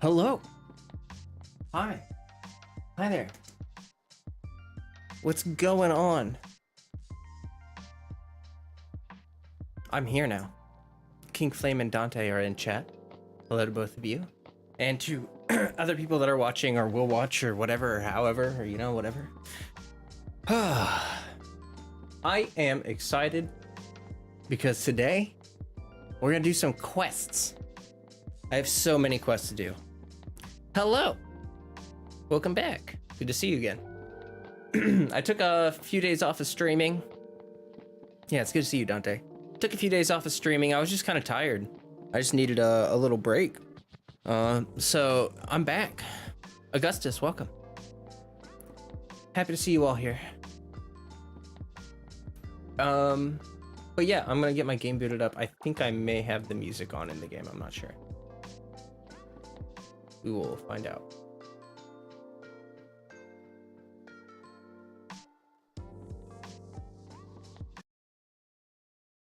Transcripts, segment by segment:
Hello. Hi. Hi there. What's going on? I'm here now. King Flame and Dante are in chat. Hello to both of you. And to other people that are watching or will watch or whatever, or however, or you know, whatever. I am excited because today we're gonna do some quests. I have so many quests to do. Hello. Welcome back. Good to see you again. I took a few days off of streaming. Yeah, it's good to see you, Dante. Took a few days off of streaming. I was just kind of tired. I just needed a little break. So I'm back. Augustus, welcome. Happy to see you all here. But yeah, I'm gonna get my game booted up. I think I may have the music on in the game. I'm not sure. We will find out.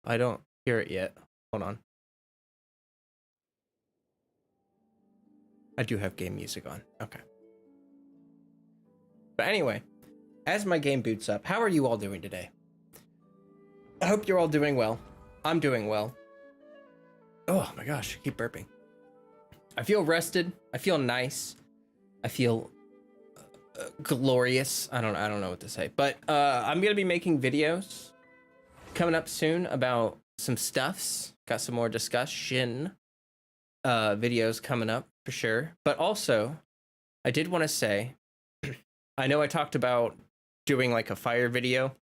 I don't hear it yet. Hold on. I do have game music on. Okay. But anyway, as my game boots up, how are you all doing today? I hope you're all doing well. I'm doing well. Oh my gosh, I keep burping. I feel rested. I feel nice. I feel glorious. I don't know what to say, but I'm gonna be making videos coming up soon about some stuffs. Got some more discussion videos coming up for sure. But also, I did want to say, I know I talked about doing like a fire video,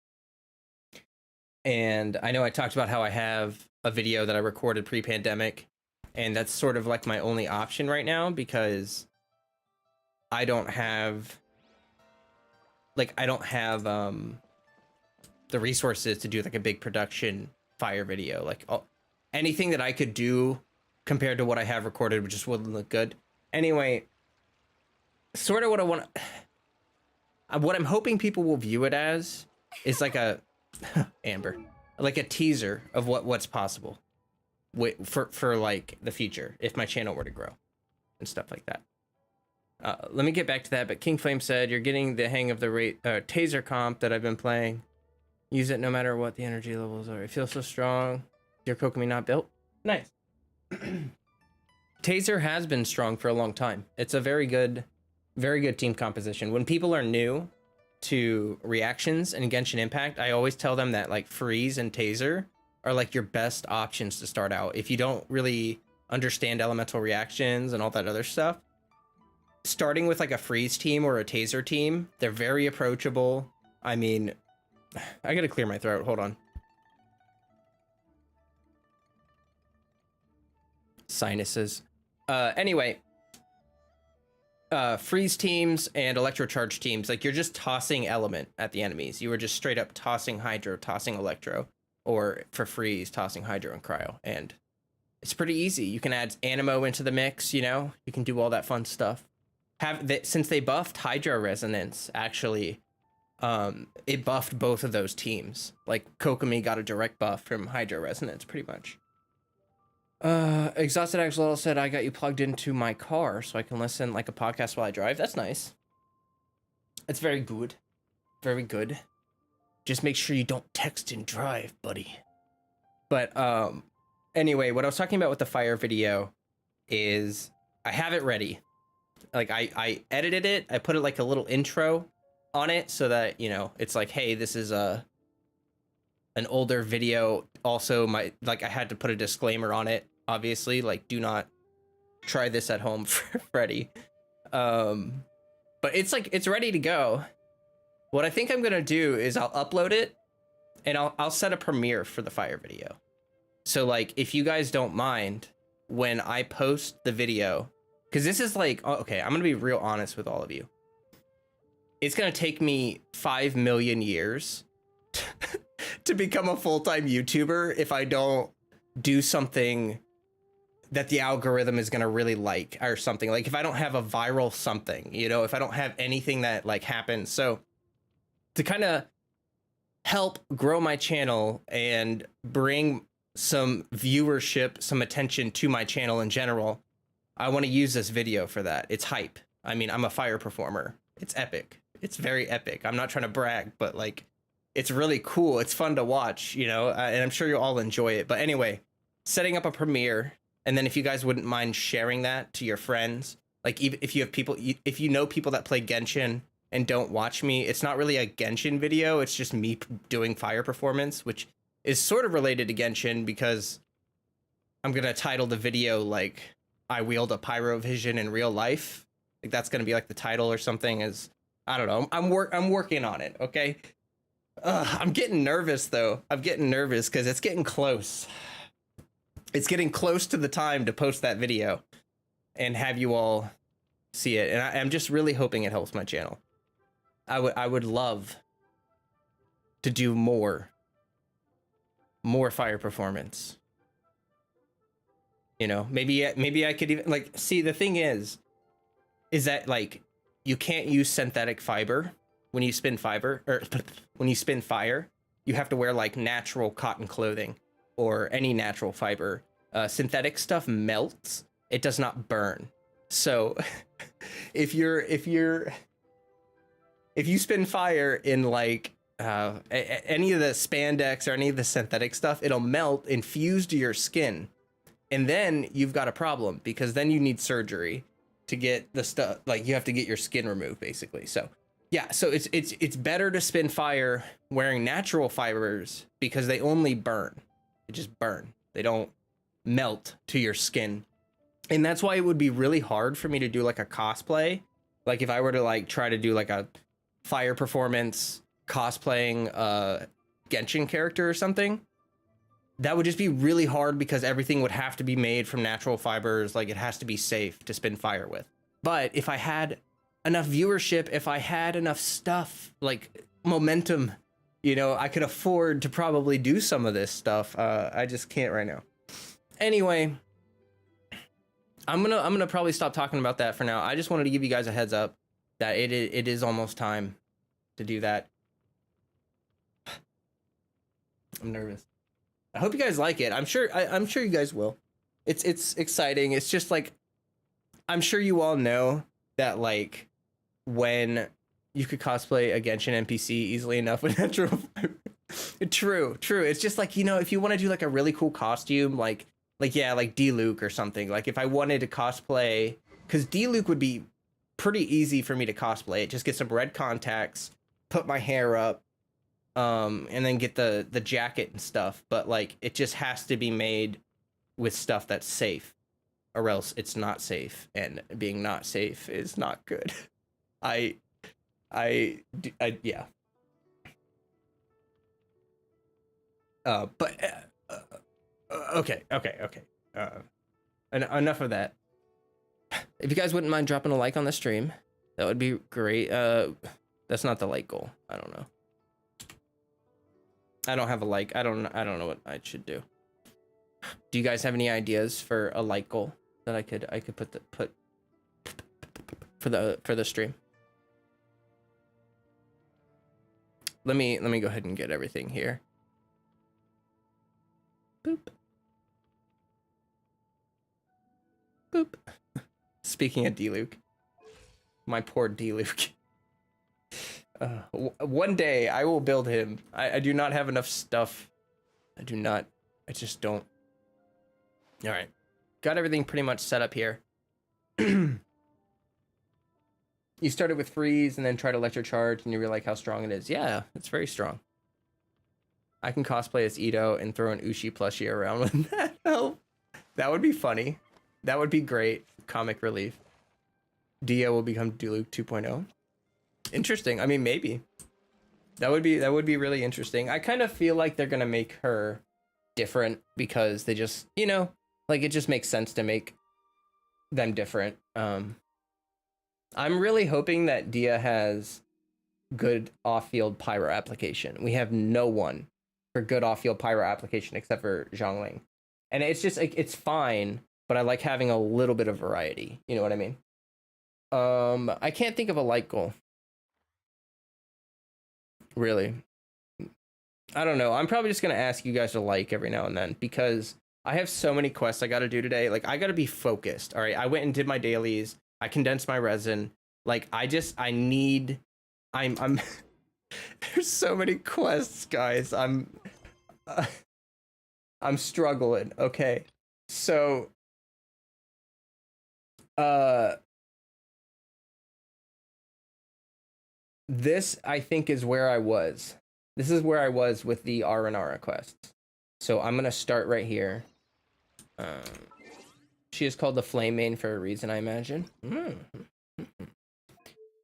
and I know I talked about how I have a video that I recorded pre-pandemic, and that's sort of like my only option right now because I don't have the resources to do like a big production fire video. Like anything that I could do compared to what I have recorded just wouldn't look good. Anyway, sort of what I want, what I'm hoping people will view it as is like a Amber, like a teaser of what's possible for like the future if my channel were to grow and stuff like that. Let me get back to that. But King Flame said you're getting the hang of the taser comp that I've been playing. Use it no matter what the energy levels are. It feels so strong. Your Kokomi not built. Nice. Taser has been strong for a long time. It's a very good team composition. When people are new to reactions and Genshin Impact, I always tell them that like Freeze and Taser are like your best options to start out. If you don't really understand elemental reactions and all that other stuff, starting with like a Freeze team or a Taser team, they're very approachable. I mean, I gotta clear my throat. Hold on. Sinuses. Anyway, freeze teams and electrocharge teams, like you're just tossing element at the enemies. You were just straight up tossing hydro, tossing electro, or for freeze, tossing hydro and cryo. And it's pretty easy. You can add animo into the mix, you know, you can do all that fun stuff. Since they buffed hydro resonance, actually, it buffed both of those teams. Like Kokomi got a direct buff from hydro resonance pretty much. Exhausted Axolotl said I got you plugged into my car so I can listen like a podcast while I drive. That's nice. It's very good. Very good. Just make sure you don't text and drive, buddy. But anyway, what I was talking about with the fire video is I have it ready. Like I edited it. I put it like a little intro on it so that, you know, it's like, hey, this is an older video. Also, I had to put a disclaimer on it, obviously, like, do not try this at home for Freddy. But it's ready to go. What I think I'm gonna do is I'll upload it and I'll set a premiere for the fire video. So like, if you guys don't mind, when I post the video, because this is like, okay, I'm gonna be real honest with all of you. It's gonna take me 5 million years to become a full-time YouTuber if I don't do something that the algorithm is gonna really like or something. Like if I don't have a viral something, you know, if I don't have anything that like happens. So to kind of help grow my channel and bring some viewership, some attention to my channel in general, I want to use this video for that. It's hype. I mean, I'm a fire performer. It's epic. It's very epic. I'm not trying to brag, but like, it's really cool. It's fun to watch, you know, and I'm sure you'll all enjoy it. But anyway, setting up a premiere, and then if you guys wouldn't mind sharing that to your friends, like even if you have people, if you know people that play Genshin and don't watch me, it's not really a Genshin video. It's just me doing fire performance, which is sort of related to Genshin because I'm going to title the video like I wield a pyrovision in real life. Like that's going to be like the title or something. Is I don't know. I'm working on it. Okay. I'm getting nervous though. I'm getting nervous because it's getting close. It's getting close to the time to post that video and have you all see it. And I'm just really hoping it helps my channel. I would love to do more fire performance. You know, maybe I could even like see the thing is that like you can't use synthetic fiber when you spin fiber or when you spin fire. You have to wear like natural cotton clothing or any natural fiber. Synthetic stuff melts. It does not burn. So if you spin fire in like any of the spandex or any of the synthetic stuff, it'll melt and fuse to your skin. And then you've got a problem because then you need surgery to get the stuff, like you have to get your skin removed basically. So yeah, so it's better to spin fire wearing natural fibers because they only burn. They just burn. They don't melt to your skin. And that's why it would be really hard for me to do like a cosplay. Like if I were to like try to do like a fire performance cosplaying Genshin character or something, that would just be really hard because everything would have to be made from natural fibers. Like it has to be safe to spin fire with. But if I had enough viewership, if I had enough stuff, like momentum, you know, I could afford to probably do some of this stuff. I just can't right now. Anyway, I'm gonna probably stop talking about that for now. I just wanted to give you guys a heads up that it is almost time to do that. I'm nervous. I hope you guys like it. I'm sure you guys will. It's exciting. It's just like, I'm sure you all know that like when you could cosplay a Genshin NPC easily enough with natural fiber. True. It's just like, you know, if you want to do like a really cool costume, like yeah, like D-Luke or something. Like if I wanted to cosplay, because D-Luke would be pretty easy for me to cosplay. Just get some red contacts, put my hair up, and then get the jacket and stuff. But like it just has to be made with stuff that's safe, or else it's not safe, and being not safe is not good. Yeah. Okay. Enough of that. If you guys wouldn't mind dropping a like on the stream, that would be great. That's not the like goal. I don't know. I don't have a like. I don't know what I should do. Do you guys have any ideas for a like goal that I could put for the stream? Let me go ahead and get everything here. Boop. Boop. Speaking of D-Luke, my poor D-Luke. One day I will build him. I do not have enough stuff. I just don't. All right. Got everything pretty much set up here. You started with freeze and then tried electro charge and you realize how strong it is. Yeah, it's very strong. I can cosplay as Ito and throw an Ushi plushie around with that. Oh, that would be funny. That would be great. Comic relief. Dia will become D-Luke 2.0. Interesting. I mean, maybe. That would be really interesting. I kind of feel like they're gonna make her different because they just, you know, like it just makes sense to make them different. I'm really hoping that Dia has good off-field pyro application. We have no one for good off-field pyro application except for Zhongling. And it's just like, it's fine, but I like having a little bit of variety. You know what I mean? I can't think of a like goal. Really. I don't know. I'm probably just going to ask you guys to like every now and then because I have so many quests I got to do today. Like, I got to be focused. All right. I went and did my dailies. I condensed my resin. Like, I need, I'm, there's so many quests, guys. Uh, I'm struggling. Okay. So, uh, this I think is where I was. This is where I was with the R&R quests. So I'm gonna start right here. She is called the Flame Main for a reason, I imagine.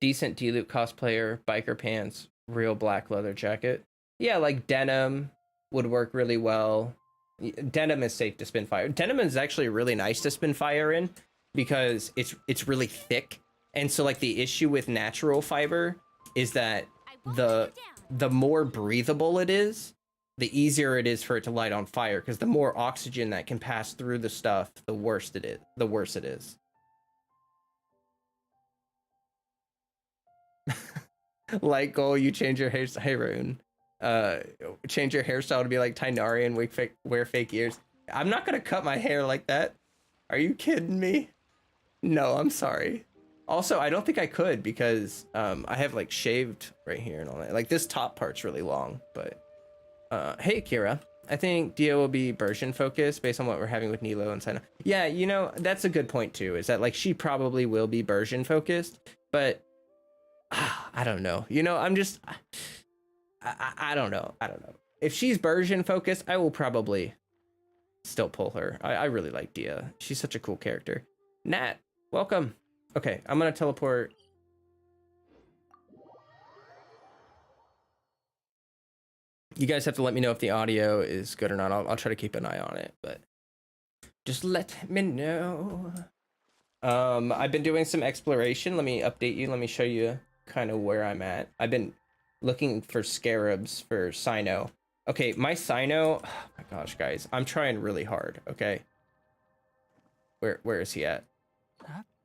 Decent D-loot cosplayer, biker pants, real black leather jacket. Yeah, like denim would work really well. Denim is safe to spin fire. Denim is actually really nice to spin fire in because it's really thick. And so like the issue with natural fiber is that the more breathable it is, the easier it is for it to light on fire, because the more oxygen that can pass through the stuff, the worse it is. Like goal, you change your hair, hey Rune. Change your hairstyle to be like Tainari and wear fake ears. I'm not gonna cut my hair like that. Are you kidding me? No, I'm sorry. Also, I don't think I could because I have like shaved right here and all that. Like this top part's really long, but hey Kira. I think Dio will be version focused based on what we're having with Nilo and Senna. Yeah, you know, that's a good point too, is that like she probably will be version focused, but I don't know. You know, I'm just I don't know. I don't know. If she's version focused, I will probably still pull her. I really like Dia. She's such a cool character. Nat, welcome. Okay, I'm gonna teleport. You guys have to let me know if the audio is good or not. I'll try to keep an eye on it, but just let me know. I've been doing some exploration. Let me update you. Let me show you kind of where I'm at. I've been looking for scarabs for Cyno. Okay, my Cyno, oh my gosh, guys, I'm trying really hard, okay? Where is he at?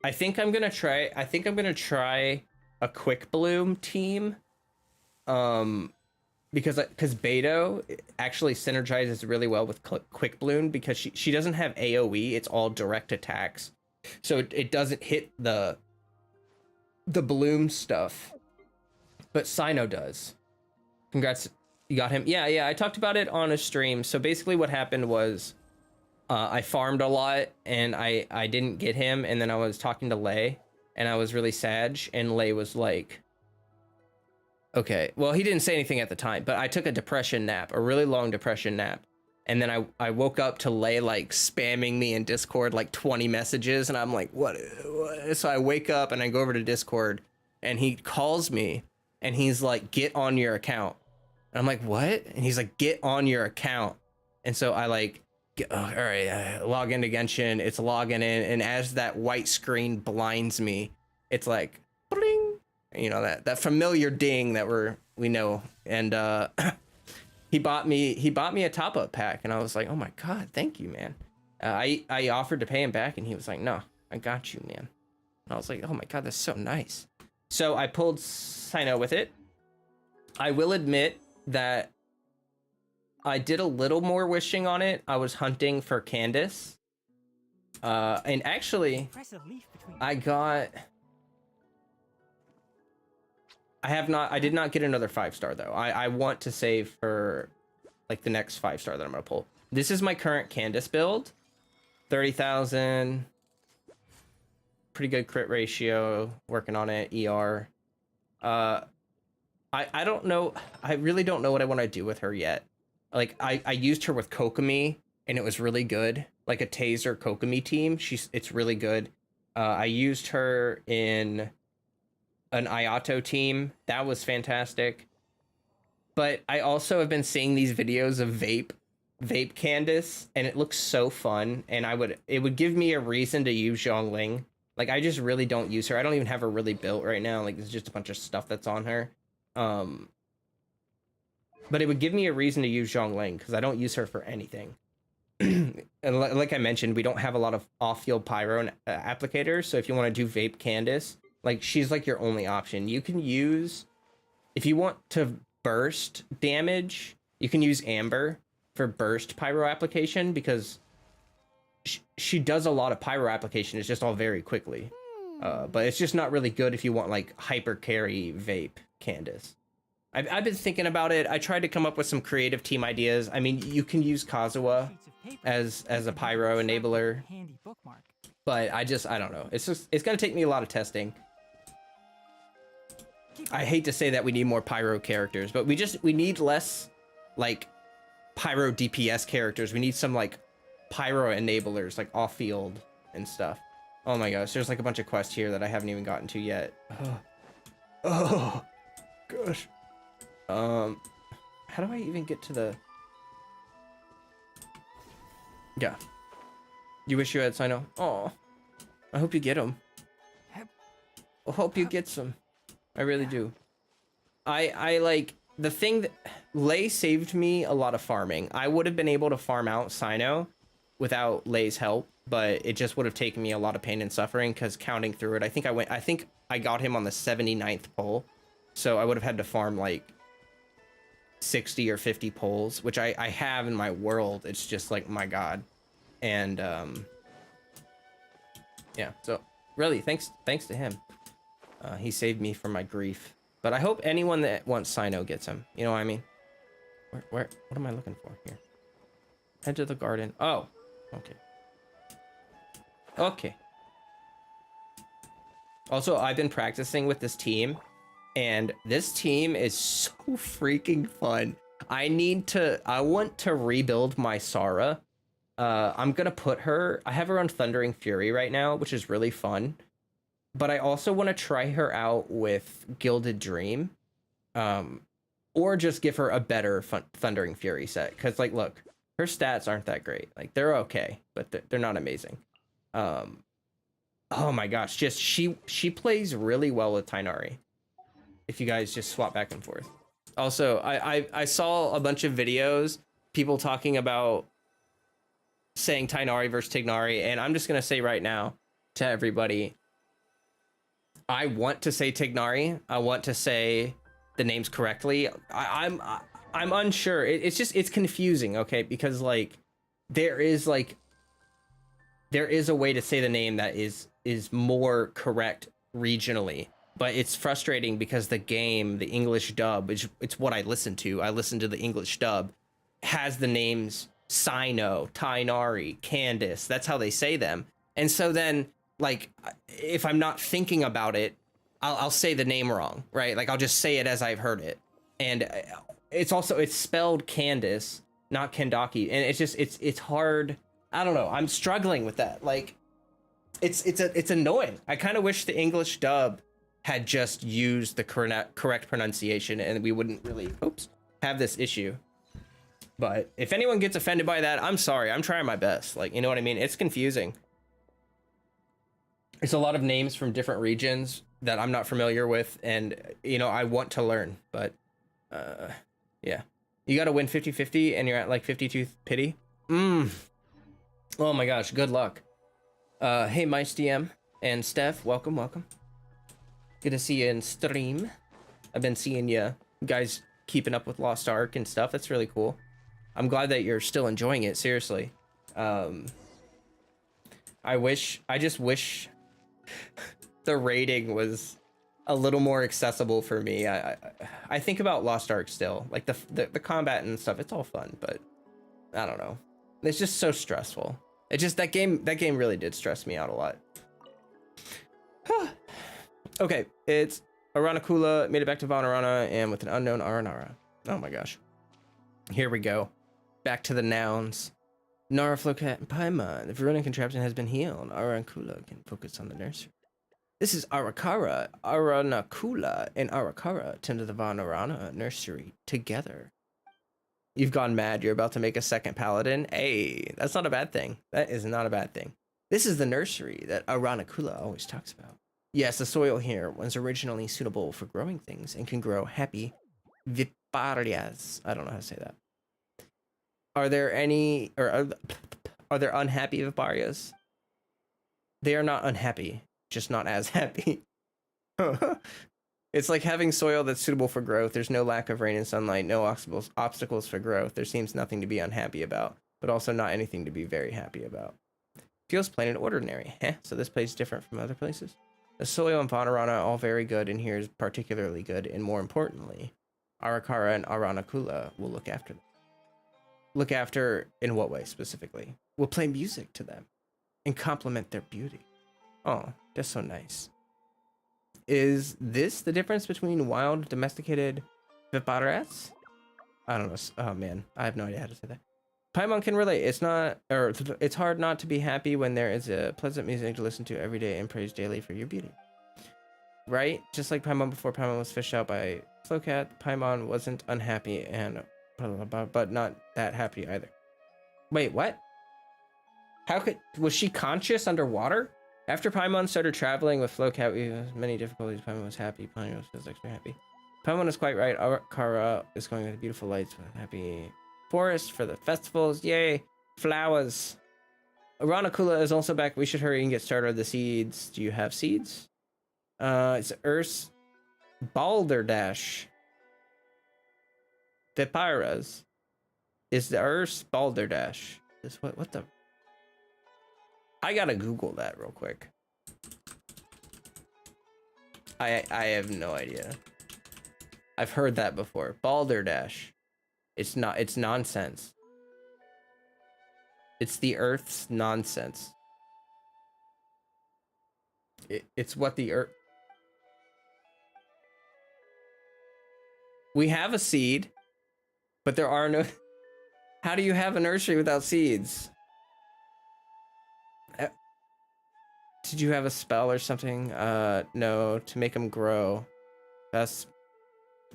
I think I'm gonna try a quick bloom team. Because Beto actually synergizes really well with quick bloom because she doesn't have AoE, it's all direct attacks. So it doesn't hit the bloom stuff. But Cyno does. Congrats, you got him. Yeah, I talked about it on a stream. So basically what happened was I farmed a lot and I didn't get him, and then I was talking to Lay and I was really sad, and Lay was like, okay, well, he didn't say anything at the time, but I took a depression nap, a really long depression nap. And then I woke up to Lay like spamming me in Discord, like 20 messages. And I'm like, what? So I wake up and I go over to Discord and he calls me and he's like, get on your account. And I'm like, what? And he's like, get on your account. And so I like, all right, I log into Genshin. It's logging in. And as that white screen blinds me, it's like, bling. You know, that familiar ding that we know. And he bought me a top-up pack, and I was like, oh my god, thank you, man. I offered to pay him back, and he was like, no, I got you, man. And I was like, oh my god, that's so nice. So I pulled Cyno with it. I will admit that I did a little more wishing on it. I was hunting for Candace. And actually, I did not get another 5-star though. I want to save for like the next 5-star that I'm gonna pull. This is my current Candace build. 30,000. Pretty good crit ratio. Working on it. ER. I don't know. I really don't know what I want to do with her yet. Like I used her with Kokomi and it was really good. Like a Taser Kokomi team. It's really good. I used her in an Ayato team. That was fantastic. But I also have been seeing these videos of vape Candace, and it looks so fun, and it would give me a reason to use Zhongling. Like, I just really don't use her. I don't even have her really built right now. Like, it's just a bunch of stuff that's on her. But it would give me a reason to use Zhongling, because I don't use her for anything. And like I mentioned, we don't have a lot of off-field pyro applicators, so if you want to do vape Candace, like, she's like your only option. You can use, if you want to burst damage, you can use Amber for burst pyro application, because she does a lot of pyro application. It's just all very quickly. But it's just not really good if you want like hyper carry vape Candace. I've been thinking about it. I tried to come up with some creative team ideas. I mean, you can use Kazuha as a pyro enabler, but I don't know. It's gonna take me a lot of testing. I hate to say that we need more pyro characters, but we need less like pyro DPS characters. We need some like pyro enablers, like off field and stuff. Oh my gosh, there's like a bunch of quests here that I haven't even gotten to yet. Oh gosh. How do I even get to the... Yeah. You wish you had Sino? Oh, I hope you get them. I hope you get some. I really do. I like the thing that Lei saved me a lot of farming. I would have been able to farm out Sino without Lei's help, but it just would have taken me a lot of pain and suffering because counting through it, I think I got him on the 79th pole. So I would have had to farm like 60 or 50 poles, which I have in my world. It's just like, my God. And yeah, so really thanks to him. He saved me from my grief. But I hope anyone that wants Sino gets him. You know what I mean? What am I looking for here? Head to the garden. Oh, okay. Okay. Also, I've been practicing with this team, and this team is so freaking fun. I want to rebuild my Sara. I'm gonna put her, I have her on Thundering Fury right now, which is really fun. But I also want to try her out with Gilded Dream. Or just give her a better Thundering Fury set. Because, like, look, her stats aren't that great. Like, they're okay, but they're not amazing. Oh my gosh, just she plays really well with Tighnari. If you guys just swap back and forth. Also, I saw a bunch of videos, people talking about saying Tighnari versus Tighnari, and I'm just gonna say right now to everybody, I want to say Tighnari. I want to say the names correctly. I'm unsure. It's confusing, okay? Because like there is a way to say the name that is more correct regionally, but it's frustrating because the game, the English dub, it's what I listen to. I listen to the English dub, has the names Sino, Tighnari, Candace. That's how they say them. And so then, like, if I'm not thinking about it, I'll say the name wrong, right? Like, I'll just say it as I've heard it. And it's spelled Candace, not Kendaki. And it's hard. I don't know. I'm struggling with that. Like, it's annoying. I kind of wish the English dub had just used the correct pronunciation and we wouldn't really, have this issue. But if anyone gets offended by that, I'm sorry. I'm trying my best. Like, you know what I mean? It's confusing. It's a lot of names from different regions that I'm not familiar with, and you know, I want to learn, but yeah. You gotta win 50-50 and you're at like 52 pity. Oh my gosh, good luck. Hey Mice DM and Steph, welcome. Good to see you in stream. I've been seeing you guys keeping up with Lost Ark and stuff. That's really cool. I'm glad that you're still enjoying it, seriously. I just wish the rating was a little more accessible for me. I think about Lost Ark still, like the combat and stuff. It's all fun, but I don't know. It's just so stressful. It just that game really did stress me out a lot. Okay, it's Aranakula made it back to Vanarana and with an unknown Aranara. Oh my gosh. Here we go. Back to the nouns. Nara, Flocat, and Paimon. The Veronian contraption has been healed. Aranakula can focus on the nursery. This is Arakara. Aranakula and Arakara tend to the Vanarana nursery together. You've gone mad. You're about to make a second paladin. Hey, that's not a bad thing. That is not a bad thing. This is the nursery that Aranakula always talks about. Yes, the soil here was originally suitable for growing things and can grow happy viparias. I don't know how to say that. Are there unhappy viparias? They are not unhappy, just not as happy. It's like having soil that's suitable for growth. There's no lack of rain and sunlight, no obstacles for growth. There seems nothing to be unhappy about, but also not anything to be very happy about. Feels plain and ordinary. Heh, so this place is different from other places. The soil and Vanarana all very good, and here is particularly good, and more importantly, Arakara and Aranakula will look after them. Look after in what way specifically? We'll play music to them and compliment their beauty. Oh, that's so nice. Is this the difference between wild domesticated viparats? I don't know. Oh man, I have no idea how to say that. Paimon can relate. It's hard not to be happy when there is a pleasant music to listen to every day and praise daily for your beauty. Right? Just like Paimon before Paimon was fished out by Flowcat, Paimon wasn't unhappy and blah, blah, blah, but not that happy either. Wait, what? Was she conscious underwater? After Paimon started traveling with Flowcat, we had many difficulties. Paimon was happy. Paimon was extra happy. Paimon is quite right. Arakara is going with beautiful lights with happy forest for the festivals. Yay! Flowers. Aranakula is also back. We should hurry and get started with the seeds. Do you have seeds? It's Earth's Balderdash. Viparas is the Earth's Balderdash. This what the? I gotta Google that real quick. I have no idea. I've heard that before. Balderdash. It's not. It's nonsense. It's the Earth's nonsense. It's what the Earth. We have a seed, but there are no. How do you have a nursery without seeds? Did you have a spell or something? No, to make them grow.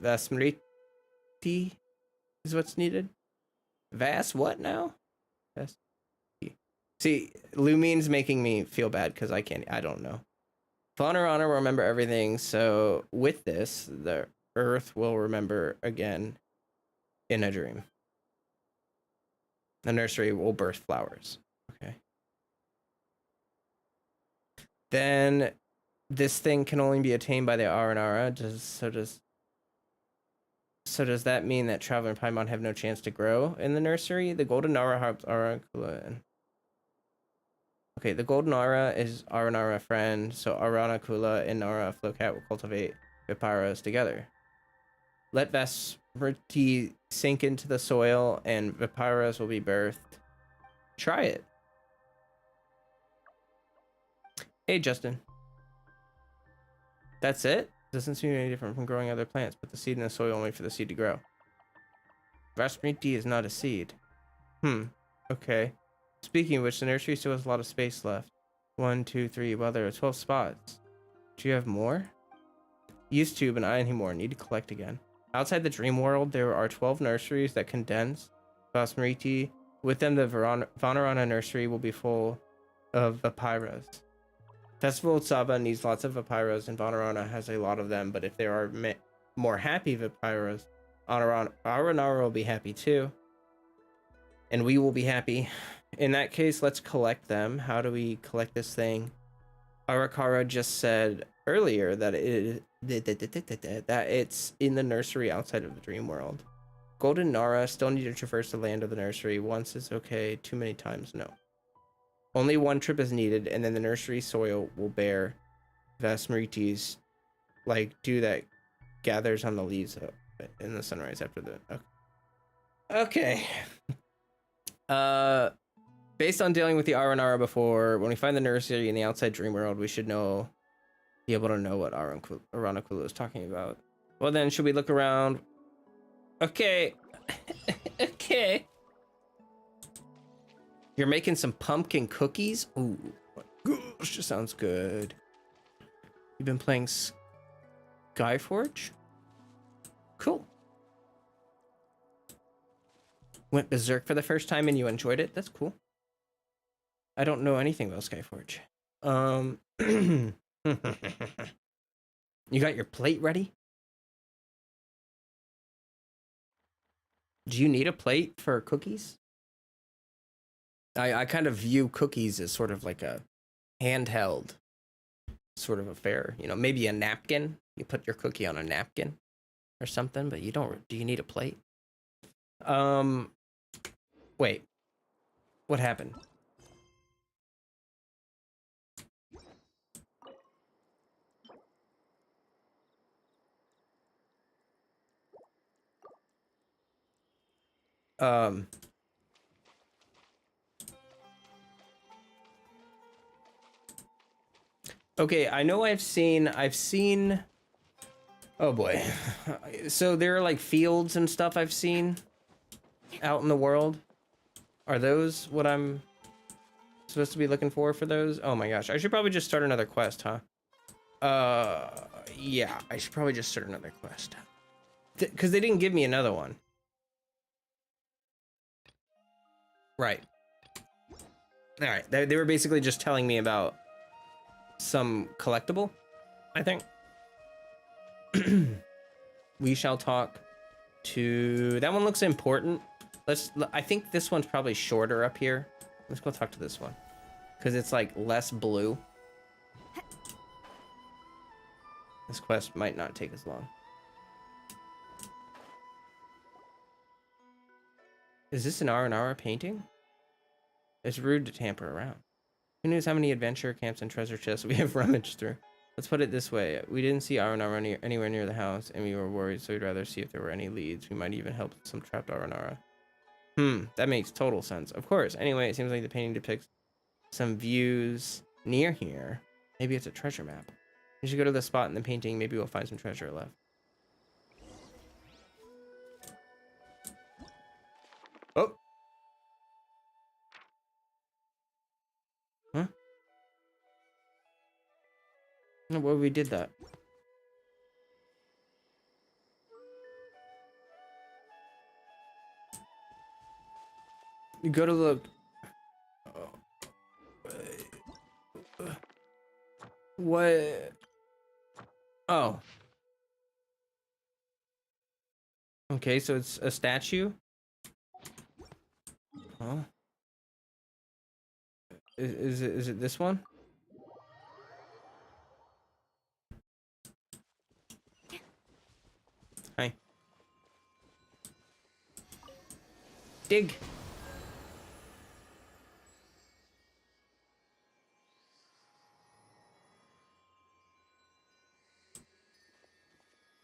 Vasmriti is what's needed. What now? See, Lumine's making me feel bad because I don't know. Vanarana will remember everything, so with this, the Earth will remember again in a dream. The nursery will birth flowers. Okay. Then this thing can only be attained by the Aranara. So does that mean that Traveler and Paimon have no chance to grow in the nursery? The Golden Nara helps Aranakula. Okay, the Golden Nara is Aranara friend, so Aranakula and Nara Flowcat will cultivate Viparas together. Let Vasmriti sink into the soil and Viparas will be birthed. Try it. Hey, Justin. That's it? Doesn't seem any different from growing other plants. Put the seed in the soil only for the seed to grow. Vasmriti is not a seed. Okay. Speaking of which, the nursery still has a lot of space left. 1, 2, 3. Well, there are 12 spots. Do you have more? Used to, but not anymore. Need to collect again. Outside the dream world, there are 12 nurseries that condense Vasmriti. With them, the Vanarana nursery will be full of Viparas. Festival of Saba needs lots of Viparas, and Vanarana has a lot of them, but if there are more happy Viparas, Aranara will be happy too. And we will be happy. In that case, let's collect them. How do we collect this thing? Arakara just said earlier that it's in the nursery outside of the dream world. Golden Nara still need to traverse the land of the nursery. Once is okay, too many times no. Only one trip is needed, and then the nursery soil will bear Vasmriti's like dew that gathers on the leaves in the sunrise after the. Okay. Based on dealing with the Aranara before, when we find the nursery in the outside dream world, we should be able to know what Aranakula is talking about. Well then, should we look around? Okay. Okay. You're making some pumpkin cookies? Ooh, my gosh, just sounds good. You've been playing Skyforge? Cool. Went berserk for the first time and you enjoyed it? That's cool. I don't know anything about Skyforge. You got your plate ready? Do you need a plate for cookies? I kind of view cookies as sort of like a handheld sort of affair. You know, maybe a napkin. You put your cookie on a napkin or something, but you don't. Do you need a plate? Wait. What happened? Um. Okay, I know I've seen. Oh boy. So there are like fields and stuff I've seen out in the world. Are those what I'm supposed to be looking for those? Oh my gosh, I should probably just start another quest, huh? Yeah, I should probably just start another quest. Because they didn't give me another one. Right. All right, they were basically just telling me about some collectible, I think. We shall talk to... That one looks important. I think this one's probably shorter up here. Let's go talk to this one. Because it's like less blue. This quest might not take as long. Is this an R&R painting? It's rude to tamper around. Who knows how many adventure camps and treasure chests we have rummaged through? Let's put it this way. We didn't see R&R anywhere near the house, and we were worried, so we'd rather see if there were any leads. We might even help some trapped R&R. That makes total sense. Of course. Anyway, it seems like the painting depicts some views near here. Maybe it's a treasure map. We should go to the spot in the painting. Maybe we'll find some treasure left. Oh. Huh? No, well, we did that. You go to the... What? Oh. Okay, so it's a statue? Oh. Is it this one? Hi. Dig.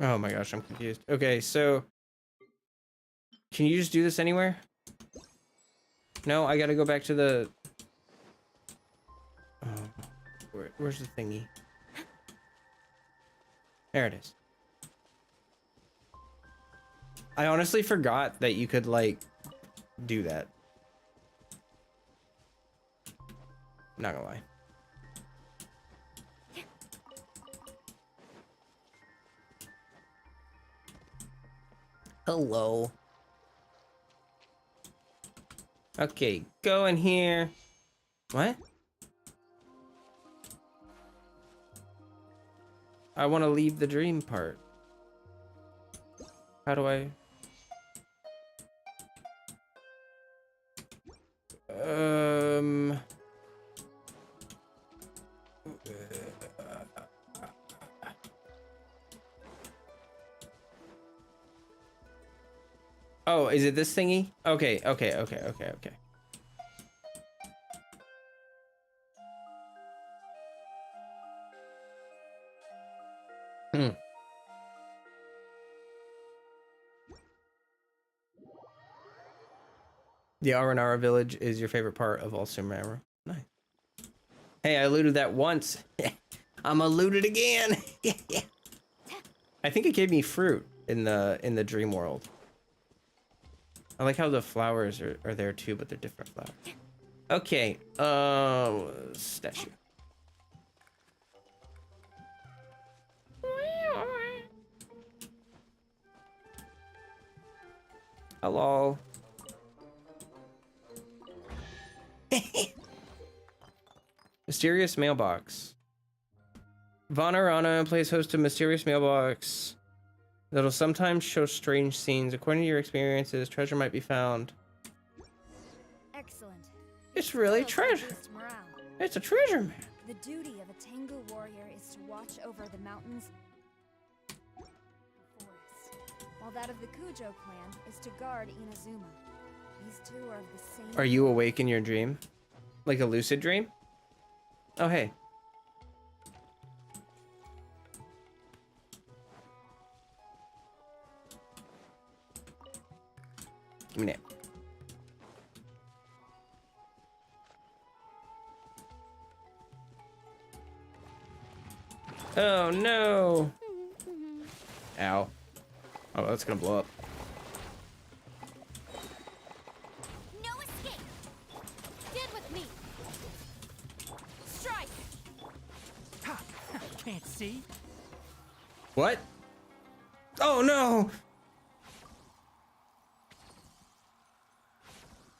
Oh my gosh, I'm confused. Okay, so can you just do this anywhere? No, I gotta go back to the... Oh, where's the thingy? There it is. I honestly forgot that you could, like, do that. Not gonna lie. Hello. Okay, go in here. What? I want to leave the dream part. How do I... Oh, is it this thingy? Okay. The R&R village is your favorite part of all Sumeru. Nice. Hey, I looted that once. I'm gonna loot it again. I think it gave me fruit in the dream world. I like how the flowers are there too, but they're different flowers. Okay, statue. Hello. Mysterious mailbox. Vanarana plays host to mysterious mailbox that'll sometimes show strange scenes. According to your experiences, treasure might be found. Excellent. It's really treasure. It's a treasure map. The duty of a Tengu warrior is to watch over the mountains and forest, while that of the Kujo clan is to guard Inazuma. These two are of the same... Are you awake in your dream? Like a lucid dream? Oh, hey. Give me that. Oh no! Ow. Oh, that's gonna blow up. No escape. Get with me. Strike. Can't see. What? Oh no!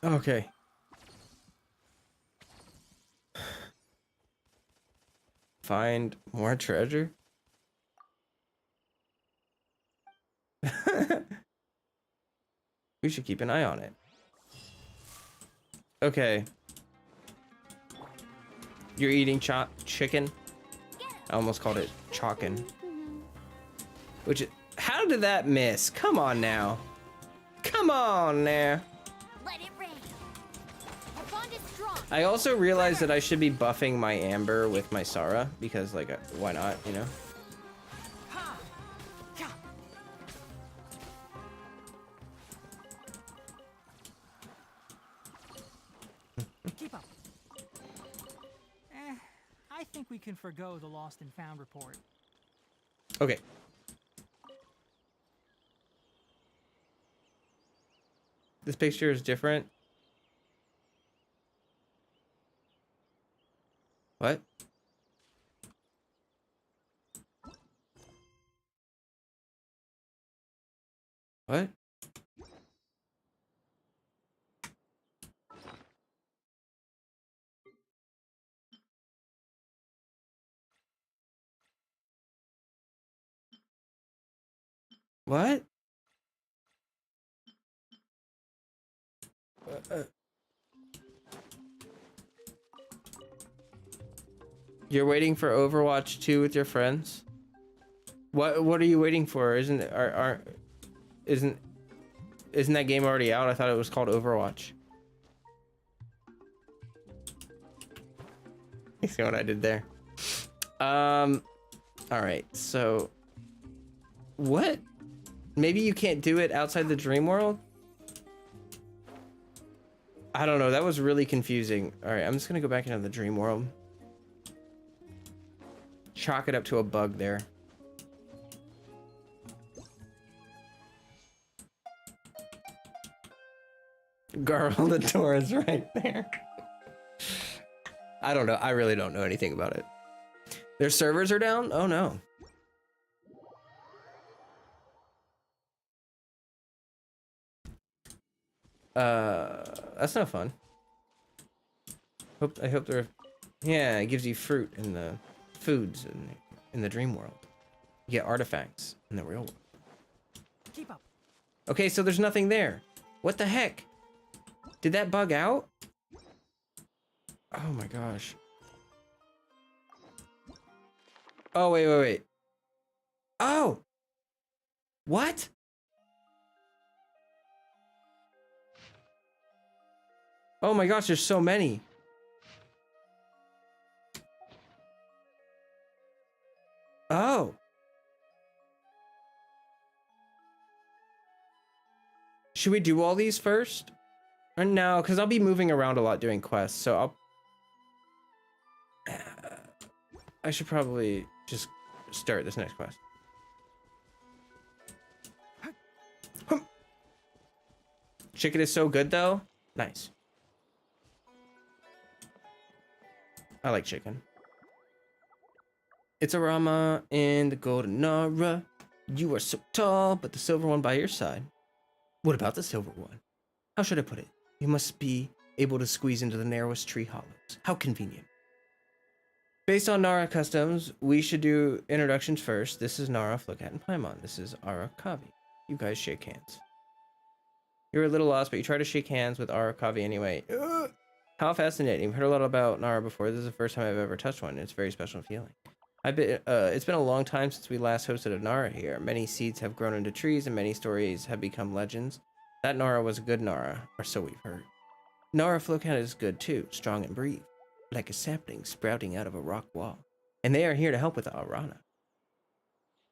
Okay. Find more treasure? We should keep an eye on it. Okay. You're eating chicken? I almost called it chalkin'. Which, how did that miss? Come on now. Come on now. Let it rain. Our bond is strong. I also realized that I should be buffing my Amber with my Sarah because, like, why not, you know? Keep up. I think we can forgo the lost and found report. Okay. This picture is different. What? What? What? You're waiting for Overwatch 2 with your friends? What are you waiting for? Isn't that game already out? I thought it was called Overwatch. You see what I did there? All right. So what? Maybe you can't do it outside the dream world? I don't know. That was really confusing. All right, I'm just gonna go back into the dream world. Chalk it up to a bug there. Girl, the door is right there. I don't know. I really don't know anything about it. Their servers are down? Oh no. That's not fun. I hope they're, yeah, it gives you fruit in the foods in the dream world. You get artifacts in the real world. Keep up. Okay, so there's nothing there. What the heck? Did that bug out? Oh my gosh. Oh, wait. Oh! What? Oh my gosh, there's so many. Oh. Should we do all these first? Or no, because I'll be moving around a lot doing quests, so I should probably just start this next quest. Chicken is so good though. Nice. I like chicken. It's a Rama in the golden Nara. You are so tall, but the silver one by your side. What about the silver one? How should I put it? You must be able to squeeze into the narrowest tree hollows. How convenient. Based on Nara customs, we should do introductions first. This is Nara, Flocat, and Paimon. This is Arakavi. You guys shake hands. You're a little lost, but you try to shake hands with Arakavi anyway. How fascinating. I've heard a lot about Nara before. This is the first time I've ever touched one. It's a very special feeling. It's been a long time since we last hosted a Nara here. Many seeds have grown into trees, and many stories have become legends. That Nara was a good Nara, or so we've heard. Nara Flocat is good too, strong and brave, like a sapling sprouting out of a rock wall. And they are here to help with Arana.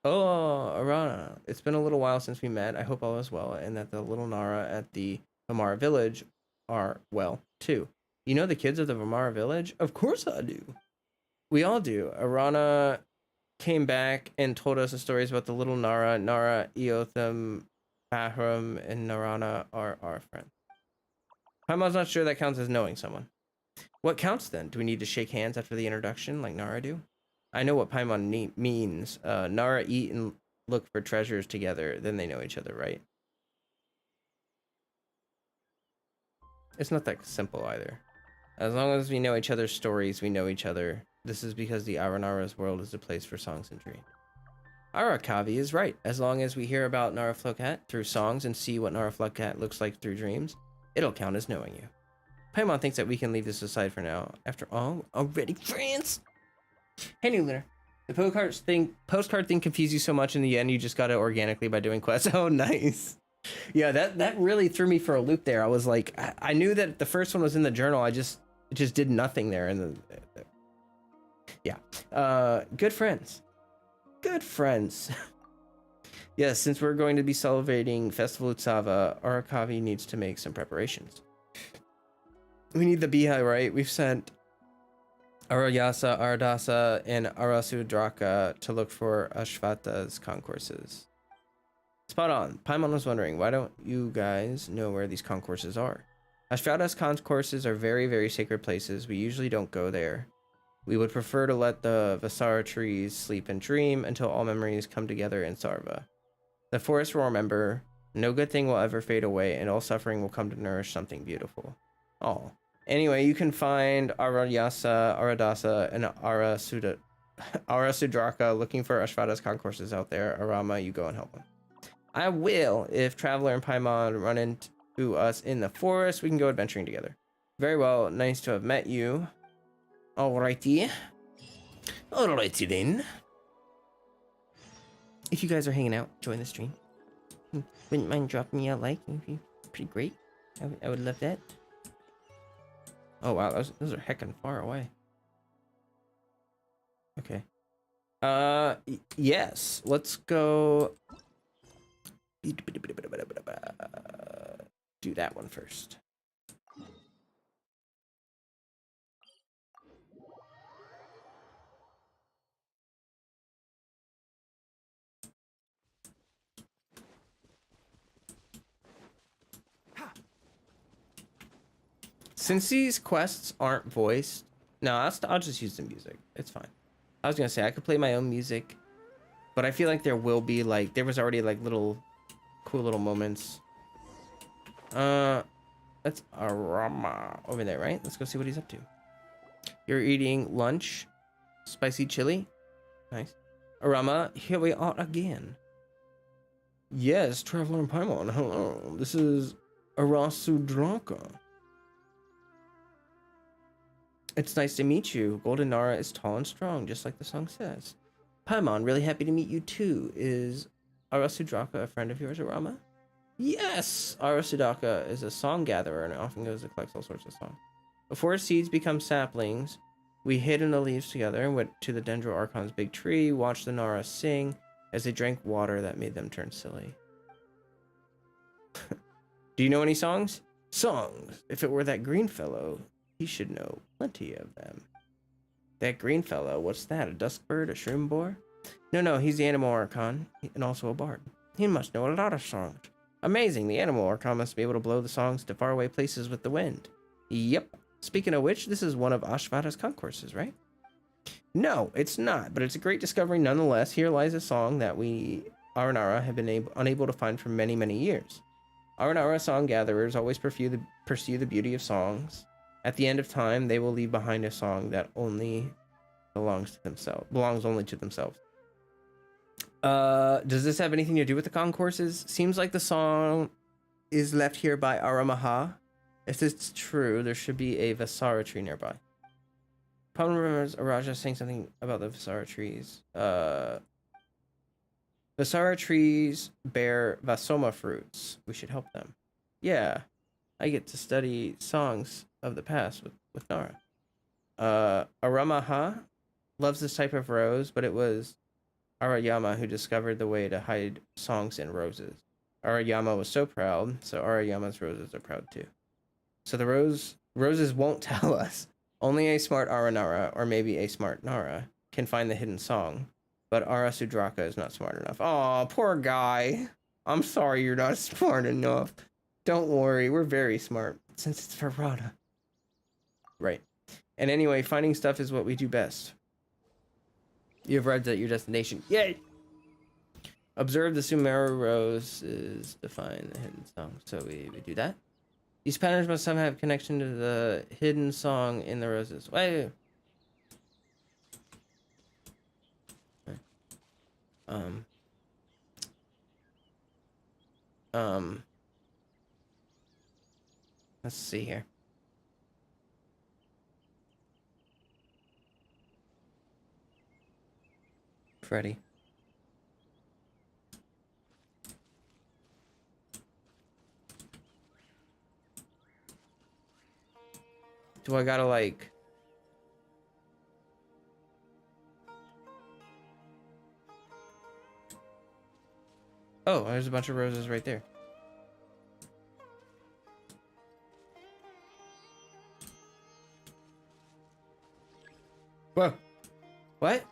Oh, Arana. It's been a little while since we met. I hope all is well, and that the little Nara at the Vamara village are well, too. You know the kids of the Vamara village? Of course I do. We all do. Arana came back and told us the stories about the little Nara. Nara, Eotham, Bahram, and Narana are our friends. Paimon's not sure that counts as knowing someone. What counts then? Do we need to shake hands after the introduction like Nara do? I know what Paimon means. Nara eat and look for treasures together, then they know each other, right? It's not that simple either. As long as we know each other's stories, we know each other. This is because the Aranara's world is a place for songs and dreams. Arakavi is right. As long as we hear about Nara Flokat through songs and see what Nara Flokat looks like through dreams, it'll count as knowing you. Paimon thinks that we can leave this aside for now. After all, already friends. Hey, New Lunar. The postcard thing confused you so much in the end, you just got it organically by doing quests. Oh, nice. Yeah, that really threw me for a loop there. I was like, I knew that the first one was in the journal. It just did nothing there. And yeah, good friends. Good friends. Yes, since we're going to be celebrating Festival Utsava, Arakavi needs to make some preparations. We need the Bihai, right? We've sent Arayasa, Aradasa, and Arasudraka to look for Ashvata's concourses. Spot on. Paimon was wondering, why don't you guys know where these concourses are? Ashvata's concourses are very, very sacred places. We usually don't go there. We would prefer to let the Vasara trees sleep and dream until all memories come together in Sarva. The forest will remember, no good thing will ever fade away, and all suffering will come to nourish something beautiful. Oh. Anyway, you can find Arayasa, Aradasa, and Arasudraka looking for Ashvata's concourses out there. Arama, you go and help them. I will. If Traveler and Paimon run into us in the forest, we can go adventuring together. Very well. Nice to have met you. Alrighty. Alrighty then. If you guys are hanging out, join the stream. Wouldn't mind dropping me a like. It'd be pretty great. I would love that. Oh wow, those are heckin' far away. Okay. Yes. Let's go. Do that one first. Since these quests aren't voiced, no, I'll just use the music. It's fine. I was gonna say I could play my own music, but I feel like there will be like there was already like little cool little moments. That's Arama over there, right? Let's go see what he's up to. You're eating lunch, spicy chili. Nice. Arama, here we are again. Yes, Traveler and Paimon. Hello. This is Arasudraka. It's nice to meet you. Golden Nara is tall and strong, just like the song says. Paimon, really happy to meet you too. Is Arasudraka a friend of yours, Arama? Yes! Arasudraka is a song gatherer and often goes to collect all sorts of songs. Before seeds become saplings, we hid in the leaves together and went to the Dendro Archon's big tree, watched the Nara sing as they drank water that made them turn silly. Do you know any songs? Songs! If it were that green fellow, he should know plenty of them. That green fellow, what's that? A dusk bird? A shroom boar? No, he's the Animal Archon, and also a bard. He must know a lot of songs. Amazing, the Animal Archon must be able to blow the songs to faraway places with the wind. Yep. Speaking of which, this is one of Ashvata's concourses, right? No, it's not, but it's a great discovery nonetheless. Here lies a song that we, Aranara, have been unable to find for many, many years. Aranara song gatherers always pursue the beauty of songs. At the end of time, they will leave behind a song that only belongs only to themselves. Does this have anything to do with the concourses? Seems like the song is left here by Aramaha. If it's true, there should be a Vasara tree nearby. Paimon remembers Araja saying something about the Vasara trees. Vasara trees bear Vasoma fruits. We should help them. Yeah, I get to study songs of the past with Nara. Aramaha loves this type of rose, but it was Arayama who discovered the way to hide songs in roses. Arayama was so proud, so Arayama's roses are proud too. So the roses won't tell us. Only a smart Aranara, or maybe a smart Nara, can find the hidden song. but Arasudraka is not smart enough. Aw, poor guy. I'm sorry you're not smart enough. Don't worry, we're very smart, since it's Verona. Right. And anyway, finding stuff is what we do best. You have arrived at your destination. Yay! Observe the Sumeru roses define the hidden song. So we do that. These patterns must somehow have connection to the hidden song in the roses. Wait. Let's see here. Freddy. Do I gotta like... Oh, there's a bunch of roses right there. Whoa. What?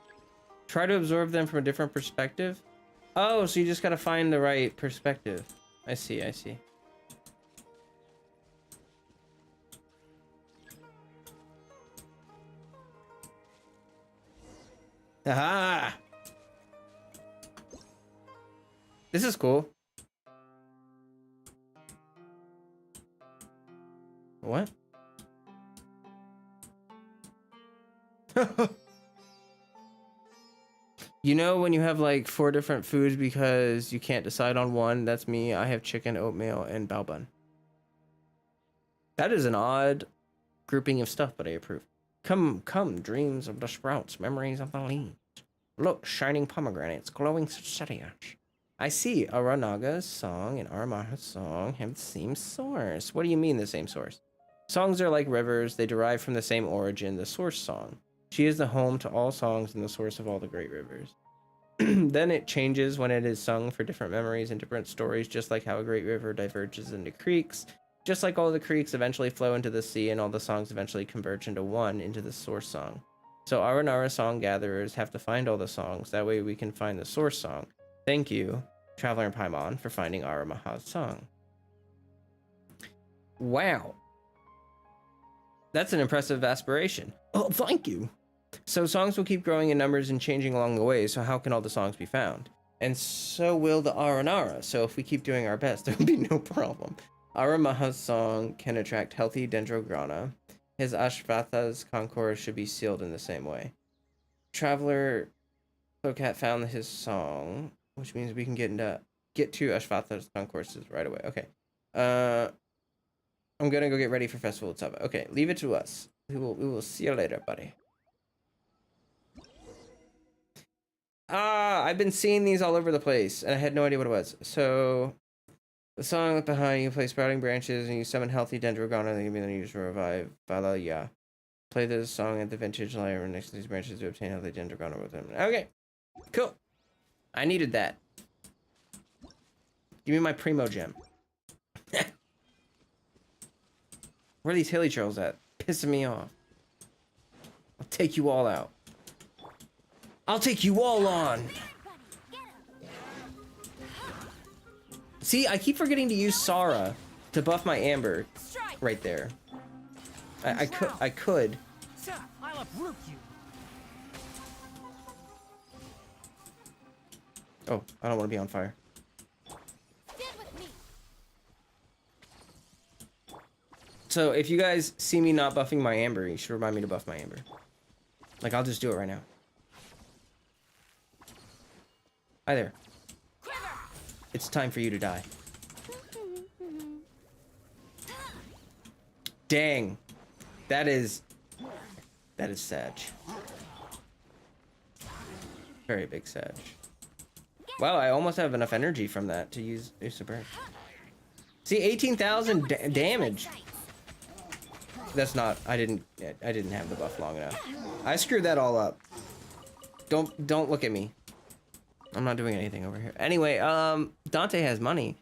Try to absorb them from a different perspective? Oh, so you just gotta find the right perspective. I see, I see. Aha! This is cool. What? You know when you have like 4 different foods because you can't decide on one? That's me. I have chicken, oatmeal, and bao bun. That is an odd grouping of stuff, but I approve. Come, come, dreams of the sprouts, memories of the leaves. Look, shining pomegranates, glowing ceriace. I see Aranaga's song and Aramaha's song have the same source. What do you mean the same source? Songs are like rivers. They derive from the same origin, the source song. She is the home to all songs and the source of all the great rivers. Then it changes when it is sung for different memories and different stories, just like how a great river diverges into creeks. Just like all the creeks eventually flow into the sea and all the songs eventually converge into one, into the source song. So Aranara song gatherers have to find all the songs. That way we can find the source song. Thank you, Traveler and Paimon, for finding Aramaha's song. Wow. That's an impressive aspiration. Oh, thank you. So songs will keep growing in numbers and changing along the way, so how can all the songs be found? And so will the Aranara, so if we keep doing our best, there will be no problem. Aramaha's song can attract healthy dendrograna. His Ashvatha's concourse should be sealed in the same way. Traveler Clocat found his song, which means we can get to Ashvatha's concourses right away. Okay. I'm gonna go get ready for Festival of Saba. Okay, leave it to us. We will see you later, buddy. Ah, I've been seeing these all over the place, and I had no idea what it was. So, the song behind you play sprouting branches, and you summon healthy dendrogona, and then you use to revive Valaya. Play this song at the vintage layer next to these branches to obtain healthy dendrogona with them. Okay, cool. I needed that. Give me my primo gem. Where are these hilly trails at? Pissing me off. I'll take you all out. I'll take you all on. See, I keep forgetting to use Sara to buff my Amber right there. I could. I'll uproot you. Oh, I don't want to be on fire. So if you guys see me not buffing my Amber, you should remind me to buff my Amber. Like, I'll just do it right now. Hi there. It's time for you to die. Dang. That is Sag. Very big Sag. Wow, I almost have enough energy from that to use Super. See, 18,000 damage. That's not, I didn't have the buff long enough. I screwed that all up. Don't look at me. I'm not doing anything over here. Anyway, Dante has money.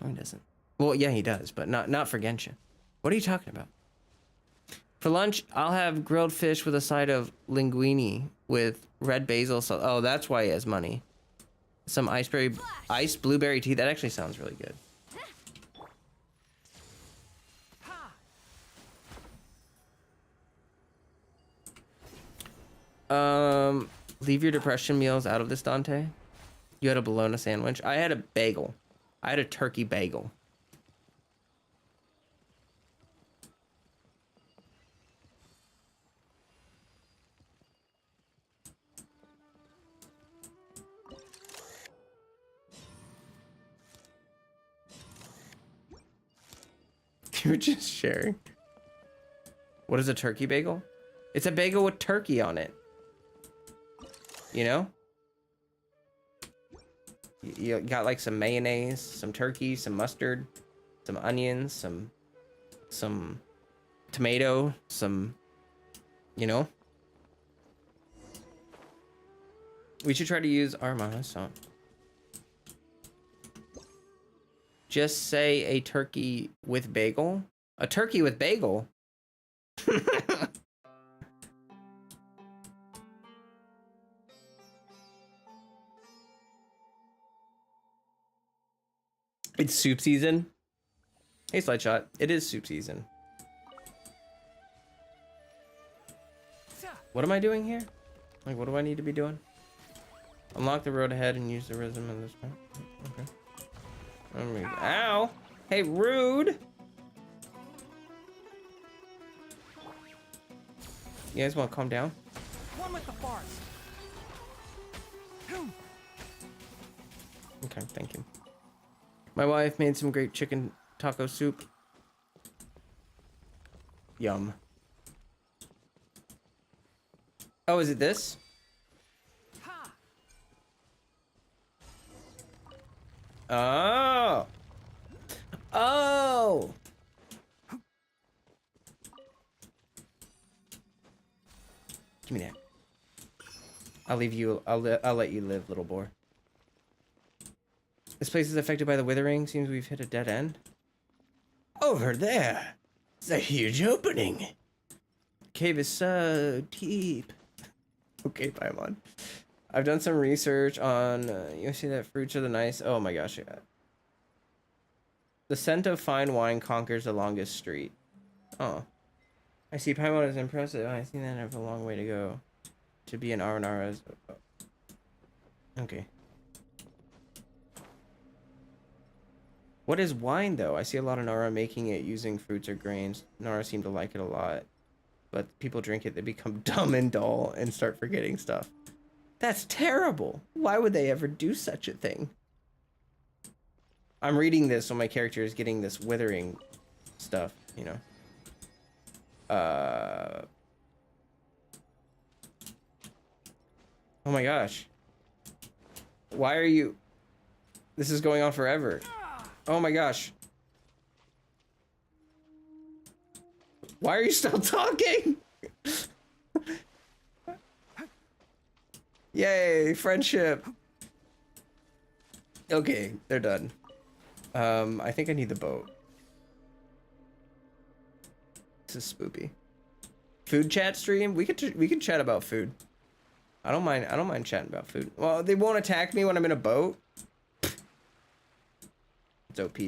No, he doesn't. Well, yeah, he does, but not for Genshin. What are you talking about? For lunch, I'll have grilled fish with a side of linguine with red basil sauce. Oh, that's why he has money. Some iced blueberry tea. That actually sounds really good. Leave your depression meals out of this, Dante. You had a bologna sandwich. I had a bagel. I had a turkey bagel. You were just sharing. What is a turkey bagel? It's a bagel with turkey on it. You know? You got like some mayonnaise, some turkey, some mustard, some onions, some tomato, some, you know? We should try to use Armada song. Just say a turkey with bagel. A turkey with bagel? It's soup season. Hey, Slideshot. It is soup season. What am I doing here? Like, what do I need to be doing? Unlock the road ahead and use the rhythm of this part. Okay. Ow! Hey, rude! You guys want to calm down? One with the forest. Okay, thank you. My wife made some great chicken taco soup. Yum. Oh, is it this? Oh. Oh. Give me that. I'll leave you. I'll let you live, little boy. This place is affected by the withering. Seems we've hit a dead end. Over there. It's a huge opening. Cave is so deep. Okay, Paimon. I've done some research on, you see that fruits are the nice. Oh my gosh, yeah. The scent of fine wine conquers the longest street. Oh. I see Paimon is impressive. I think that I have a long way to go to be an Aranara's. Okay. What is wine, though? I see a lot of Nara making it using fruits or grains. Nara seem to like it a lot. But people drink it, they become dumb and dull and start forgetting stuff. That's terrible. Why would they ever do such a thing? I'm reading this so my character is getting this withering stuff, you know. Oh my gosh. Why are you... This is going on forever. Oh my gosh. Why are you still talking? Yay, friendship. Okay, they're done. I think I need the boat. This is spoopy. Food chat stream? We could chat about food. I don't mind chatting about food. Well, they won't attack me when I'm in a boat. It's OP.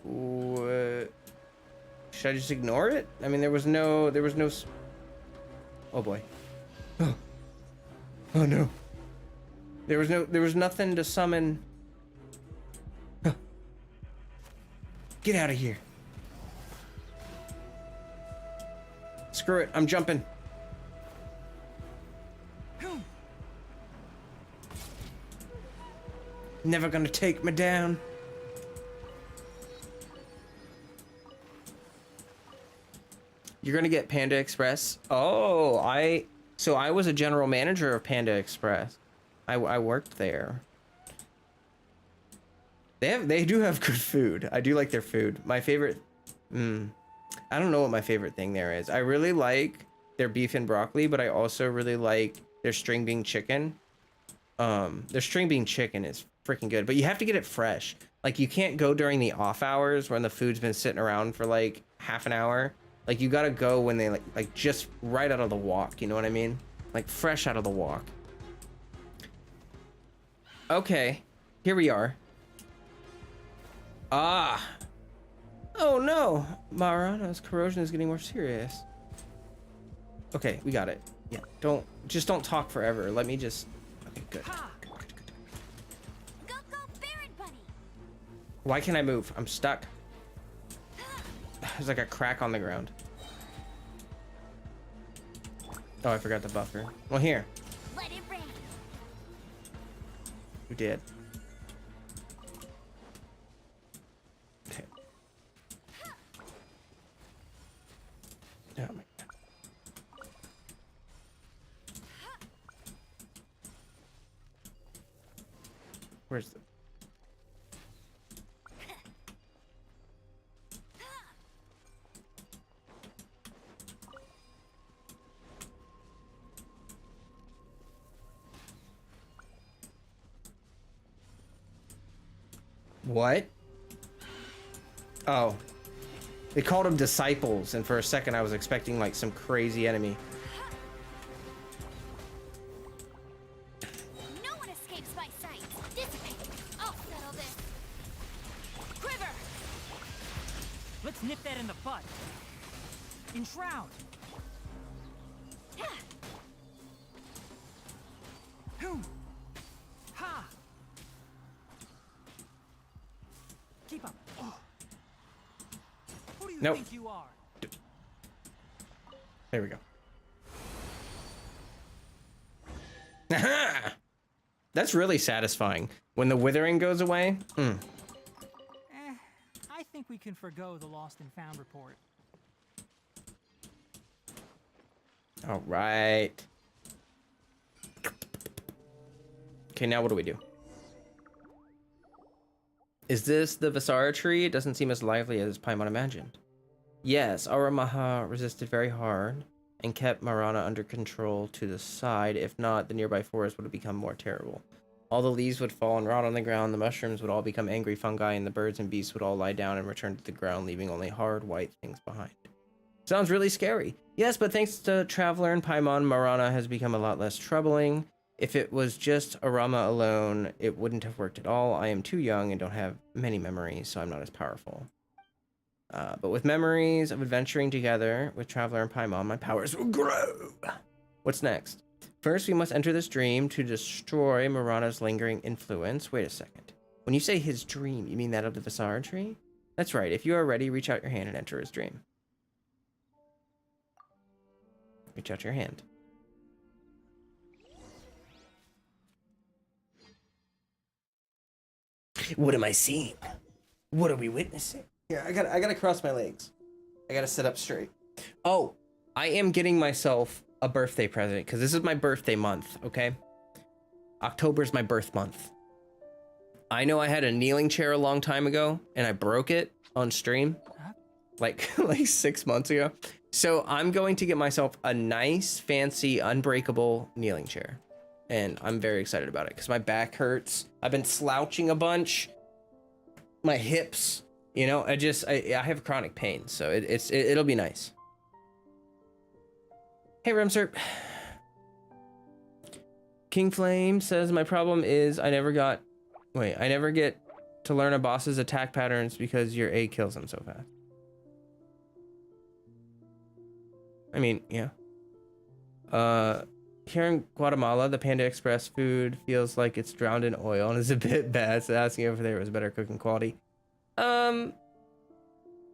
What? Should I just ignore it? I mean, there was no. Oh boy. Oh. Oh no. There was nothing to summon. Huh. Get out of here. Screw it. I'm jumping. Never gonna take me down. You're gonna get Panda Express. Oh, I was a general manager of Panda Express. I worked there. They do have good food. I do like their food. My favorite, I don't know what my favorite thing there is. I really like their beef and broccoli, but I also really like their string bean chicken. Their string bean chicken is freaking good. But you have to get it fresh. Like, you can't go during the off hours when the food's been sitting around for like half an hour. Like, you gotta go when they like just right out of the wok, you know what I mean? Like, fresh out of the wok. Okay, here we are. Ah. Oh no, Marana's corrosion is getting more serious. Okay, we got it. Yeah, don't talk forever. Let me just. Okay, good. Go, Baron Bunny! Why can't I move? I'm stuck. There's like a crack on the ground. Oh, I forgot the buffer. Well, here. Let it rain. You did. Okay. Oh my god. Where's the... What? Oh. They called them disciples, and for a second I was expecting like some crazy enemy. No one escapes my sight. Dissipate. I'll settle this. Quiver. Let's nip that in the bud. Enshroud. Hoom. Ha. Keep up. Oh. Who do you Nope. think you are? There we go. That's really satisfying. When the withering goes away. I think we can forgo the lost and found report. All right. Okay, now what do we do? Is this the Visara tree? It doesn't seem as lively as Paimon imagined. Yes, Aramaha resisted very hard and kept Marana under control to the side. If not, the nearby forest would have become more terrible. All the leaves would fall and rot on the ground, the mushrooms would all become angry fungi, and the birds and beasts would all lie down and return to the ground, leaving only hard white things behind. Sounds really scary. Yes, but thanks to Traveler and Paimon, Marana has become a lot less troubling. If it was just Arama alone, it wouldn't have worked at all. I am too young and don't have many memories, so I'm not as powerful. But with memories of adventuring together with Traveler and Paimon, my powers will grow. What's next? First, we must enter this dream to destroy Marana's lingering influence. Wait a second. When you say his dream, you mean that of the Visara tree? That's right. If you are ready, reach out your hand and enter his dream. Reach out your hand. What am I seeing? What are we witnessing? Here, I gotta cross my legs. I gotta sit up straight. Oh, I am getting myself a birthday present because this is my birthday month, okay? October's my birth month. I know I had a kneeling chair a long time ago and I broke it on stream like 6 months ago. So I'm going to get myself a nice, fancy, unbreakable kneeling chair. And I'm very excited about it because my back hurts. I've been slouching a bunch. My hips, you know, I have chronic pain, so it'll be nice. Hey, Remserp. King Flame says my problem is I never get to learn a boss's attack patterns because your A kills him so fast. I mean, yeah. Here in Guatemala, the Panda Express food feels like it's drowned in oil and is a bit bad, so asking if there was better cooking quality.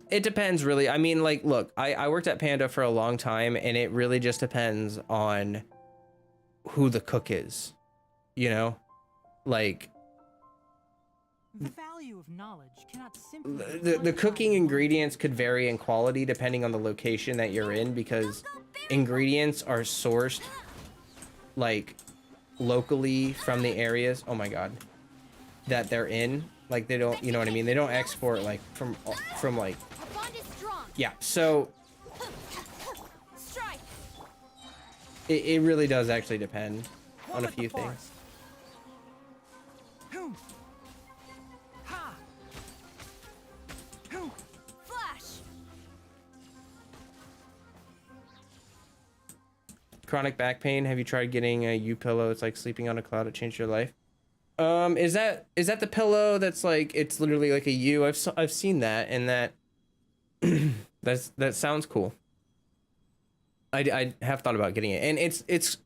It depends, really. I mean, like, look, I worked at Panda for a long time, and it really just depends on who the cook is, you know? Like... The value of knowledge cannot simply... The cooking ingredients could vary in quality depending on the location that you're in, because ingredients are sourced like locally from the areas, oh my god, that they're in. Like, they don't, you know what I mean? They don't export like from like, yeah, so it really does actually depend on a few things. chronic back pain. Have you tried getting a U pillow? It's like sleeping on a cloud. It changed your life. Is that the pillow that's like, it's literally like a U? I've seen that, and that that sounds cool. I have thought about getting it, and it's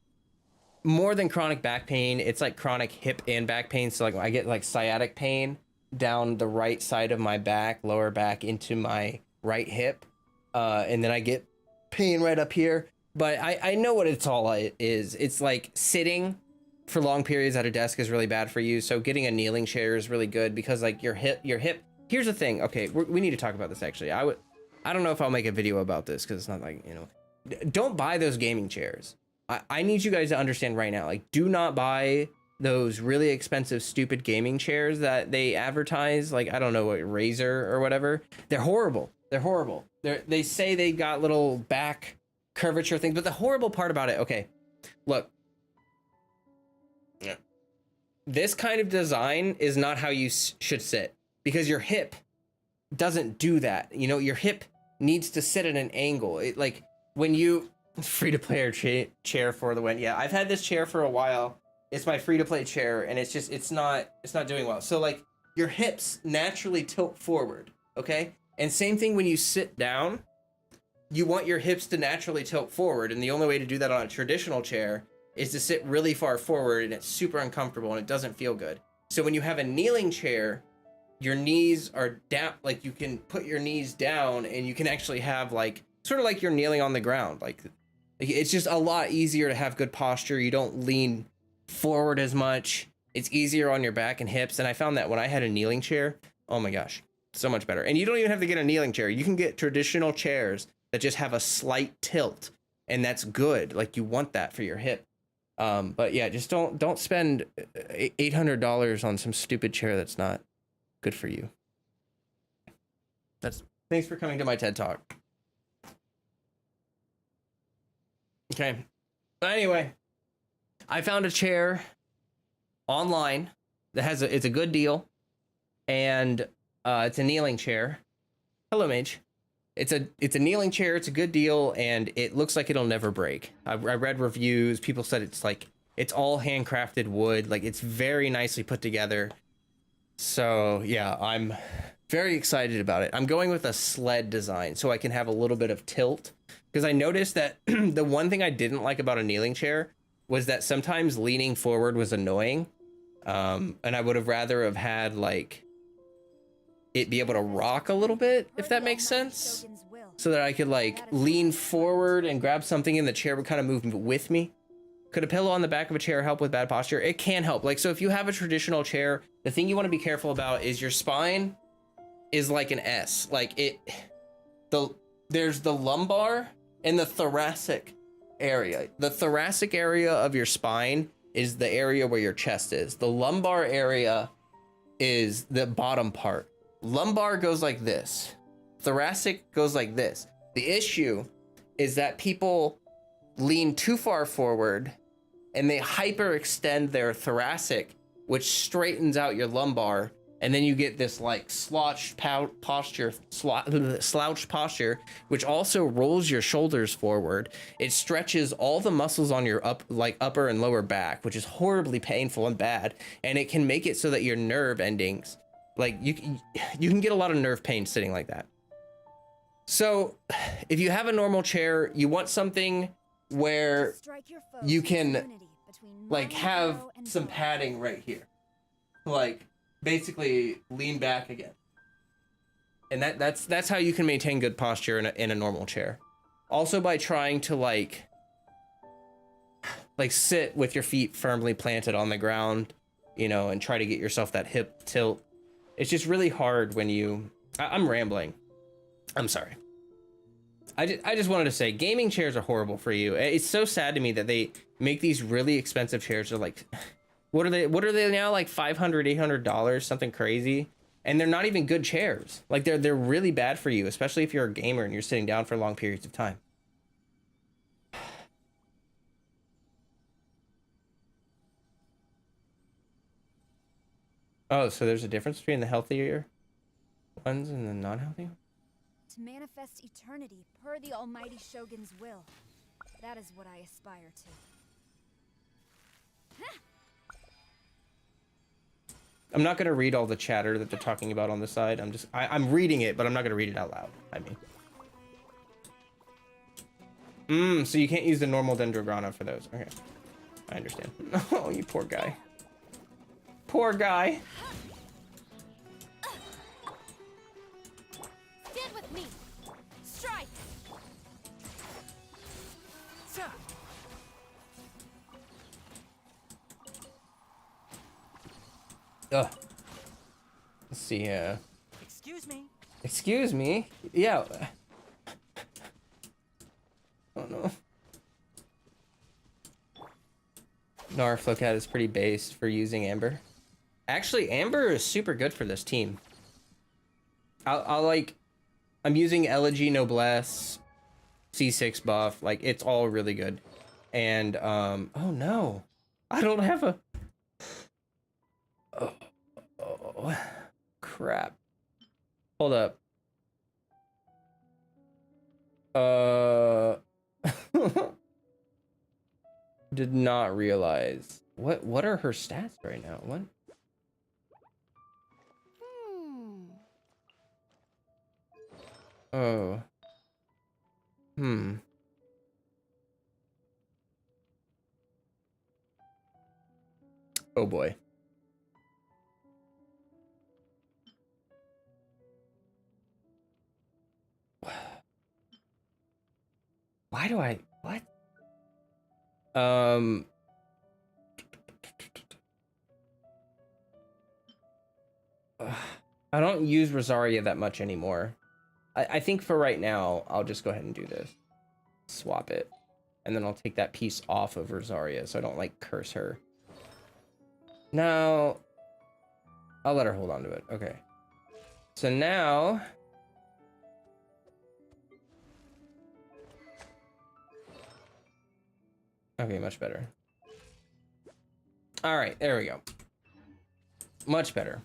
more than chronic back pain. It's like chronic hip and back pain. So like I get like sciatic pain down the right side of my back, lower back into my right hip, and then I get pain right up here. But I know what it's all is. It's like sitting for long periods at a desk is really bad for you. So getting a kneeling chair is really good, because like your hip. Here's the thing. Okay, we need to talk about this actually. I don't know if I'll make a video about this, because it's not like, you know, don't buy those gaming chairs. I need you guys to understand right now, like, do not buy those really expensive, stupid gaming chairs that they advertise. Like, I don't know, what, Razer or whatever. They're horrible. They're horrible. They say they got little back curvature things, but the horrible part about it, okay, look, this kind of design is not how you should sit, because your hip doesn't do that. You know, your hip needs to sit at an angle. It, like, when you free-to-play chair for the win. Yeah, I've had this chair for a while. It's my free-to-play chair, and it's not doing well. So like, your hips naturally tilt forward, okay? And same thing when you sit down, you want your hips to naturally tilt forward, and the only way to do that on a traditional chair is to sit really far forward, and it's super uncomfortable and it doesn't feel good. So when you have a kneeling chair, your knees are down, like you can put your knees down and you can actually have like, sort of like you're kneeling on the ground. Like, it's just a lot easier to have good posture. You don't lean forward as much. It's easier on your back and hips. And I found that when I had a kneeling chair, oh my gosh, so much better. And you don't even have to get a kneeling chair. You can get traditional chairs that just have a slight tilt, and that's good. Like, you want that for your hip. But yeah, just don't spend $800 on some stupid chair that's not good for you. Thanks for coming to my TED Talk. Okay. But anyway, I found a chair online that it's a good deal, and it's a kneeling chair. Hello, Mage. It's a kneeling chair. It's a good deal, and it looks like it'll never break. I read reviews. People said it's all handcrafted wood. Like, it's very nicely put together. So yeah, I'm very excited about it. I'm going with a sled design so I can have a little bit of tilt, because I noticed that the one thing I didn't like about a kneeling chair was that sometimes leaning forward was annoying. And I would have rather have had like it be able to rock a little bit, if that makes sense, so that I could like lean forward and grab something and the chair would kind of move with me. Could a pillow on the back of a chair help with bad posture? It can help. Like, so if you have a traditional chair, the thing you want to be careful about is your spine is like an S. Like, there's the lumbar and the thoracic area. The thoracic area of your spine is the area where your chest is. The lumbar area is the bottom part. Lumbar goes like this. Thoracic goes like this. The issue is that people lean too far forward and they hyperextend their thoracic, which straightens out your lumbar, and then you get this like slouched posture, which also rolls your shoulders forward. It stretches all the muscles on your upper and lower back, which is horribly painful and bad, and it can make it so that your nerve endings, like, you can get a lot of nerve pain sitting like that. So if you have a normal chair, you want something where you can like have some padding right here, like basically lean back again, and that's how you can maintain good posture in a normal chair. Also by trying to like sit with your feet firmly planted on the ground, you know, and try to get yourself that hip tilt. It's just really hard when I'm rambling. I'm sorry. I just wanted to say, gaming chairs are horrible for you. It's so sad to me that they make these really expensive chairs. They're like, what are they now? Like $500, $800, something crazy. And they're not even good chairs. Like, they're really bad for you, especially if you're a gamer and you're sitting down for long periods of time. Oh, so there's a difference between the healthier ones and the non-healthy ones? To manifest eternity per the almighty Shogun's will. That is what I aspire to. I'm not gonna read all the chatter that they're talking about on the side. I'm reading it, but I'm not gonna read it out loud. I mean. So you can't use the normal Dendrograna for those. Okay. I understand. Oh, you poor guy. Poor guy. Stand with me. Strike. Ugh. Let's see. Excuse me. Excuse me. Yeah. Oh no. Narflocat is pretty based for using Amber. Actually, Amber is super good for this team. I'm using Elegy Noblesse, C6 buff. Like, it's all really good. And, oh no. I don't have a... Oh, crap. Hold up. Did not realize. What are her stats right now? What? Oh. Oh boy. Why do I... What? I don't use Rosaria that much anymore. I think for right now, I'll just go ahead and do this. Swap it. And then I'll take that piece off of Rosaria so I don't, like, curse her. Now... I'll let her hold on to it. Okay. So now... Okay, much better. All right, there we go. Much better.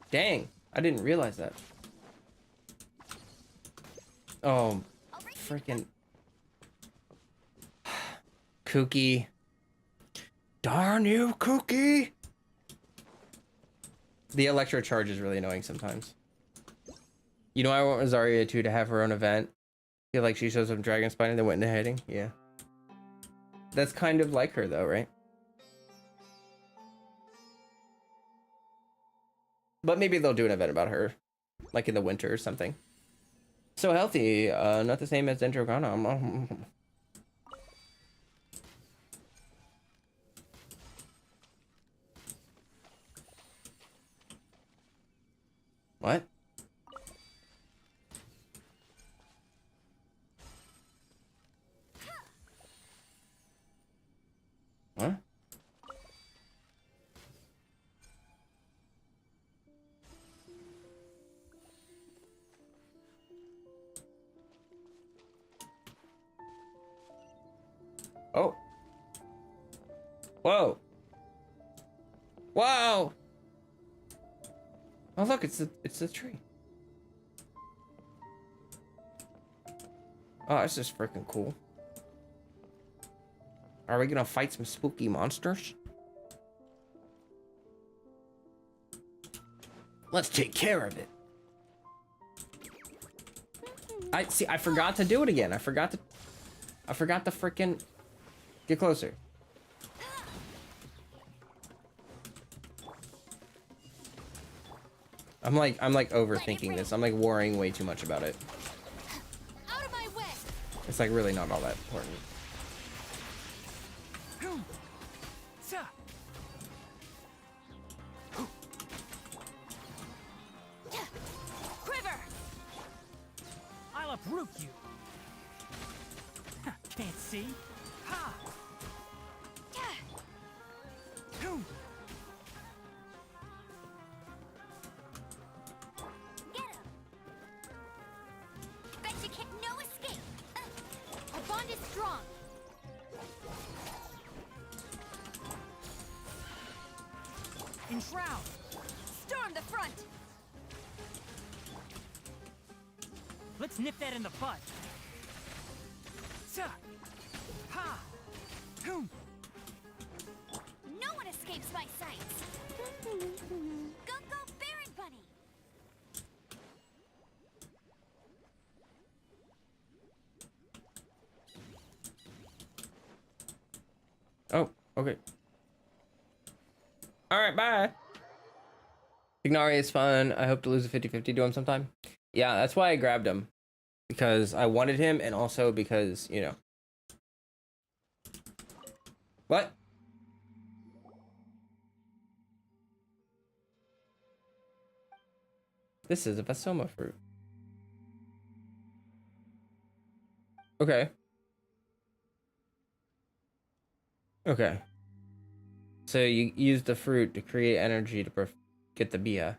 Dang, I didn't realize that. Oh, freaking Kooky. Darn you, Kooky. The electro charge is really annoying sometimes. You know, I want Rosaria too to have her own event. Feel like she shows up Dragon Spine and then went into heading. Yeah. That's kind of like her though, right? But maybe they'll do an event about her, like in the winter or something. So healthy, not the same as Dendrograna. What? What? Oh. Whoa. Whoa. Oh look, it's the tree. Oh, that's just freaking cool. Are we gonna fight some spooky monsters? Let's take care of it. I forgot to do it again. I forgot to freaking get closer. I'm like overthinking this. I'm like worrying way too much about it. Out of my way. It's like really not all that important. Quiver! I'll uproot you. Can't see. Ha! Get him. Bet you can't. No escape. Our bond is strong. Enshroud! Storm the front. Let's nip that in the bud. Ha! No one escapes my sights. Go, Baron Bunny. Oh, okay. Alright, bye. Ignari is fun. I hope to lose a 50-50 to him sometime. Yeah, that's why I grabbed him. Because I wanted him, and also because, you know. What? This is a Vasoma fruit. Okay. Okay. So you use the fruit to create energy to get the Bia.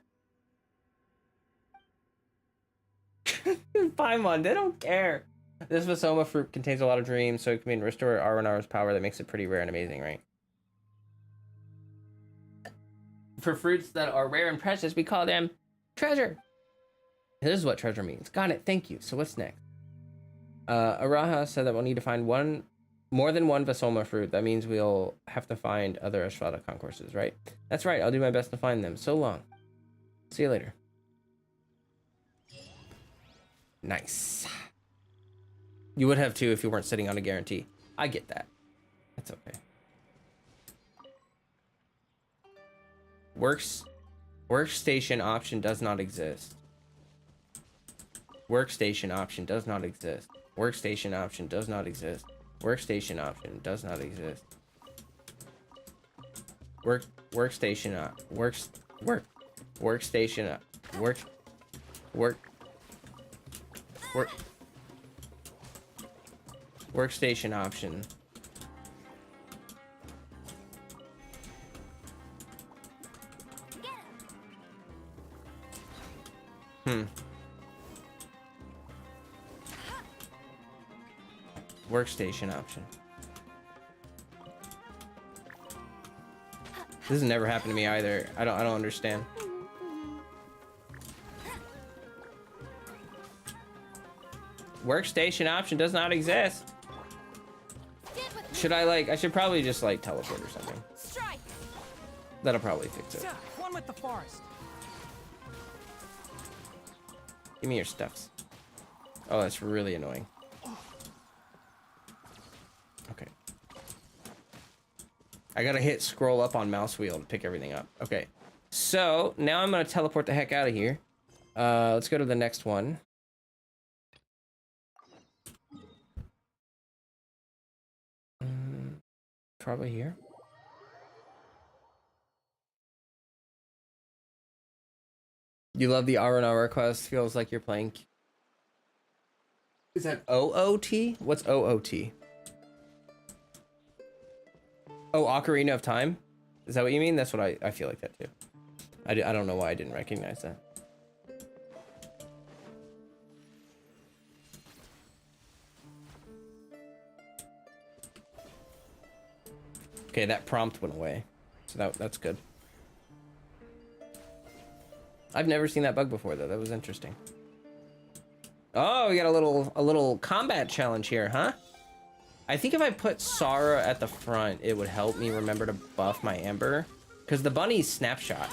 Paimon, they don't care. This Vasoma fruit contains a lot of dreams, so it can restore Arwenar's power. That makes it pretty rare and amazing, right? For fruits that are rare and precious, we call them treasure. This is what treasure means. Got it, thank you. So what's next? Araha said that we'll need to find more than one Vasoma fruit. That means we'll have to find other Estrada concourses, right? That's right, I'll do my best to find them. So long. See you later. Nice. You would have too if you weren't sitting on a guarantee. I get that. That's okay. Workstation option does not exist. Workstation option does not exist. Workstation option does not exist. Workstation option does not exist. Workstation workstation option. Workstation option. This has never happened to me either. I don't understand. Workstation option does not exist. Should I should probably just teleport or something. Strike. That'll probably fix it. One with the forest. Give me your stuffs. Oh, that's really annoying. Okay. I gotta hit scroll up on mouse wheel to pick everything up. Okay. So, now I'm gonna teleport the heck out of here. Let's go to the next one. Probably here. You love the R&R quest. Feels like you're playing. Is that OOT? What's OOT? Oh, Ocarina of Time? Is that what you mean? That's what I feel like that too. I don't know why I didn't recognize that. Okay, that prompt went away. So that's good. I've never seen that bug before though. That was interesting. Oh, we got a little combat challenge here, huh? I think if I put Sara at the front, it would help me remember to buff my Amber. Because the bunny's snapshot.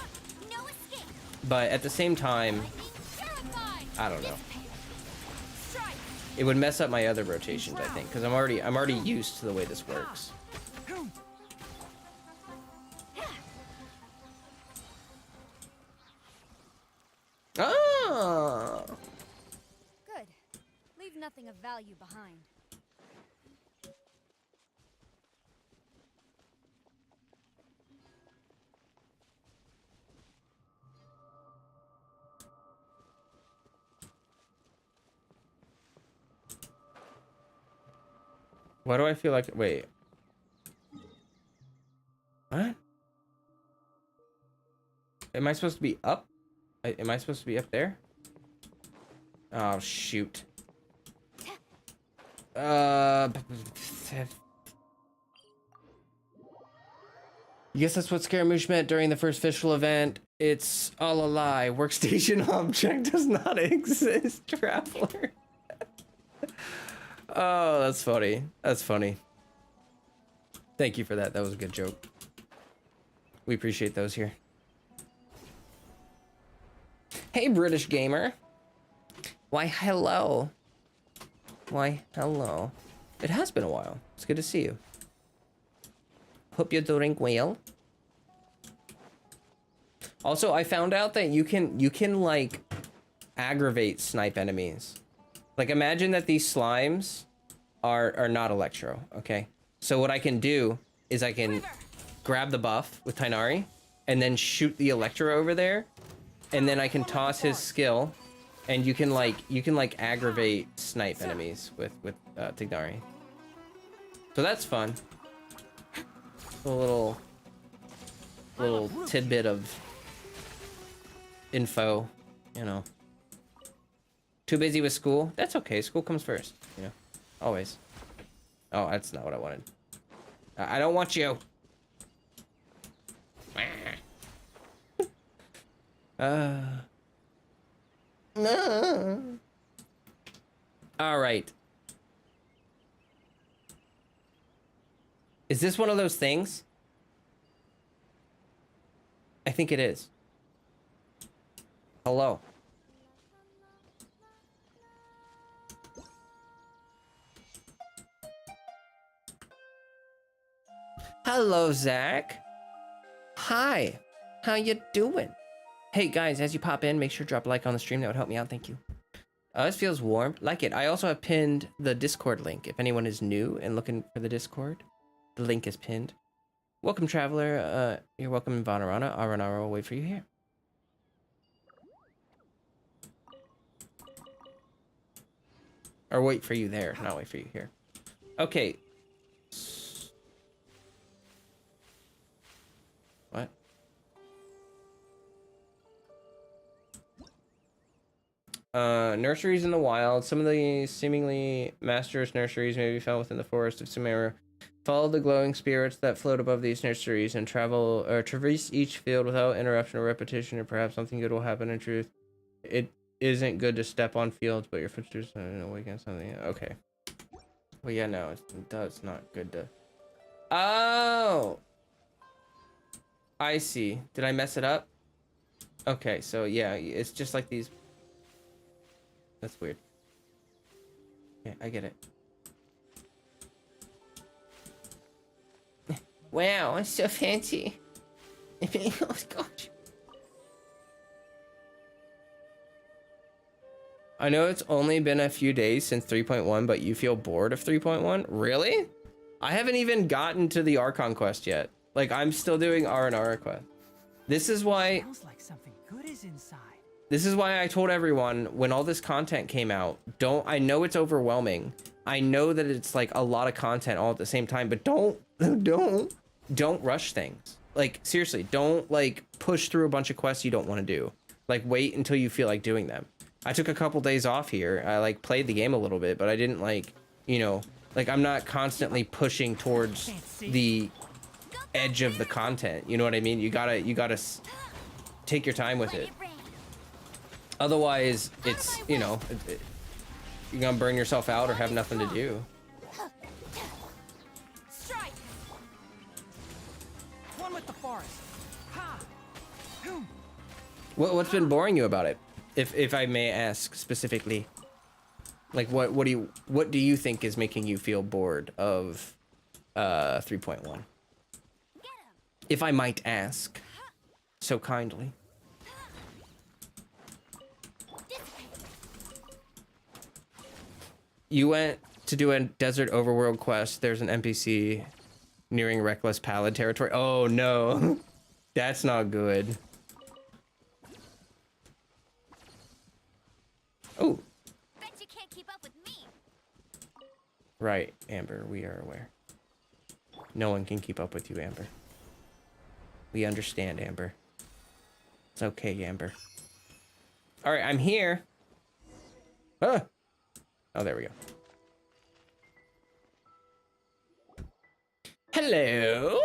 But at the same time, I don't know. It would mess up my other rotations, I think, because I'm already used to the way this works. Ah! Good. Leave nothing of value behind. Why do I feel like... Wait. What? Am I supposed to be up? Am I supposed to be up there? Oh, shoot. I guess that's what Scaramouche meant during the first official event. It's all a lie. Workstation object does not exist, Traveler. Oh, that's funny. That's funny. Thank you for that. That was a good joke. We appreciate those here. Hey, British gamer. Why, hello. Why, hello. It has been a while. It's good to see you. Hope you're doing well. Also, I found out that you can like aggravate snipe enemies. Like, imagine that these slimes are not electro, okay? So what I can do is I can grab the buff with Tainari and then shoot the electro over there, and then I can toss his skill, and you can like aggravate snipe enemies with Tignari. So that's fun. A little tidbit of info, you know. Too busy with school? That's okay. School comes first, you know. Always. Oh, that's not what I wanted. I don't want you. No. All right. Is this one of those things? I think it is. Hello. Hello, Zach. Hi. How you doing? Hey, guys, as you pop in, make sure to drop a like on the stream. That would help me out. Thank you. This feels warm. Like it. I also have pinned the Discord link. If anyone is new and looking for the Discord, the link is pinned. Welcome, traveler. You're welcome in Vanarana. Aranara will wait for you here. Or wait for you there, not wait for you here. Okay. What? Nurseries in the wild. Some of the seemingly master's nurseries may be found within the forest of Sumeru. Follow the glowing spirits that float above these nurseries and travel or traverse each field without interruption or repetition, or perhaps something good will happen in truth. It isn't good to step on fields, but your footsteps awaken something. Okay. Well, yeah, no, it's not good to. Oh, I see. Did I mess it up? Okay, so yeah, it's just like these. That's weird. Yeah, I get it. Wow, it's so fancy. Oh gosh. I know it's only been a few days since 3.1, but you feel bored of 3.1? Really? I haven't even gotten to the Archon quest yet. Like, I'm still doing R&R quest. This is why... Sounds like something good is inside. This is why I told everyone when all this content came out, I know it's overwhelming. I know that it's like a lot of content all at the same time, but don't rush things. Like, seriously, don't like push through a bunch of quests you don't want to do. Like, wait until you feel like doing them. I took a couple days off here. I like played the game a little bit, but I didn't like, you know, like I'm not constantly pushing towards the edge of the content. You know what I mean? You gotta take your time with it. Otherwise, it's, you know, you're gonna burn yourself out or have nothing to do. Strike. One with the forest. Ha. What's been boring you about it? If I may ask specifically, like what do you think is making you feel bored of 3.1? If I might ask so kindly. You went to do a desert overworld quest. There's an NPC nearing reckless pallid territory. Oh no. That's not good. Oh. Bet you can't keep up with me. Right, Amber, we are aware. No one can keep up with you, Amber. We understand, Amber. It's okay, Amber. All right, I'm here. Ah. Oh, there we go. Hello.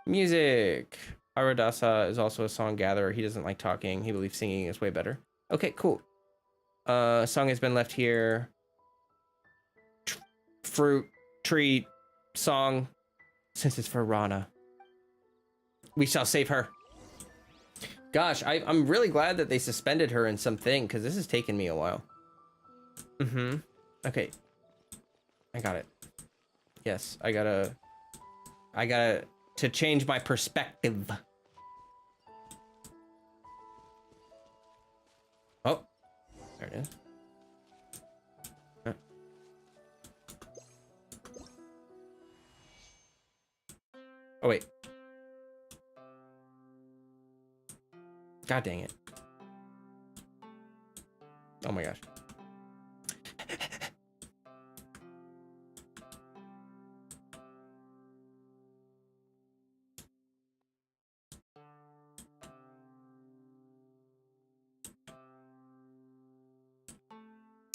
Music. Aradasa is also a song gatherer. He doesn't like talking. He believes singing is way better. Okay, cool. Song has been left here. Fruit, treat, song, since it's for Rana. We shall save her. Gosh, I'm really glad that they suspended her in something, because this has taken me a while. Okay. I got it. Yes, I gotta to change my perspective. Oh, there it is. Oh wait. God dang it. Oh my gosh.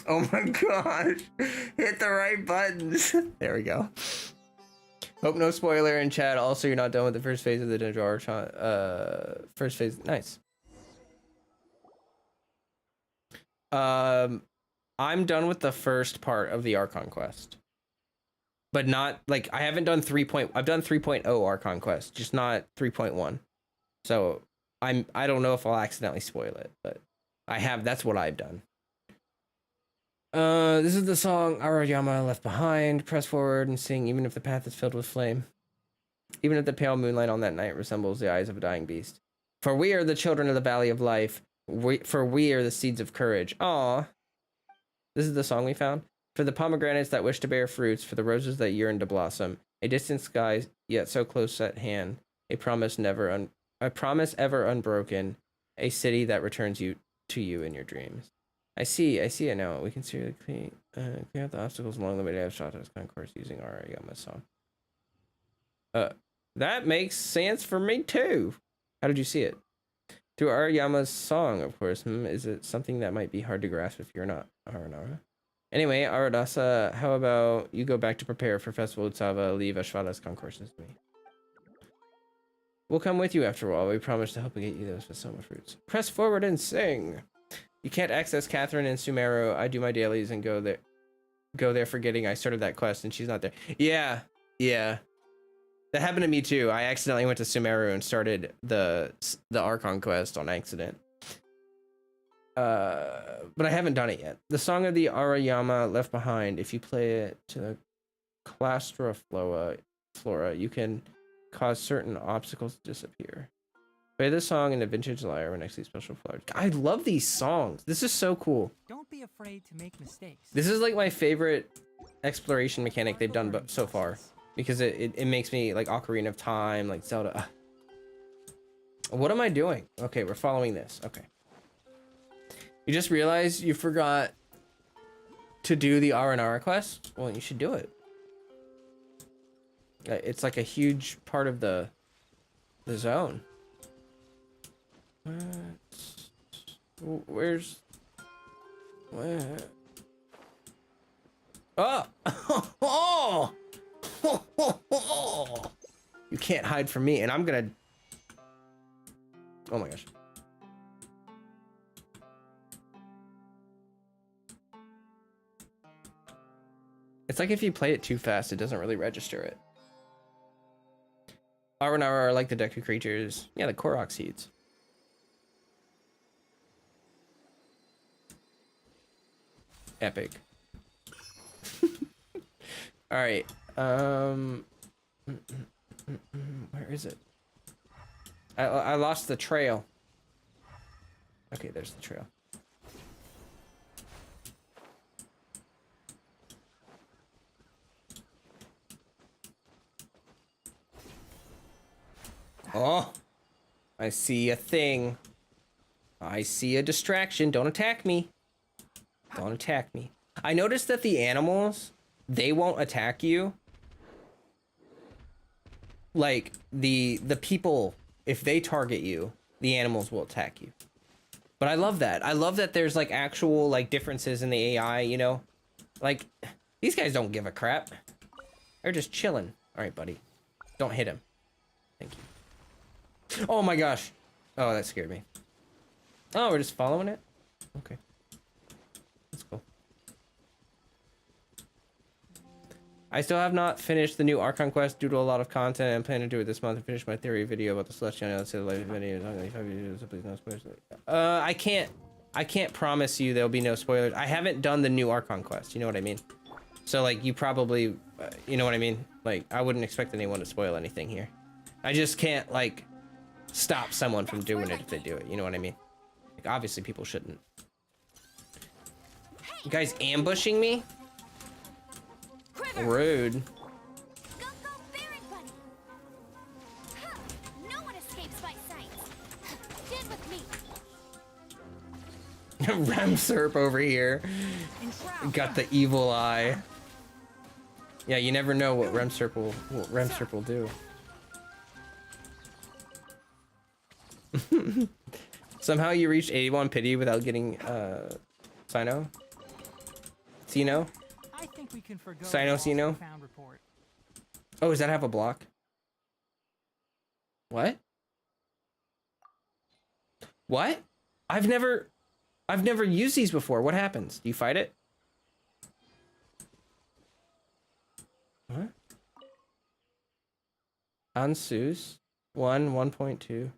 Oh my gosh. Hit the right buttons. There we go. Hope no spoiler in chat. Also, you're not done with the first phase of the Dungeon Archon. First phase. Nice. I'm done with the first part of the Archon quest. But not like I haven't done 3. I've done 3.0 Archon quest, just not 3.1. So I don't know if I'll accidentally spoil it, but I have. That's what I've done. This is the song Arayama left behind. Press forward and sing, even if the path is filled with flame. Even if the pale moonlight on that night resembles the eyes of a dying beast. For we are the children of the valley of life. For we are the seeds of courage. Aw. This is the song we found. For the pomegranates that wish to bear fruits, for the roses that yearn to blossom. A distant sky, yet so close at hand. A promise ever unbroken. A city that returns you to you in your dreams. I see it now. We can seriously clear out the obstacles along the way to have Shata's concourse using our Yama song. That makes sense for me too. How did you see it? Through Arayama's song, of course. Is it something that might be hard to grasp if you're not Aranara? Anyway, Aradasa, how about you go back to prepare for Festival Utsava, leave Ashvata's concourses to me. We'll come with you after all. We promise to help get you those Vasoma fruits. Press forward and sing. You can't access Catherine and Sumeru. I do my dailies and go there forgetting I started that quest and she's not there. Yeah. That happened to me too. I accidentally went to Sumeru and started the Archon quest on accident. But I haven't done it yet. The song of the Arayama left behind. If you play it to the Clastra Flora, you can cause certain obstacles to disappear. Play this song in a vintage lyre when next to special flowers. I love these songs. This is so cool. Don't be afraid to make mistakes. This is like my favorite exploration mechanic they've done so far. Because it makes me like Ocarina of Time, like Zelda. What am I doing? Okay, we're following this. Okay. You just realized you forgot to do the Aranara quest? Well, you should do it. It's like a huge part of the zone. Where's... Where? Oh! Oh! You can't hide from me, and I'm gonna... Oh my gosh. It's like if you play it too fast, it doesn't really register it. Aranara are like the Deku creatures. Yeah, the Korok seeds. Epic. All right. Where is it? I lost the trail. Okay, there's the trail. Oh, I see a thing. I see a distraction. Don't attack me. Don't attack me. I noticed that the animals, they won't attack you. Like the people, if they target you, the animals will attack you. But I love that. I love that there's like actual like differences in the AI, you know? Like these guys don't give a crap. They're just chilling. All right, buddy. Don't hit him. Thank you. Oh my gosh. Oh, that scared me. Oh, we're just following it? Okay. That's cool. I still have not finished the new Archon quest due to a lot of content. I'm planning to do it this month and finish my theory video about the Celestial. Let's say the live video. Please no spoilers. I can't promise you there'll be no spoilers. I haven't done the new Archon quest. You know what I mean? So like you probably, you know what I mean? Like I wouldn't expect anyone to spoil anything here. I just can't like stop someone from doing it if they do it. You know what I mean? Like obviously people shouldn't. You guys ambushing me? Rude. Go, go, Baron Bunny! Huh, no one escapes my sight. Stand with me. Remserp over here. Got the evil eye. Yeah, you never know what Remserp will do. Somehow you reached 81 pity without getting Sino? Sino? I think we can forgo Sino? found report. Oh, does that have a block? What? What? I've never used these before. What happens? Do you fight it? What? Ansus 1.2.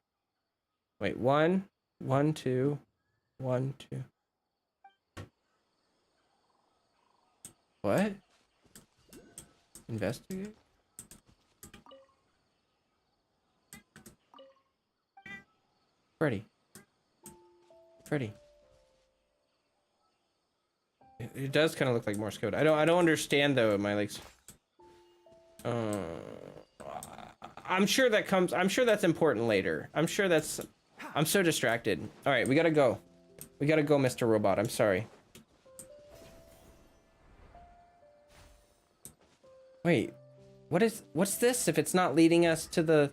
Wait, 1, 2, 1, 2. What? Investigate? Freddy. It does kind of look like Morse code. I don't understand though. My like. I'm sure that's important later. I'm so distracted. All right, we gotta go. Mr. Robot. I'm sorry. Wait, what's this? If it's not leading us to the.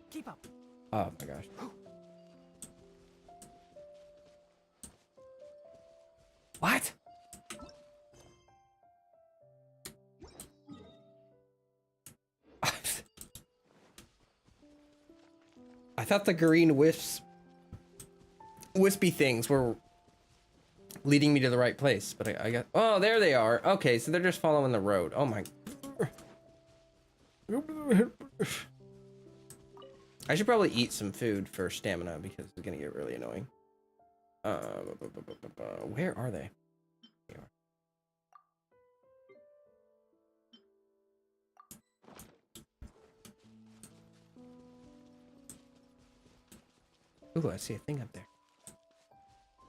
Keep up. Oh my gosh. What? I thought the green wispy things were leading me to the right place, but I got. Oh, there they are. Okay, so they're just following the road. Oh my. I should probably eat some food for stamina because it's gonna get really annoying. Where are they? Here. Ooh, I see a thing up there.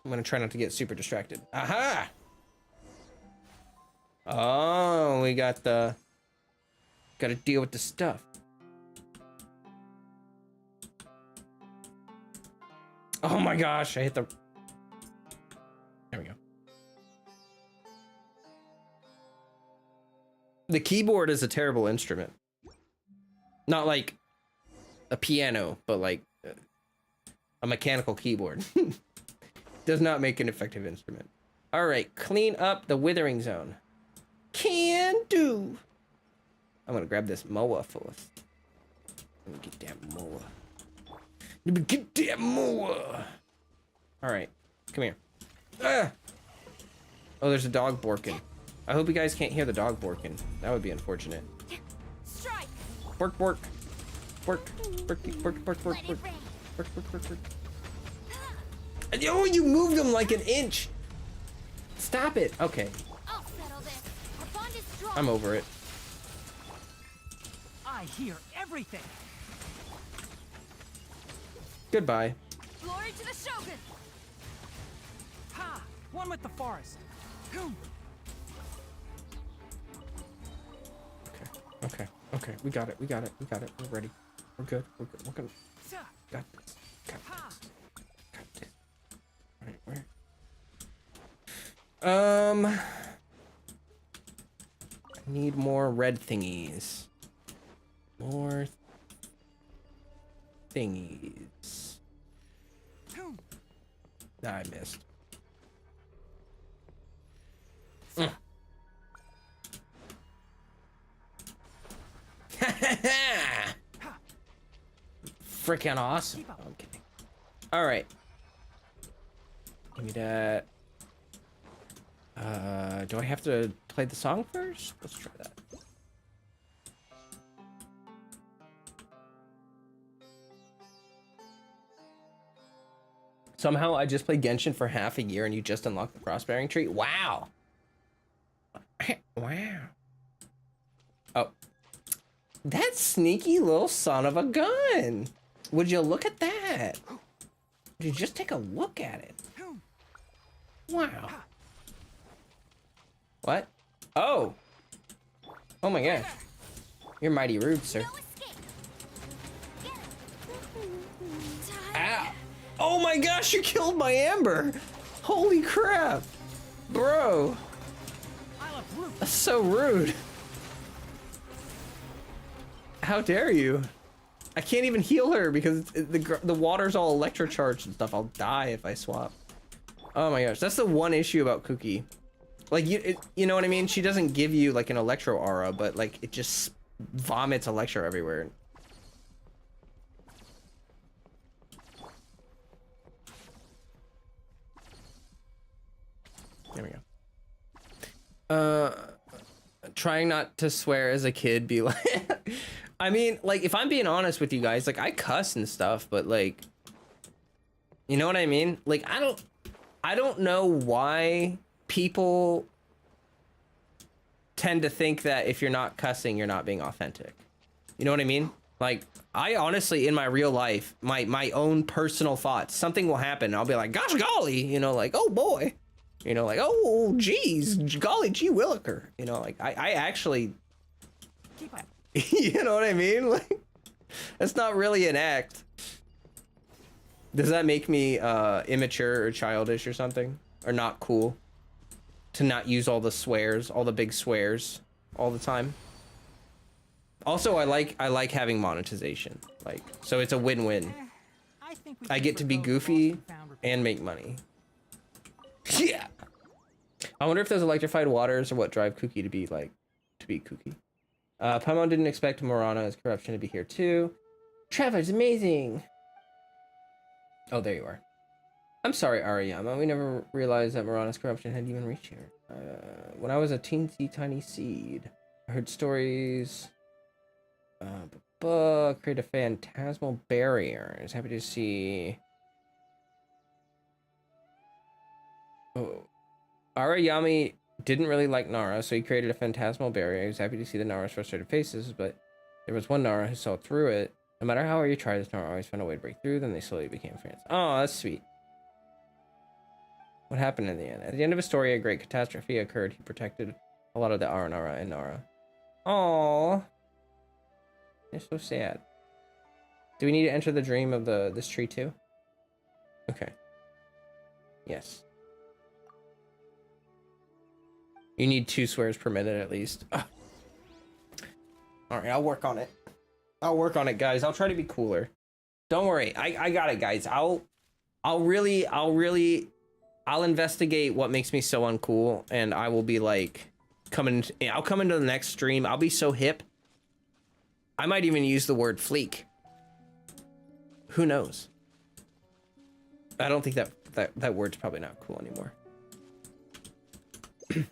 I'm gonna try not to get super distracted. Aha! Oh, we got the. Gotta deal with the stuff. Oh my gosh, I hit the. There we go. The keyboard is a terrible instrument. Not like a piano, but like a mechanical keyboard. Does not make an effective instrument. All right, clean up the withering zone. Can do. I'm gonna grab this moa first. Let me get that moa. Let me get that moa. All right, come here. Ah! Oh, there's a dog barking. I hope you guys can't hear the dog barking. That would be unfortunate. Strike. Bark, bark. Bark, bark, bark, bark, bark, bark. Bark, bark, bark, bark. Oh, you moved them like an inch. Stop it. Okay. I'll settle this. Our bond is strong. I'm over it. I hear everything. Goodbye. Glory to the Shogun. Ha! One with the forest. Boom. Okay. We got it. We're ready. We're good. We're gonna. Got this. Got this. Alright, where? I need more red thingies. More thingies. Nah, I missed. Freaking awesome. Oh, I'm kidding. All right. Give me that. Do I have to play the song first? Let's try that. Somehow I just played Genshin for half a year and you just unlocked the cross-bearing tree? Wow. Wow. Oh. That sneaky little son of a gun. Would you look at that? Would you just take a look at it? Wow. What? Oh. Oh my gosh. You're mighty rude, sir. Ow. Oh my gosh, you killed my Amber. Holy crap. Bro. That's so rude. How dare you? I can't even heal her because the water's all electrocharged and stuff. I'll die if I swap. Oh my gosh, that's the one issue about Cookie. Like, you know what I mean? She doesn't give you like an electro aura, but like it just vomits electro everywhere. There we go. Trying not to swear as a kid, be like, I mean, like, if I'm being honest with you guys, like, I cuss and stuff, but like, you know what I mean? Like, I don't know why people tend to think that if you're not cussing, you're not being authentic. You know what I mean? Like, I honestly, in my real life, my own personal thoughts, something will happen. I'll be like, gosh golly, you know, like, oh boy. You know, like, oh, geez, golly gee williker. You know, like, I actually, you know what I mean? Like, that's not really an act. Does that make me immature or childish or something? Or not cool? To not use all the swears, all the big swears all the time? Also, I like having monetization. Like, so it's a win-win. I get to be goofy and make money. Yeah. I wonder if those electrified waters are what drive Cookie to be like, Cookie. Paimon didn't expect Morana's corruption to be here too. Traveler's amazing. Oh, there you are. I'm sorry, Ariyama. We never realized that Morana's corruption had even reached here. When I was a teensy tiny seed, I heard stories. Create a phantasmal barrier. I was happy to see. Oh. Arayami didn't really like Nara, so he created a phantasmal barrier. He was happy to see the Nara's frustrated faces, but there was one Nara who saw through it. No matter how hard you tried, this Nara always found a way to break through, then they slowly became friends. Oh, that's sweet. What happened in the end? At the end of his story, a great catastrophe occurred. He protected a lot of the Aranara and Nara. Aww. It's so sad. Do we need to enter the dream of this tree too? Okay. Yes. You need 2 swears per minute at least. All right, I'll work on it. I'll work on it, guys. I'll try to be cooler. Don't worry. I got it, guys. I'll investigate what makes me so uncool, and I will be like I'll come into the next stream. I'll be so hip. I might even use the word fleek. Who knows? I don't think that word's probably not cool anymore.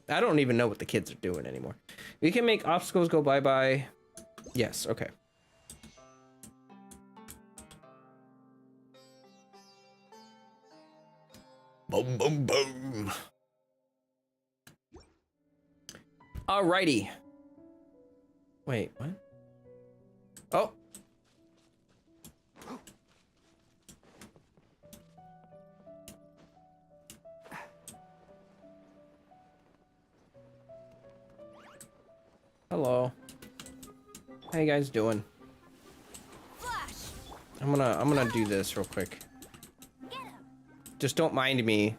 I don't even know what the kids are doing anymore. We can make obstacles go bye-bye. Yes, okay. Boom, boom, boom. Alrighty. Wait, what? Oh. Hello. How you guys doing? Flash. I'm gonna do this real quick. Just don't mind me.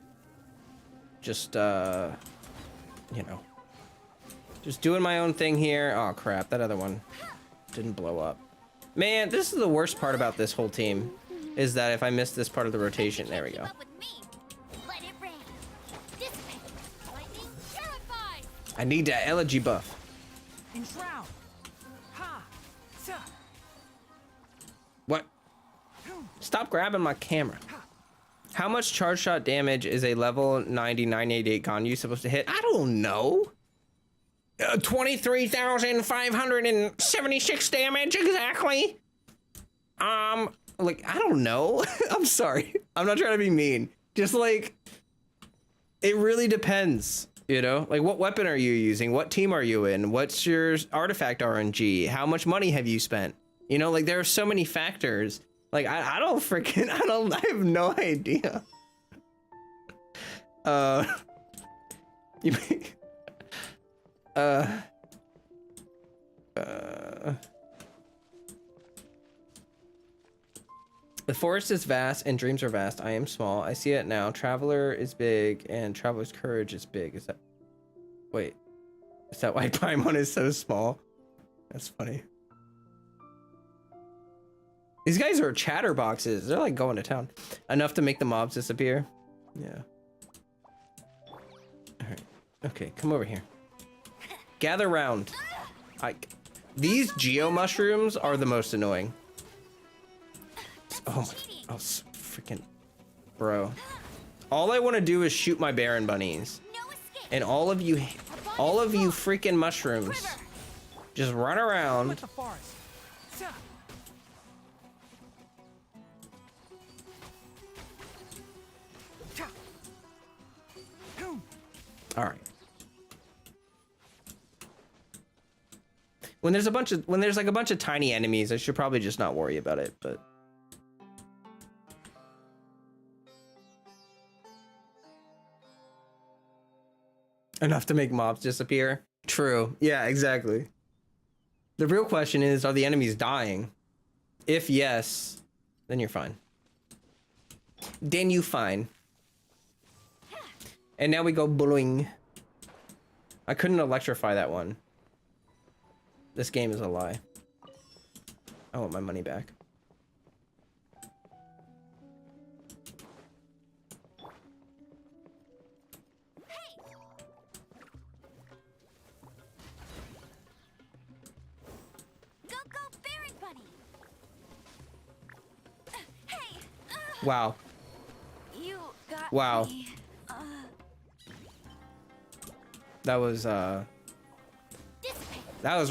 Just you know. Just doing my own thing here. Oh crap, that other one didn't blow up. Man, this is the worst part about this whole team. Is that if I miss this part of the rotation, there we go. I need that elegy buff. What? Stop grabbing my camera. How much charge shot damage is a level 90 988 Ganyu supposed to hit? I don't know. 23,576 damage exactly. Like, I don't know. I'm sorry. I'm not trying to be mean. Just like, it really depends, you know? Like, what weapon are you using? What team are you in? What's your artifact RNG? How much money have you spent? You know, like, there are so many factors. Like, I don't freaking, I have no idea. You the forest is vast and dreams are vast. I am small. I see it now. Traveler is big and Traveler's courage is big. Is that... Wait. Is that why Paimon is so small? That's funny. These guys are chatterboxes. They're like going to town. Enough to make the mobs disappear. Yeah. Alright. Okay, come over here. Gather round. These geo mushrooms are the most annoying. Oh my, oh freaking bro. All I want to do is shoot my Baron bunnies. And all of you freaking mushrooms just run around. All right. When there's like a bunch of tiny enemies, I should probably just not worry about it, but enough to make mobs disappear. True. Yeah, exactly. The real question is, are the enemies dying? If yes, then you're fine. Then you fine. And now we go bullying. I couldn't electrify that one. This game is a lie. I want my money back. Wow. Wow. That was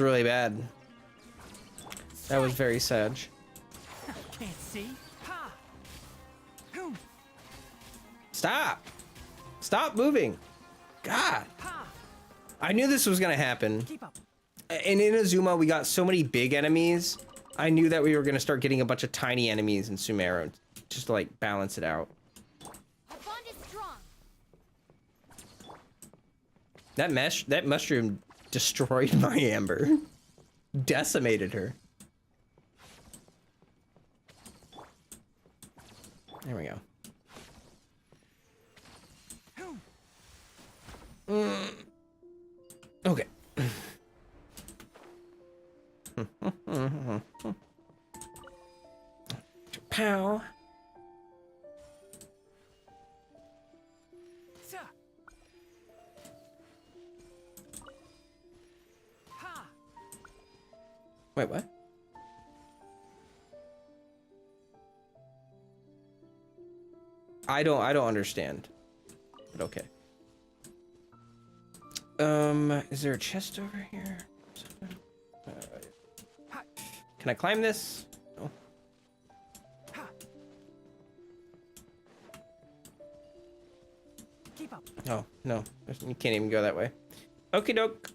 really bad. That was very sad. Can't see. Stop! Stop moving! God! I knew this was gonna happen. Keep up. In Inazuma, we got so many big enemies. I knew that we were gonna start getting a bunch of tiny enemies in Sumeru, just to like balance it out. Our bond is strong. That mushroom destroyed my Amber. Decimated her. There we go. Okay. Pow. Wait, what? I don't understand. But okay. Is there a chest over here? Can I climb this? No. Keep up. Oh, no. You can't even go that way. Okie doke.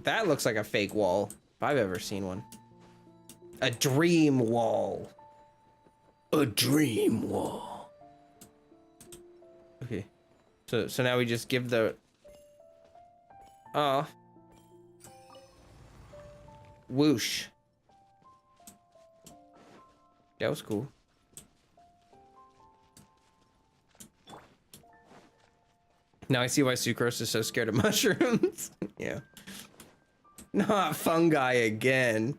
That looks like a fake wall, if I've ever seen one. A dream wall. A dream wall. Okay. So now we just give the... Oh. Whoosh. That was cool. Now I see why Sucrose is so scared of mushrooms. Yeah. Not fungi again.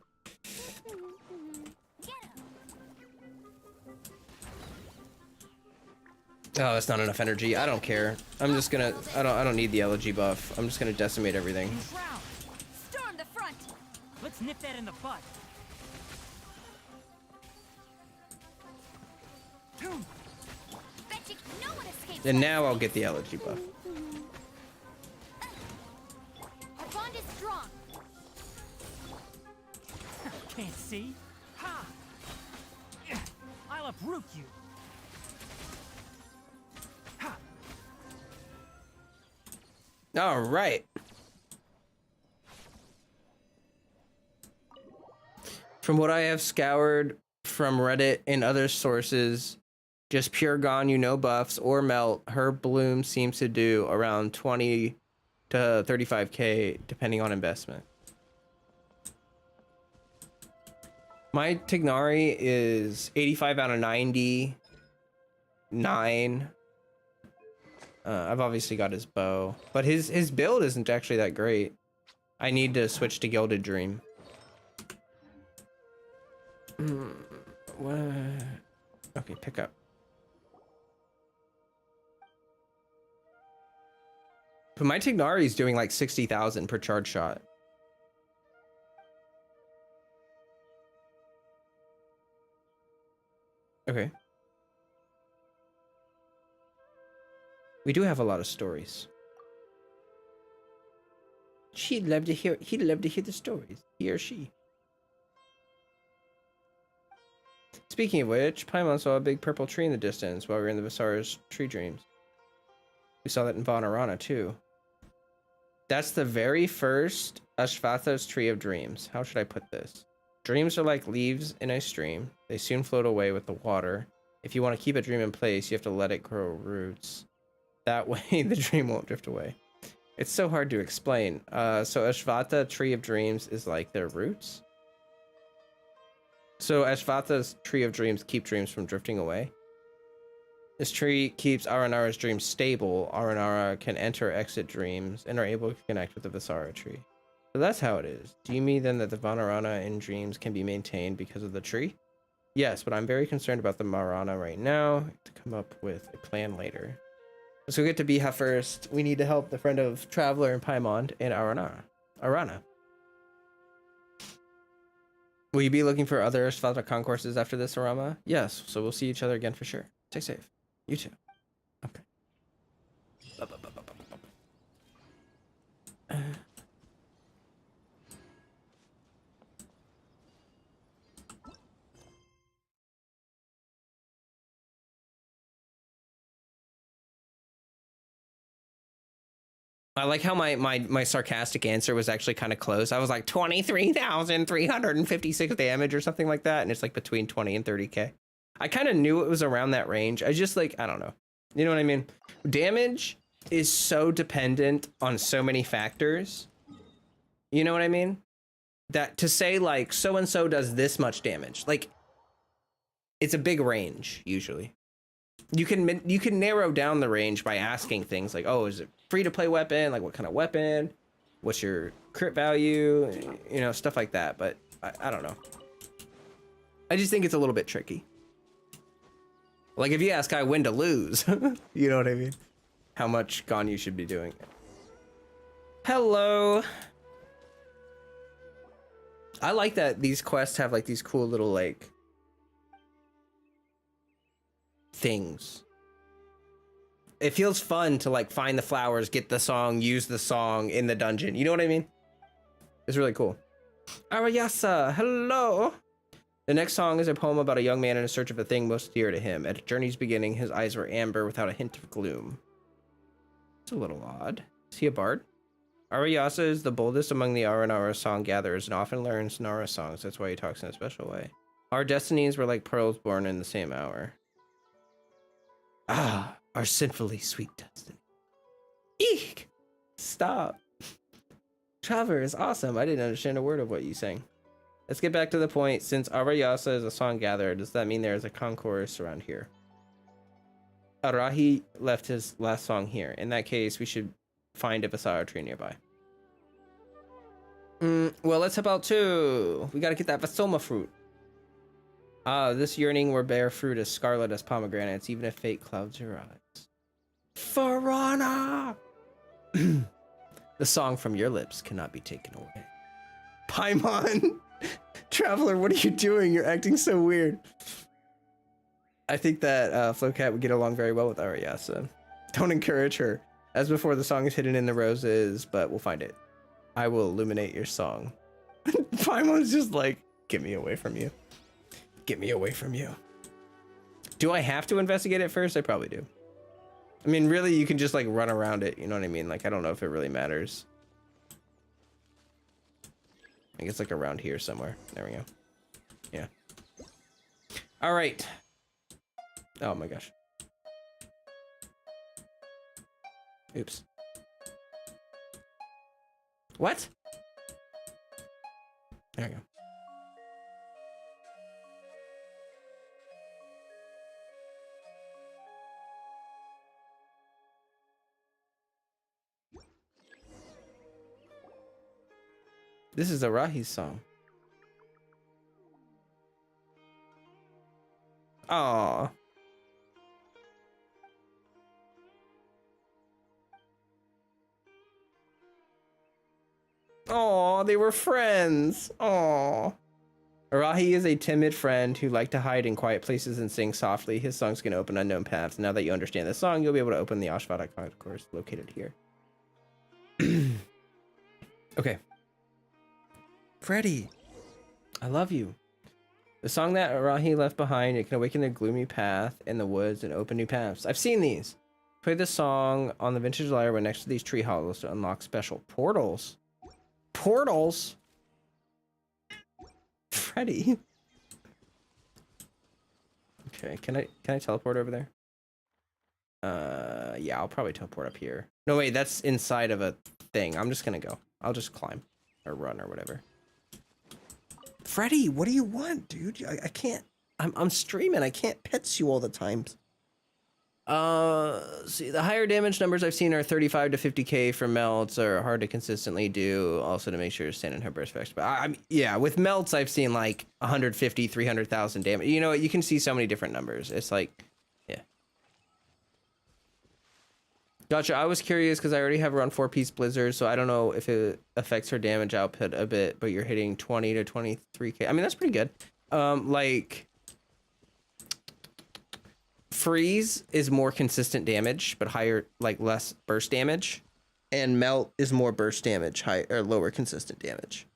Oh, that's not enough energy. I don't care. I'm just gonna... I don't need the elegy buff. I'm just gonna decimate everything. Storm the front. Let's nip that in the bud. Bet you no one escapes. And now I'll get the allergy buff. Our bond is strong. Can't see? Ha! I'll uproot you. Ha! All right. From what I have scoured from Reddit and other sources, just pure gone, you know, buffs or melt, her bloom seems to do around 20 to 35k depending on investment. My Tignari is 85 out of 90, 9. I've obviously got his bow, but his build isn't actually that great. I need to switch to Gilded Dream. What? Okay, pick up. But my Tignari is doing like 60,000 per charge shot. Okay. We do have a lot of stories. He'd love to hear the stories. He or she. Speaking of which, Paimon saw a big purple tree in the distance while we were in the Visara's tree dreams. We saw that in Vanarana too. That's the very first Ashvatha's Tree of Dreams. How should I put this? Dreams are like leaves in a stream. They soon float away with the water. If you want to keep a dream in place, you have to let it grow roots. That way the dream won't drift away. It's so hard to explain. So Ashvatha Tree of Dreams is like their roots. So Ashvatha's Tree of Dreams keep dreams from drifting away. This tree keeps Aranara's dreams stable. Aranara can enter or exit dreams and are able to connect with the Visara tree. So that's how it is. Do you mean then that the Vanarana in dreams can be maintained because of the tree? Yes, but I'm very concerned about the Marana right now to come up with a plan later. Let's go get to Biha first. We need to help the friend of Traveler and Paimon in Arana. Will you be looking for other Ashvatha concourses after this, Arama? Yes, so we'll see each other again for sure. Stay safe. You too. Okay. I like how my sarcastic answer was actually kind of close. I was like 23,356 damage or something like that, and it's like between 20 and 30k. I kind of knew it was around that range. I just like, I don't know. You know what I mean? Damage is so dependent on so many factors. You know what I mean? That to say like so and so does this much damage, like it's a big range usually. You can narrow down the range by asking things like, oh, is it free to play weapon? Like what kind of weapon? What's your crit value? You know, stuff like that. But I don't know. I just think it's a little bit tricky. Like if you ask I win to lose, you know what I mean? How much Gone you should be doing. Hello. I like that these quests have like these cool little like things. It feels fun to like find the flowers, get the song, use the song in the dungeon. You know what I mean? It's really cool. Arayasa, hello. The next song is a poem about a young man in search of a thing most dear to him. At a journey's beginning, his eyes were amber without a hint of gloom. It's a little odd. Is he a bard? Arayasa is the boldest among the Aranara song gatherers and often learns Nara songs. That's why he talks in a special way. Our destinies were like pearls born in the same hour. Ah, our sinfully sweet destiny. Eek! Stop. Traver is awesome. I didn't understand a word of what you sang. Let's get back to the point. Since Arayasa is a song gatherer, does that mean there is a concourse around here? Arahi left his last song here. In that case, we should find a Visara tree nearby. Well, let's help out too. We gotta get that Vasoma fruit. This yearning will bear fruit as scarlet as pomegranates, even if fate clouds your eyes. Farana! The song from your lips cannot be taken away. Paimon! Traveler, what are you doing? You're acting so weird. I think that Flowcat would get along very well with Ariasa. Don't encourage her. As before, the song is hidden in the roses, but we'll find it. I will illuminate your song. Paimon's just like, get me away from you. Get me away from you. Do I have to investigate it first? I probably do. I mean, really, you can just like run around it. You know what I mean? Like, I don't know if it really matters. I guess like around here somewhere. There we go. Yeah. All right. Oh my gosh. Oops. What? There we go. This is Arahi's song. Aww. Aw, they were friends. Aw. Arahi is a timid friend who liked to hide in quiet places and sing softly. His songs can open unknown paths. Now that you understand the song, you'll be able to open the Ashvada course located here. Okay. Freddy, I love you. The song that Arahi left behind, it can awaken the gloomy path in the woods and open new paths. I've seen these. Play this song on the vintage lyre when next to these tree hollows to unlock special portals. Portals? Freddy. Okay, can I teleport over there? Yeah, I'll probably teleport up here. No, wait, that's inside of a thing. I'm just gonna go. I'll just climb or run or whatever. Freddy, what do you want, dude? I can't. I'm streaming. I can't pets you all the time. See, the higher damage numbers I've seen are 35 to 50k for melts, are hard to consistently do. Also to make sure to stand in her burst effects. But I'm yeah, with melts I've seen like 150, 300,000 damage. You know, you can see so many different numbers. It's like, yeah. Gotcha. I was curious because I already have around 4-piece blizzard, so I don't know if it affects her damage output a bit. But you're hitting 20 to 23k. I mean, that's pretty good. Like. Freeze is more consistent damage, but higher, like less burst damage, and melt is more burst damage, high or lower consistent damage.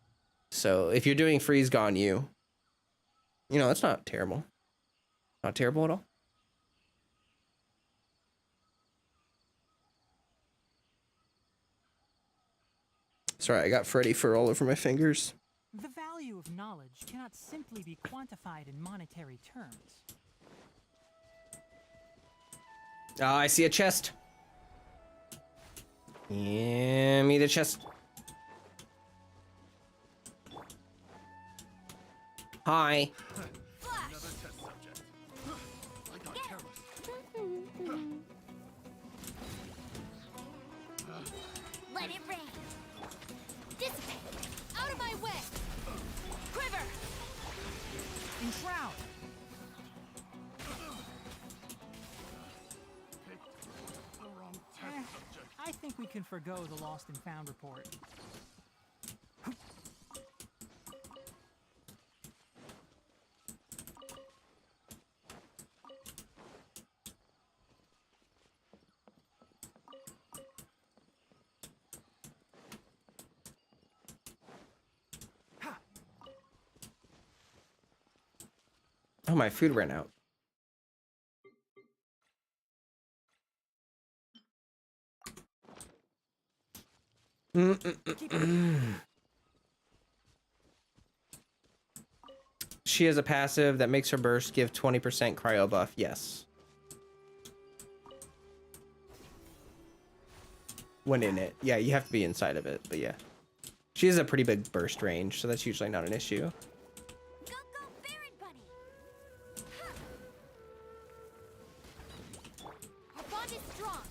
So if you're doing freeze gone you know, that's not terrible. Not terrible at all. Sorry, I got Freddy fur all over my fingers. The value of knowledge cannot simply be quantified in monetary terms. I see a chest. Yeah, me the chest. Hi. Another test subject. I got careless. Let it rain. Dissipate. Out of my way. Quiver. Enshroud. The wrong test subject. I think we can forgo the lost and found report. Oh, my food ran out. She has a passive that makes her burst give 20% cryo buff. Yes. When in it. Yeah, you have to be inside of it, but yeah. She has a pretty big burst range, so that's usually not an issue. Go, go, Baron Bunny. Our bond is strong.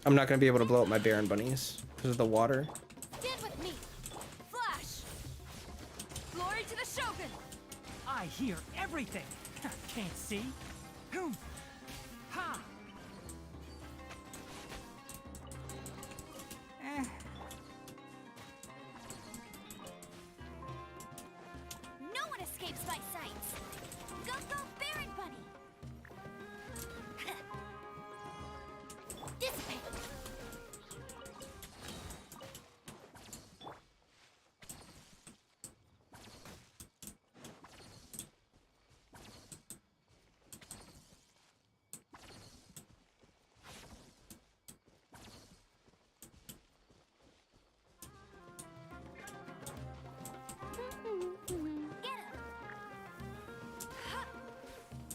I'm not gonna be able to blow up my Baron bunnies because of the water. Stand with me. Flash. Glory to the Shogun. I hear everything. Can't see. Boom. Ha. No one escapes my sights. Go, go, Baron Bunny. Dissipate.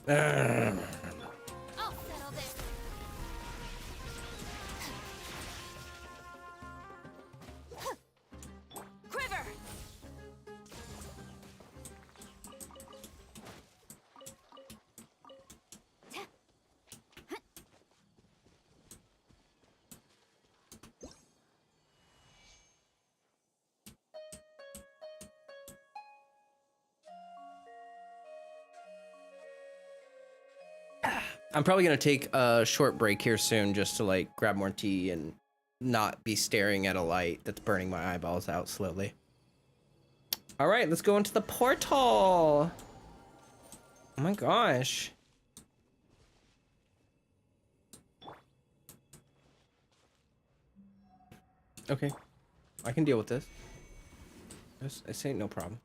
Ugh. I'll settle this. Quiver. I'm probably gonna take a short break here soon just to like grab more tea and not be staring at a light that's burning my eyeballs out slowly. All right, let's go into the portal. Oh my gosh. Okay, I can deal with this. This ain't no problem.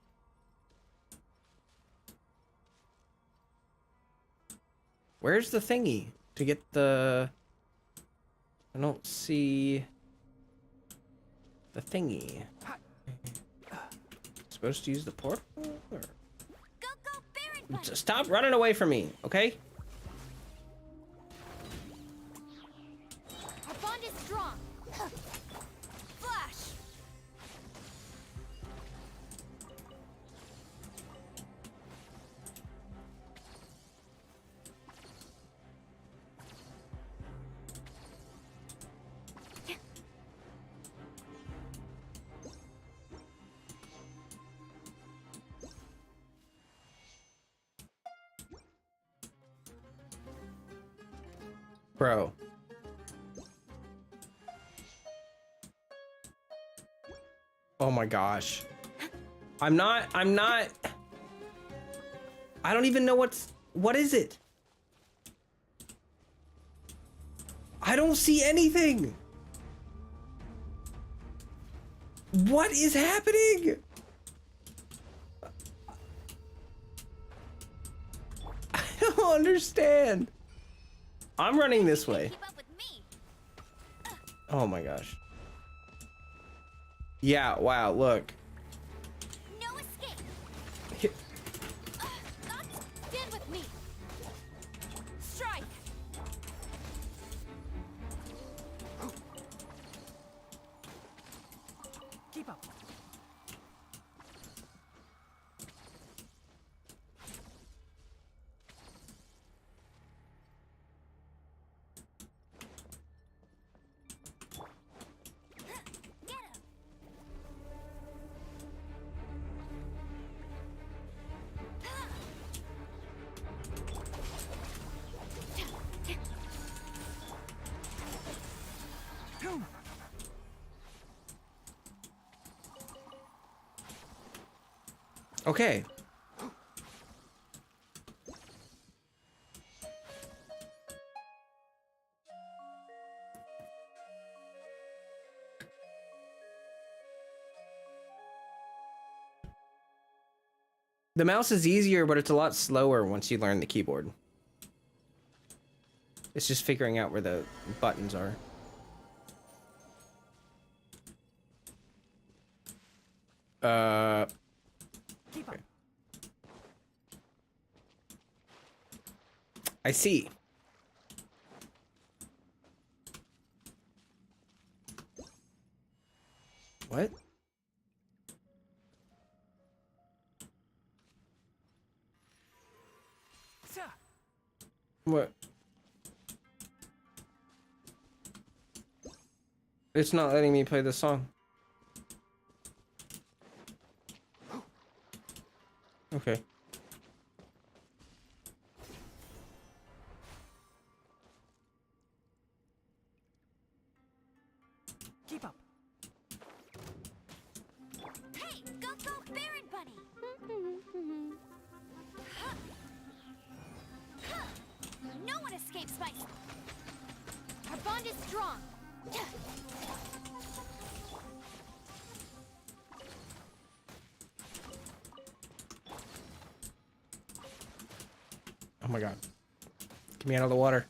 Where's the thingy to get the... I don't see the thingy. Supposed to use the portal? Or... Go, go, Baron Bunny. Stop running away from me, okay? Our bond is strong. Flash. Bro. Oh my gosh. I'm not, I don't even know what is it? I don't see anything. What is happening? I don't understand. I'm running this way. Keep up with me. Oh my gosh. Yeah, wow, look. No escape. Hit- Stand with me. Strike. Keep up. Get him. Boom. Okay. The mouse is easier, but it's a lot slower once you learn the keyboard. It's just figuring out where the buttons are. Keep up. I see. What? Sir. What? It's not letting me play the song. Okay. Keep up. Hey, go Baron Bunny! No one escapes my... Our bond is strong. Oh my god. Get me out of the water.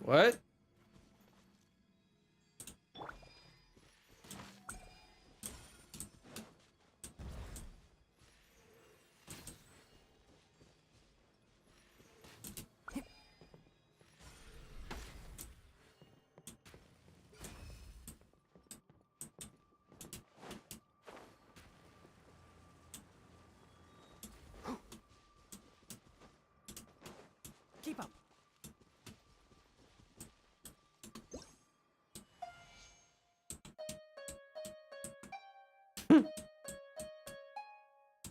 What? Keep up.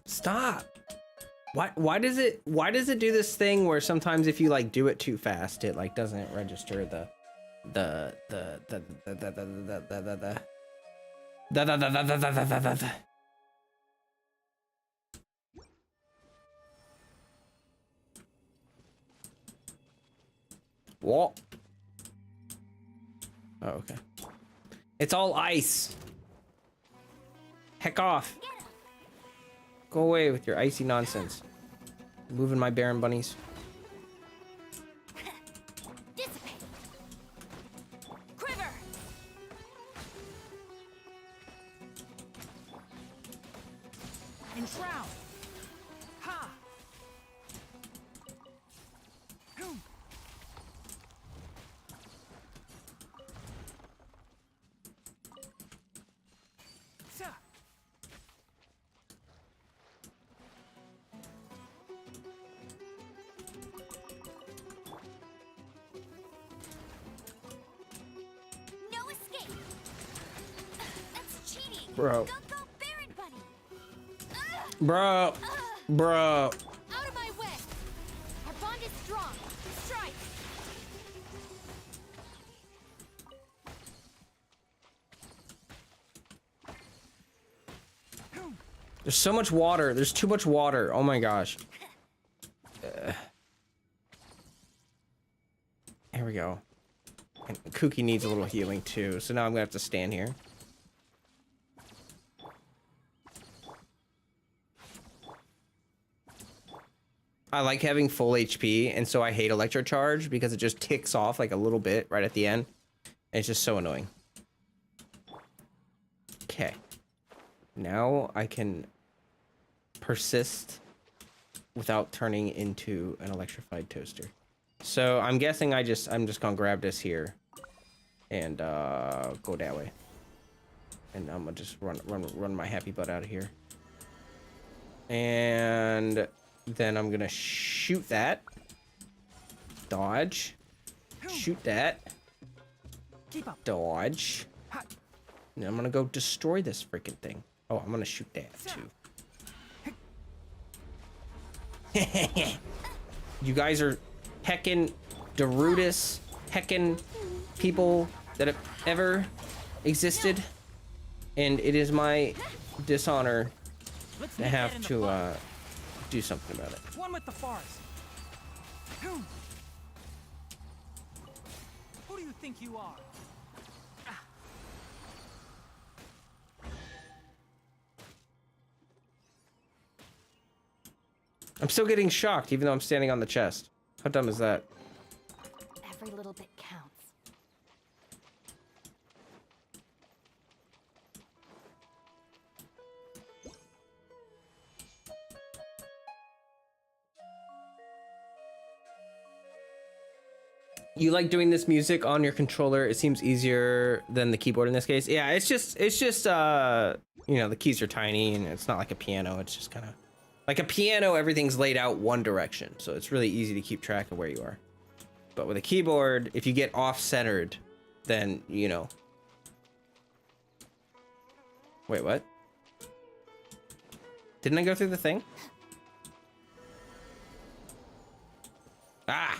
Stop. Why does it do this thing where sometimes if you like do it too fast it like doesn't register the what? Oh, okay. It's all ice. Heck off. Go away with your icy nonsense. Moving my Baron bunnies. Dissipate. Quiver. Enshroud. Ha. Boom. Sa. No escape. That's cheating. Bro. Go Baron Bunny. Bro. Bro. Out of my way. Our bond is strong. Strike. There's so much water. There's too much water. Oh my gosh. Here we go. And Kooky needs a little healing too, so now I'm gonna have to stand here. I like having full HP, and so I hate Electro Charge because it just ticks off like a little bit right at the end. And it's just so annoying. Okay. Now I can persist without turning into an electrified toaster. So I'm guessing I'm just gonna grab this here and go that way. And I'm gonna just run my happy butt out of here. And then I'm gonna shoot that. Dodge. Shoot that. Keep up. Dodge. Ha. And I'm gonna go destroy this freaking thing. Oh, I'm gonna shoot that too. You guys are heckin' Derudus, heckin' people that have ever existed. And it is my dishonor Let's to nip that have in the to bud. do something about it. One with the forest. Who do you think you are? I'm still getting shocked even though I'm standing on the chest. How dumb is that? Every little bit counts. You like doing this music on your controller? It seems easier than the keyboard in this case. Yeah, it's just you know, the keys are tiny and it's not like a piano. It's just kind of like a piano. Everything's laid out one direction, so it's really easy to keep track of where you are. But with a keyboard, if you get off-centered, then, you know. Wait, what? Didn't I go through the thing? Ah!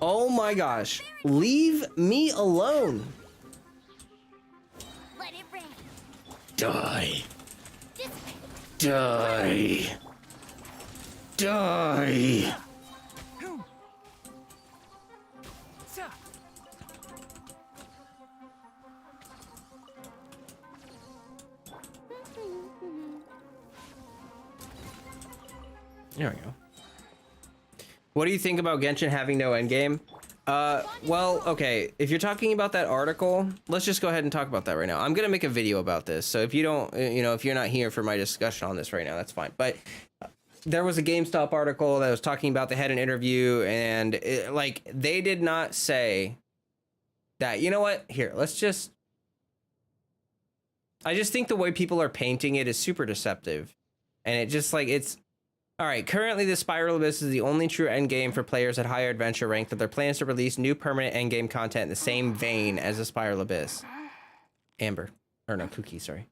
Oh my gosh. Leave me alone. Let it rain. Die. This Die. Die. There we go. What do you think about Genshin having no endgame? Well, okay, if you're talking about that article, let's just go ahead and talk about that right now. I'm gonna make a video about this, so if you don't, you know, if you're not here for my discussion on this right now, that's fine. But there was a GameStop article that was talking about, they had an interview, and like, they did not say that, you know what, here, let's just, I just think the way people are painting it is super deceptive. And it just like, it's, all right, currently the Spiral Abyss is the only true endgame for players at higher adventure rank, that there are plans to release new permanent endgame content in the same vein as the Spiral Abyss. Amber, or no, Cookie, sorry.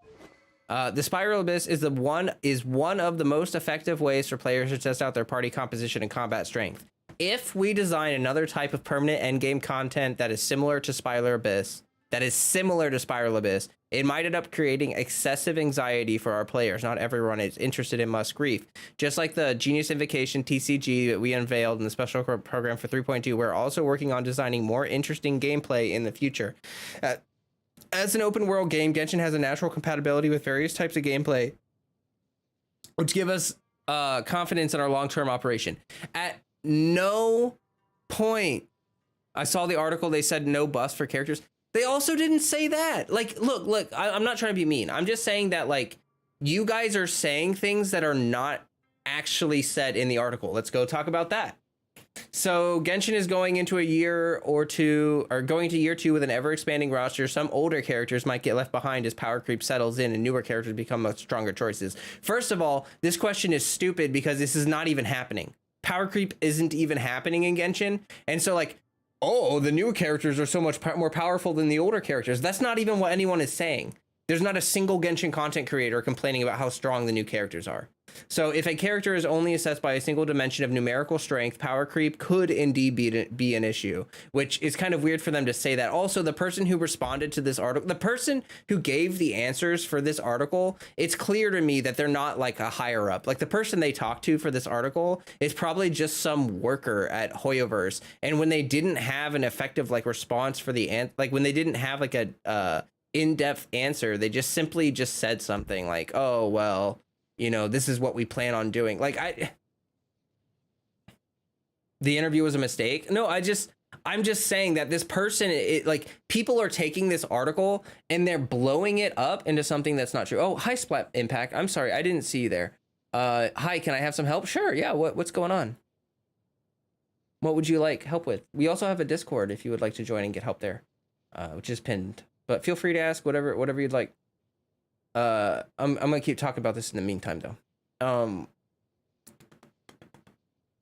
The Spiral Abyss is one of the most effective ways for players to test out their party composition and combat strength. If we design another type of permanent endgame content that is similar to Spiral Abyss, it might end up creating excessive anxiety for our players. Not everyone is interested in Musk Grief. Just like the Genius Invocation TCG that we unveiled in the special program for 3.2, we're also working on designing more interesting gameplay in the future. As an open world game, Genshin has a natural compatibility with various types of gameplay, which give us confidence in our long-term operation. At no point, I saw the article, they said no bus for characters. They also didn't say that. Like, look, I'm not trying to be mean. I'm just saying that, like, you guys are saying things that are not actually said in the article. Let's go talk about that. So Genshin is going into a year or two, or going to year 2 with an ever-expanding roster. Some older characters might get left behind as power creep settles in and newer characters become much stronger choices. First of all, this question is stupid because this is not even happening. Power creep isn't even happening in Genshin. And so, like, oh, the new characters are so much more powerful than the older characters. That's not even what anyone is saying. There's not a single Genshin content creator complaining about how strong the new characters are. So if a character is only assessed by a single dimension of numerical strength, power creep could indeed be an issue, which is kind of weird for them to say that. Also, the person who responded to this article, the person who gave the answers for this article, it's clear to me that they're not like a higher up. Like, the person they talked to for this article is probably just some worker at Hoyoverse. And when they didn't have an effective like response for the when they didn't have like a in-depth answer, they just simply just said something like, oh, well, you know, this is what we plan on doing. Like, the interview was a mistake. No, I'm just saying that this person, like, people are taking this article and they're blowing it up into something that's not true. Oh, hi, Splat Impact. I'm sorry, I didn't see you there. Hi, can I have some help? Sure, yeah, what's going on? What would you like help with? We also have a Discord if you would like to join and get help there, which is pinned. But feel free to ask whatever you'd like. I'm gonna keep talking about this in the meantime, though.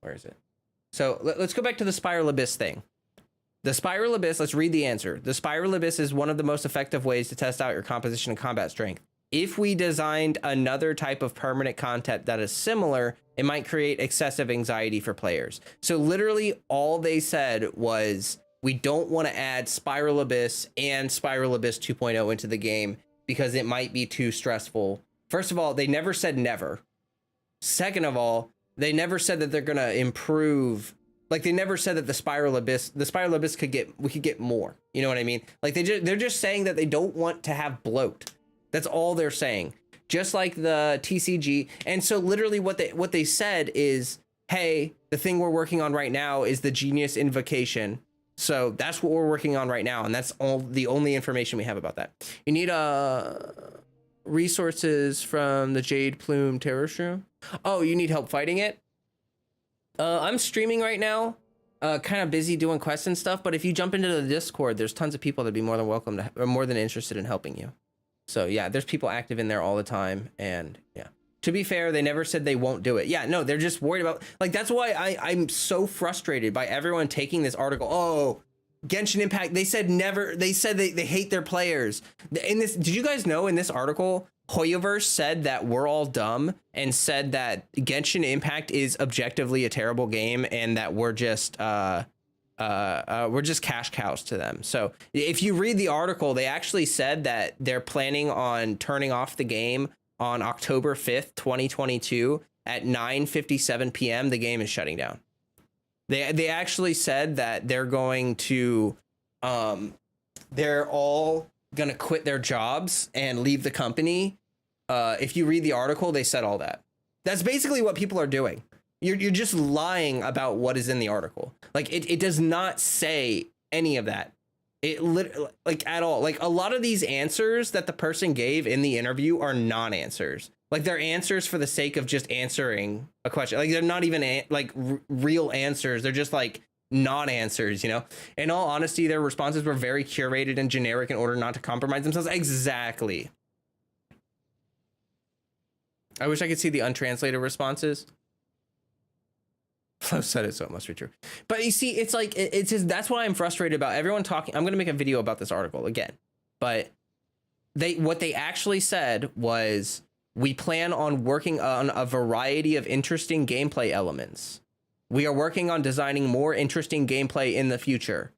Where is it? So let's go back to the Spiral Abyss thing. The Spiral Abyss, let's read the answer. The Spiral Abyss is one of the most effective ways to test out your composition and combat strength. If we designed another type of permanent content that is similar, it might create excessive anxiety for players. So literally all they said was, we don't want to add Spiral Abyss and Spiral Abyss 2.0 into the game because it might be too stressful. First of all, they never said never. Second of all, they never said that they're going to improve. Like, they never said that the Spiral Abyss we could get more. You know what I mean? Like, they're just saying that they don't want to have bloat. That's all they're saying. Just like the TCG. And so literally what they said is, hey, the thing we're working on right now is the Genius Invocation. So that's what we're working on right now, and that's the only information we have about that. You need resources from the Jade Plume Terror Shroom. Oh, you need help fighting it? I'm streaming right now, kind of busy doing quests and stuff. But if you jump into the Discord, there's tons of people that'd be more than welcome to, or more than interested in helping you. So yeah, there's people active in there all the time, and yeah. To be fair, they never said they won't do it. Yeah, no, they're just worried about, like, that's why I'm so frustrated by everyone taking this article. Oh, Genshin Impact, they said never, they said they hate their players. In this, did you guys know in this article, Hoyoverse said that we're all dumb and said that Genshin Impact is objectively a terrible game and that we're just cash cows to them. So if you read the article, they actually said that they're planning on turning off the game on October 5th, 2022 at 9:57 p.m. The game is shutting down. They actually said that they're going to they're all gonna quit their jobs and leave the company. If you read the article, they said all that. That's basically what people are doing. You're just lying about what is in the article. Like it does not say any of that. It like at all. Like a lot of these answers that the person gave in the interview are non-answers. Like they're answers for the sake of just answering a question. Like they're not even real answers. They're just like non-answers, you know? In all honesty, their responses were very curated and generic in order not to compromise themselves. Exactly. I wish I could see the untranslated responses. Flo said it, so it must be true. But you see, it's like, it's just, that's why I'm frustrated about everyone talking. I'm going to make a video about this article again, but what they actually said was, we plan on working on a variety of interesting gameplay elements. We are working on designing more interesting gameplay in the future.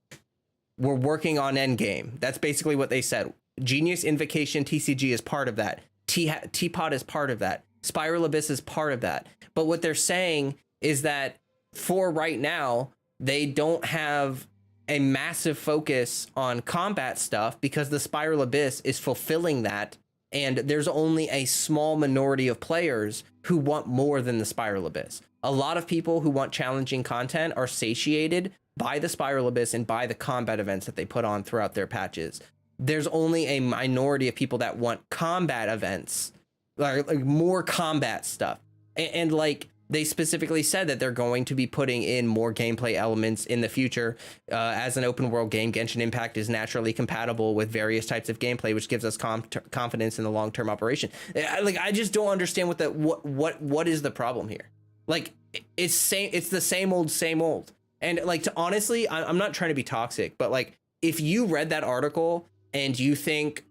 We're working on endgame. That's basically what they said. Genius Invocation TCG is part of that. Teapot is part of that. Spiral Abyss is part of that. But what they're saying is that for right now, they don't have a massive focus on combat stuff because the Spiral Abyss is fulfilling that. And there's only a small minority of players who want more than the Spiral Abyss. A lot of people who want challenging content are satiated by the Spiral Abyss and by the combat events that they put on throughout their patches. There's only a minority of people that want combat events, like more combat stuff. And like, they specifically said that they're going to be putting in more gameplay elements in the future. As an open world game, Genshin Impact is naturally compatible with various types of gameplay, which gives us confidence in the long-term operation. Like, I just don't understand what is the problem here. Like, it's the same old. And like, to honestly, I'm not trying to be toxic, but like, if you read that article and you think,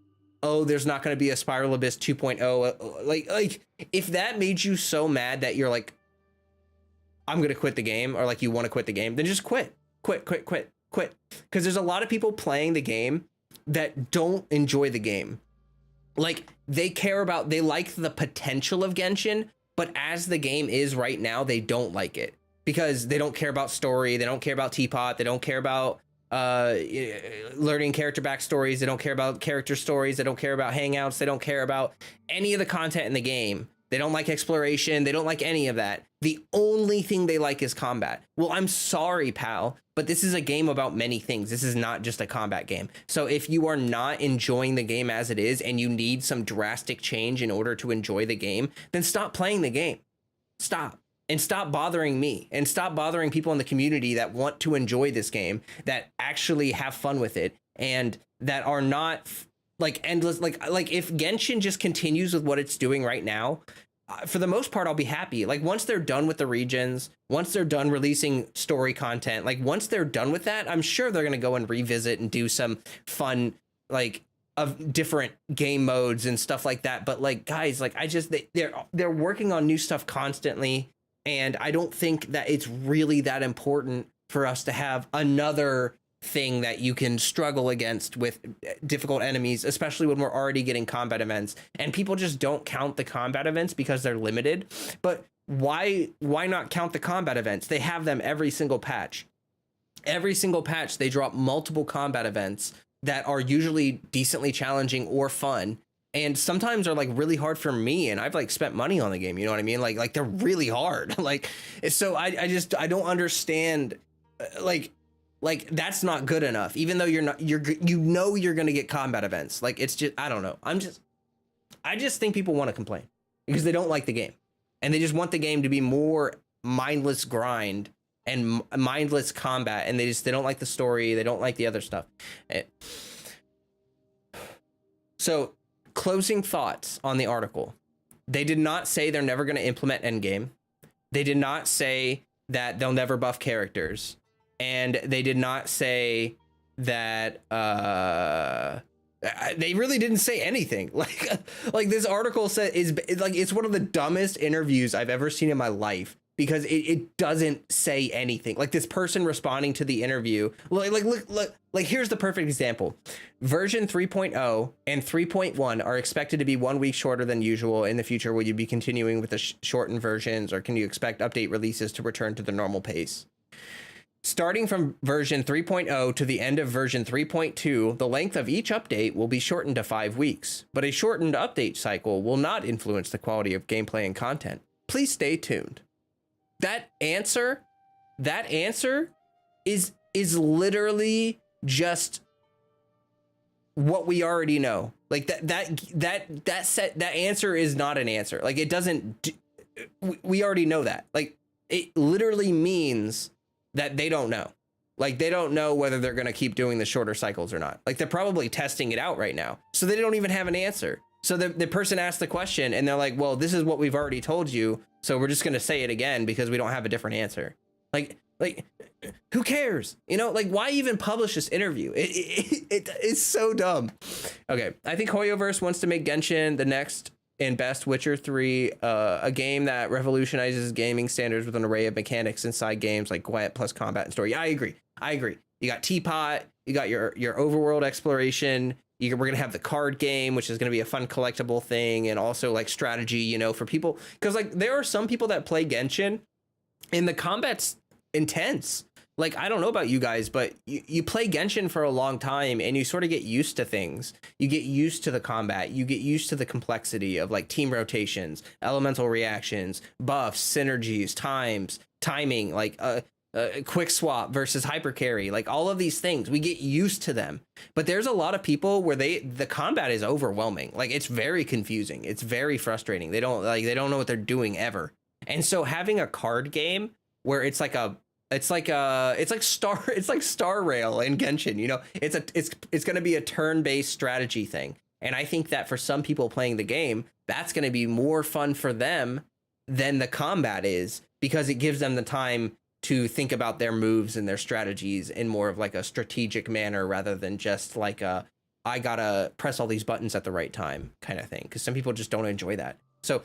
oh, there's not going to be a Spiral Abyss 2.0, like if that made you so mad that you're like, I'm going to quit the game, or like you want to quit the game, then just quit. Because there's a lot of people playing the game that don't enjoy the game. Like they like the potential of Genshin, but as the game is right now, they don't like it because they don't care about story. They don't care about Teapot. They don't care about learning character backstories. They don't care about character stories. They don't care about hangouts. They don't care about any of the content in the game. They don't like exploration. They don't like any of that. The only thing they like is combat. Well, I'm sorry, pal, but this is a game about many things. This is not just a combat game. So if you are not enjoying the game as it is and you need some drastic change in order to enjoy the game, then stop playing the game. Stop. And stop bothering me and stop bothering people in the community that want to enjoy this game, that actually have fun with it and that are not like endless. Like if Genshin just continues with what it's doing right now, for the most part, I'll be happy. Like once they're done with the regions, once they're done releasing story content, like once they're done with that, I'm sure they're going to go and revisit and do some fun, like of different game modes and stuff like that. But like, guys, like they're working on new stuff constantly. And I don't think that it's really that important for us to have another thing that you can struggle against with difficult enemies, especially when we're already getting combat events. And people just don't count the combat events because they're limited. But why not count the combat events? They have them every single patch. Every single patch, they drop multiple combat events that are usually decently challenging or fun. And sometimes are like really hard for me, and I've like spent money on the game, you know what I mean? Like they're really hard. Like, so I don't understand, like that's not good enough, even though you're going to get combat events. Like, it's just, I don't know. I just think people want to complain because they don't like the game and they just want the game to be more mindless grind and mindless combat, and they don't like the story, they don't like the other stuff. So, closing thoughts on the article. They did not say they're never going to implement endgame. They did not say that they'll never buff characters. And they did not say that they really didn't say anything. Like this article said is like, it's one of the dumbest interviews I've ever seen in my life, because it doesn't say anything. Like this person responding to the interview, like here's the perfect example. Version 3.0 and 3.1 are expected to be 1 week shorter than usual in the future. Will you be continuing with the shortened versions, or can you expect update releases to return to the normal pace? Starting from version 3.0 to the end of version 3.2, the length of each update will be shortened to 5 weeks, but a shortened update cycle will not influence the quality of gameplay and content. Please stay tuned. That answer is literally just what we already know. Like that answer is not an answer. Like it doesn't, we already know that. Like it literally means that they don't know. Like they don't know whether they're going to keep doing the shorter cycles or not. Like they're probably testing it out right now. So they don't even have an answer. So the person asked the question and they're like, well, this is what we've already told you. So we're just going to say it again because we don't have a different answer. Like who cares? You know, like why even publish this interview? It's so dumb. Okay. I think Hoyoverse wants to make Genshin the next and best Witcher 3, a game that revolutionizes gaming standards with an array of mechanics inside games like Gwent plus combat and story. Yeah, I agree. You got Teapot, you got your overworld exploration. We're going to have the card game, which is going to be a fun collectible thing, and also like strategy, you know, for people. Because like there are some people that play Genshin and the combat's intense. Like, I don't know about you guys, but you play Genshin for a long time and you sort of get used to things. You get used to the combat. You get used to the complexity of like team rotations, elemental reactions, buffs, synergies, timing, like quick swap versus hyper carry, like all of these things. We get used to them. But there's a lot of people where the combat is overwhelming. Like it's very confusing. It's very frustrating. They don't know what they're doing ever. And so having a card game where it's like Star Rail in Genshin, you know, it's going to be a turn-based strategy thing. And I think that for some people playing the game, that's going to be more fun for them than the combat is, because it gives them the time to think about their moves and their strategies in more of like a strategic manner rather than just like I gotta press all these buttons at the right time kind of thing. Because some people just don't enjoy that. So,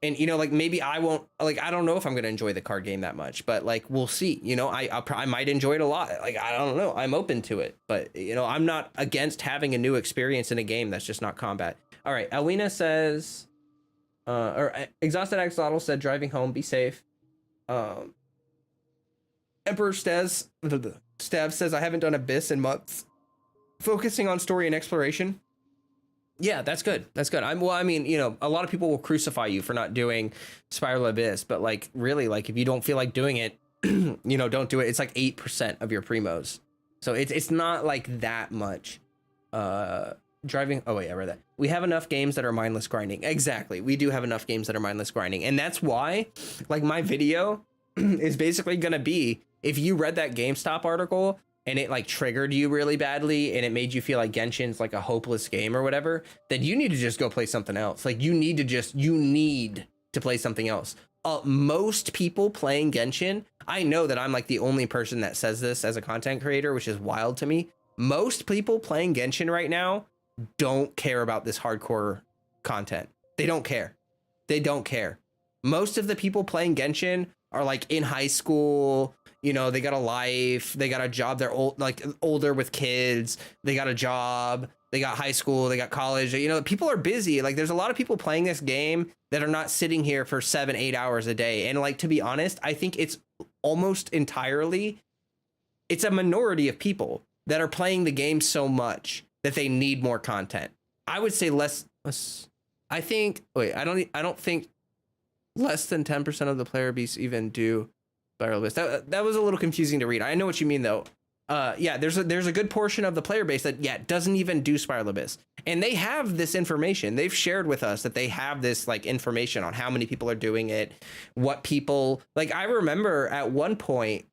and you know, like maybe I won't, like, I don't know if I'm going to enjoy the card game that much, but like, we'll see, you know, I might enjoy it a lot. Like, I don't know. I'm open to it, but you know, I'm not against having a new experience in a game that's just not combat. All right. Alina says, or Exhausted Axolotl said, driving home, be safe. Emperor Stev says, I haven't done Abyss in months. Focusing on story and exploration. Yeah, that's good. I mean, you know, a lot of people will crucify you for not doing Spiral Abyss, but like really, like if you don't feel like doing it, you know, don't do it. It's like 8% of your primos. So it's not like that much. Driving. Oh wait, I read that. We have enough games that are mindless grinding. Exactly. We do have enough games that are mindless grinding. And that's why like my video is basically going to be, if you read that GameStop article and it like triggered you really badly and it made you feel like Genshin's like a hopeless game or whatever, then you need to just go play something else. Like you need to play something else. Most people playing Genshin, I know that I'm like the only person that says this as a content creator, which is wild to me. Most people playing Genshin right now don't care about this hardcore content. They don't care. Most of the people playing Genshin are like in high school. You know, they got a life, they got a job, they're old, like older with kids, they got a job, they got high school, they got college, you know, people are busy. Like there's a lot of people playing this game that are not sitting here for 7-8 hours a day. And like, to be honest, I think it's almost entirely, it's a minority of people that are playing the game so much that they need more content. I would say less, I don't think less than 10% of the player base even do Spiral Abyss. That was a little confusing to read. I know what you mean though. Yeah, there's a good portion of the player base that doesn't even do Spiral Abyss, and they have this information. They've shared with us that they have this like information on how many people are doing it, what people like. I remember at one point,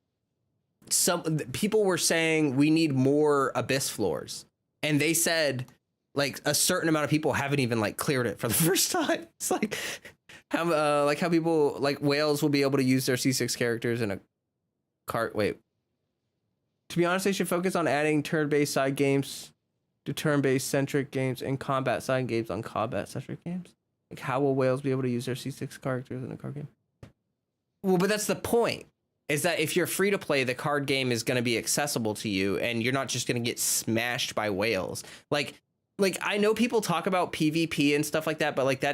some people were saying we need more Abyss floors, and they said like a certain amount of people haven't even like cleared it for the first time. It's like how people like whales will be able to use their C6 characters in a cart. Wait. To be honest, they should focus on adding turn-based side games to turn-based centric games and combat side games on combat centric games. Like, how will whales be able to use their C6 characters in a card game? Well, but that's the point, is that if you're free to play, the card game is going to be accessible to you and you're not just going to get smashed by whales. Like I know people talk about PvP and stuff like that, but like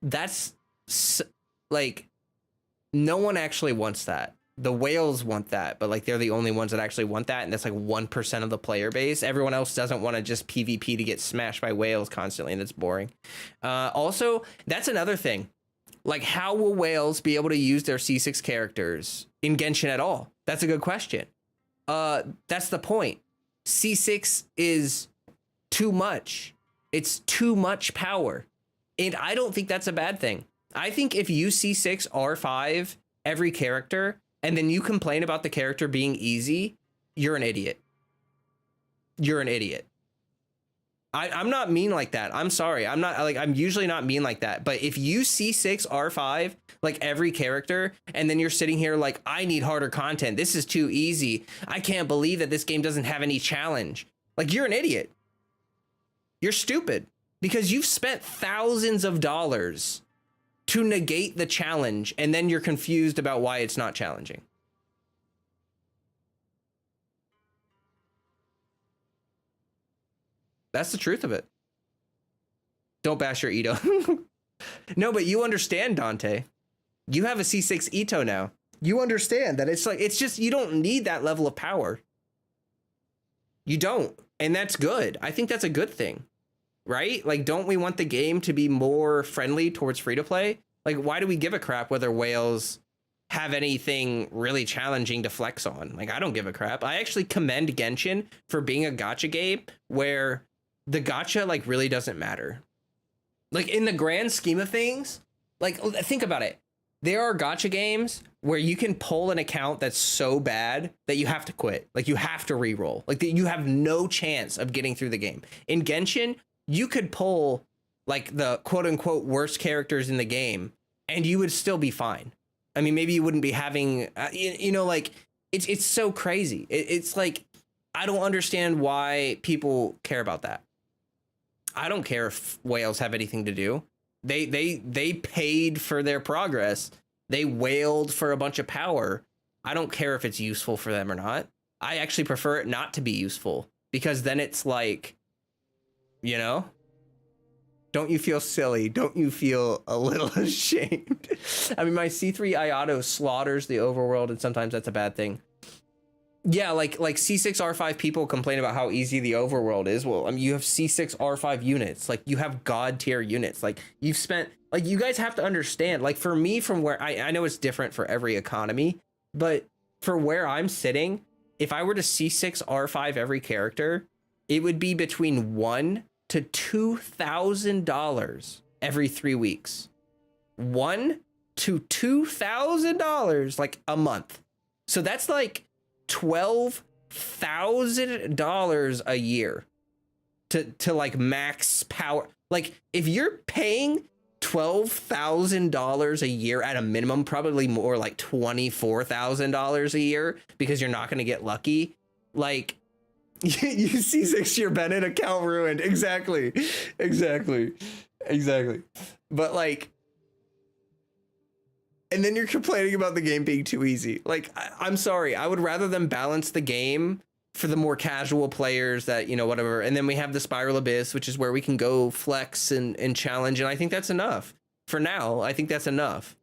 that's like no one actually wants that. The whales want that, but like they're the only ones that actually want that, and that's like 1% of the player base. Everyone else doesn't want to just PvP to get smashed by whales constantly, and it's boring. Also, that's another thing. Like, how will whales be able to use their C6 characters in Genshin at all? That's a good question. That's the point. C6 is too much. It's too much power, and I don't think that's a bad thing. I think if you C6 R5 every character, and then you complain about the character being easy, you're an idiot. You're an idiot. I'm not mean like that. I'm sorry. I'm usually not mean like that. But if you C6 R5, like every character, and then you're sitting here like, I need harder content. This is too easy. I can't believe that this game doesn't have any challenge. Like, you're an idiot. You're stupid because you've spent thousands of dollars to negate the challenge, and then you're confused about why it's not challenging. That's the truth of it. Don't bash your Ito. No, but you understand, Dante. You have a C6 Ito now. You understand that it's just, you don't need that level of power. You don't. And that's good. I think that's a good thing. Right? Like, don't we want the game to be more friendly towards free to play? Like, why do we give a crap whether whales have anything really challenging to flex on? Like, I don't give a crap. I actually commend Genshin for being a gacha game where the gacha like really doesn't matter. Like, in the grand scheme of things, like, think about it. There are gacha games where you can pull an account that's so bad that you have to quit. Like, you have to reroll. Like, you have no chance of getting through the game. In Genshin, you could pull like the quote unquote worst characters in the game and you would still be fine. I mean, maybe you wouldn't be having, like it's so crazy. It's like, I don't understand why people care about that. I don't care if whales have anything to do. They paid for their progress. They whaled for a bunch of power. I don't care if it's useful for them or not. I actually prefer it not to be useful because then it's like, don't you feel silly? Don't you feel a little ashamed? I mean, my C3 Iato slaughters the overworld, and sometimes that's a bad thing. Yeah, like C6 R5 people complain about how easy the overworld is. Well, I mean, you have C6 R5 units. Like, you have god tier units. Like, you've spent, like, you guys have to understand, like, for me, from where I know it's different for every economy, but for where I'm sitting, if I were to C6 R5 every character, it would be between $1,000 to $2,000 every 3 weeks. $1,000 to $2,000 like a month. So that's like $12,000 a year to like max power. Like, if you're paying $12,000 a year at a minimum, probably more like $24,000 a year because you're not going to get lucky. Like, you C6 your Bennett account ruined. Exactly. But like, and then you're complaining about the game being too easy. Like, I'm sorry. I would rather them balance the game for the more casual players that, whatever. And then we have the Spiral Abyss, which is where we can go flex and challenge. And I think that's enough for now. I think that's enough.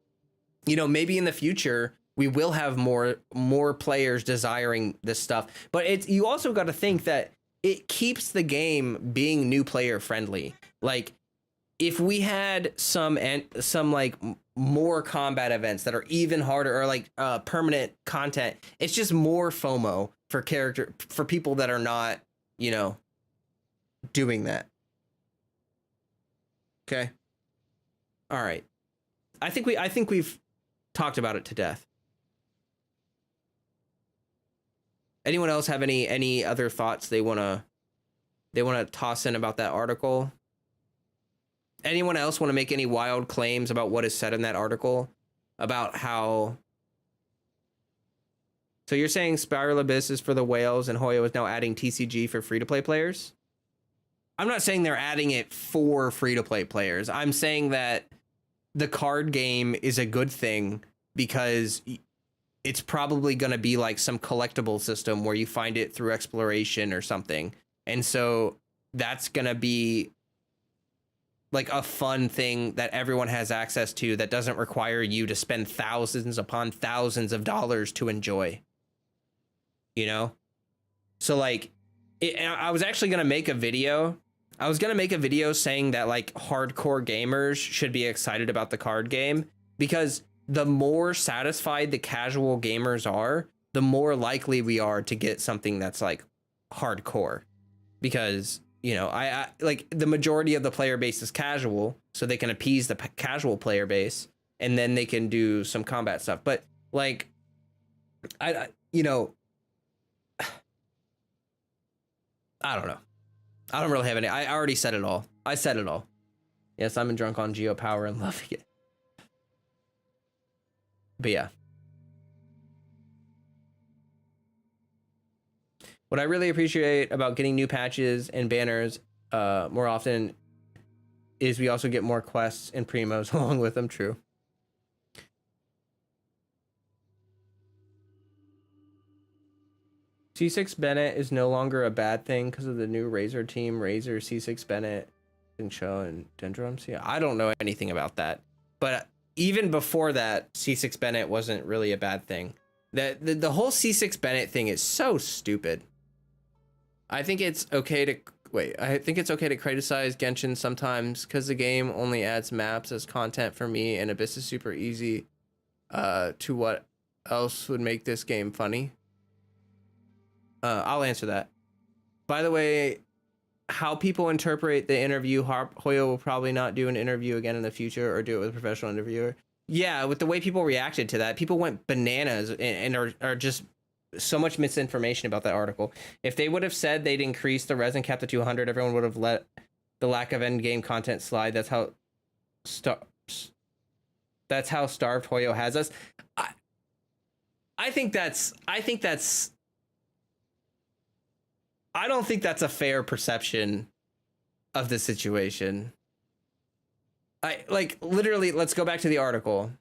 Maybe in the future, we will have more players desiring this stuff. But you also got to think that it keeps the game being new player friendly. Like, if we had some like more combat events that are even harder, or like permanent content, it's just more FOMO for people that are not, you know, doing that. Okay. All right. I think we've talked about it to death. Anyone else have any other thoughts they want to toss in about that article? Anyone else want to make any wild claims about what is said in that article? About how... So you're saying Spiral Abyss is for the whales and Hoyo is now adding TCG for free-to-play players? I'm not saying they're adding it for free-to-play players. I'm saying that the card game is a good thing because it's probably going to be like some collectible system where you find it through exploration or something. And so that's going to be like a fun thing that everyone has access to that doesn't require you to spend thousands upon thousands of dollars to enjoy. You know? So like, I was actually going to make a video. I was going to make a video saying that like hardcore gamers should be excited about the card game, because the more satisfied the casual gamers are, the more likely we are to get something that's like hardcore. Because, you know, I like the majority of the player base is casual, so they can appease the casual player base and then they can do some combat stuff. But like, I you know, I don't know. I don't really have any. I already said it all. I said it all. Yes, I'm drunk on Geopower and loving it. But yeah. What I really appreciate about getting new patches and banners more often is we also get more quests and primos along with them. True. C6 Bennett is no longer a bad thing because of the new Razor team. Razor, C6 Bennett, and Cho and Dendrums. Yeah, I don't know anything about that. But even before that, C6 Bennett wasn't really a bad thing. The whole C6 Bennett thing is so stupid. I think it's okay to criticize Genshin sometimes because the game only adds maps as content for me, and Abyss is super easy to what else would make this game funny. I'll answer that. By the way, how people interpret the interview, Hoyo will probably not do an interview again in the future or do it with a professional interviewer. Yeah, with the way people reacted to that, people went bananas and are just so much misinformation about that article. If they would have said they'd increase the resin cap to 200, everyone would have let the lack of end game content slide. That's how starved Hoyo has us. I don't think that's a fair perception of the situation. Like literally, let's go back to the article.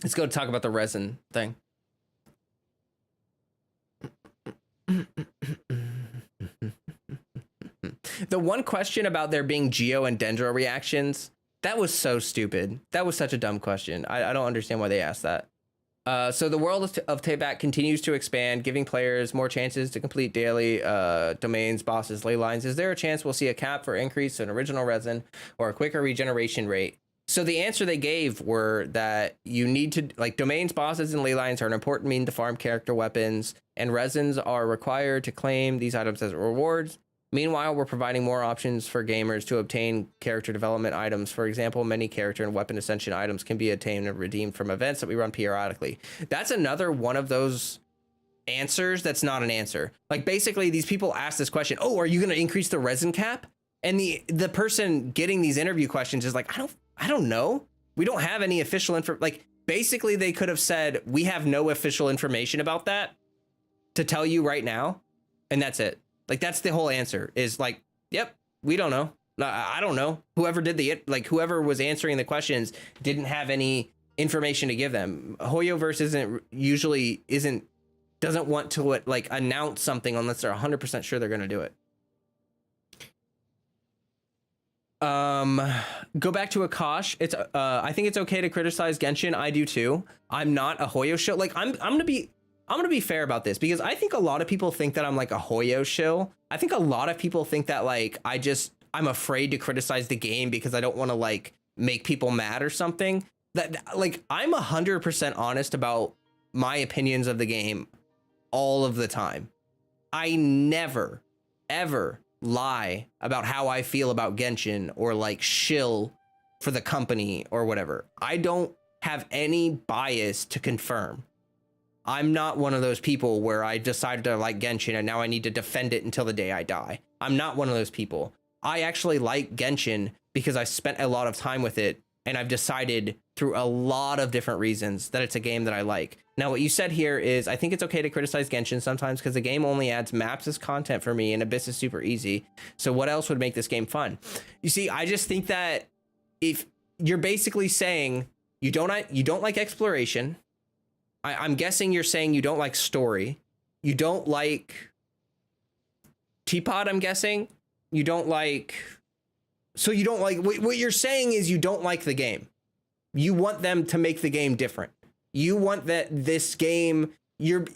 Let's go talk about the resin thing. The one question about there being Geo and Dendro reactions, that was so stupid. That was such a dumb question. I don't understand why they asked that. So the world of Teyvat continues to expand, giving players more chances to complete daily domains, bosses, ley lines. Is there a chance we'll see a cap for increase in original resin or a quicker regeneration rate? So the answer they gave were that you need to, like, domains, bosses, and ley lines are an important means to farm character weapons, and resins are required to claim these items as rewards. Meanwhile, we're providing more options for gamers to obtain character development items. For example, many character and weapon ascension items can be obtained and redeemed from events that we run periodically. That's another one of those answers that's not an answer. Like, basically, these people ask this question, oh, are you going to increase the resin cap? And the person getting these interview questions is like, I don't know. We don't have any official info. Like, basically, they could have said, we have no official information about that to tell you right now. And that's it. Like, that's the whole answer, is like, yep, we don't know. I don't know. Whoever whoever was answering the questions didn't have any information to give them. Hoyoverse doesn't want to like announce something unless they're 100% sure they're going to do it. Go back to Akash. It's I think it's okay to criticize Genshin. I do too. I'm not a Hoyo shill. Like, I'm gonna be fair about this, because I think a lot of people think that I'm like a Hoyo shill. I think a lot of people think that like I'm afraid to criticize the game because I don't want to like make people mad or something. That like, I'm 100% honest about my opinions of the game all of the time. I never, ever lie about how I feel about Genshin or like shill for the company or whatever. I don't have any bias to confirm. I'm not one of those people where I decided to like Genshin and now I need to defend it until the day I die. I'm not one of those people. I actually like Genshin because I spent a lot of time with it and I've decided through a lot of different reasons that it's a game that I like. Now, what you said here is I think it's okay to criticize Genshin sometimes because the game only adds maps as content for me and Abyss is super easy. So what else would make this game fun? You see, I just think that if you're basically saying you don't like exploration, I'm guessing you're saying you don't like story. You don't like Teapot, I'm guessing. You don't like... So you don't like... What you're saying is you don't like the game. You want them to make the game different. You want that this game... You're...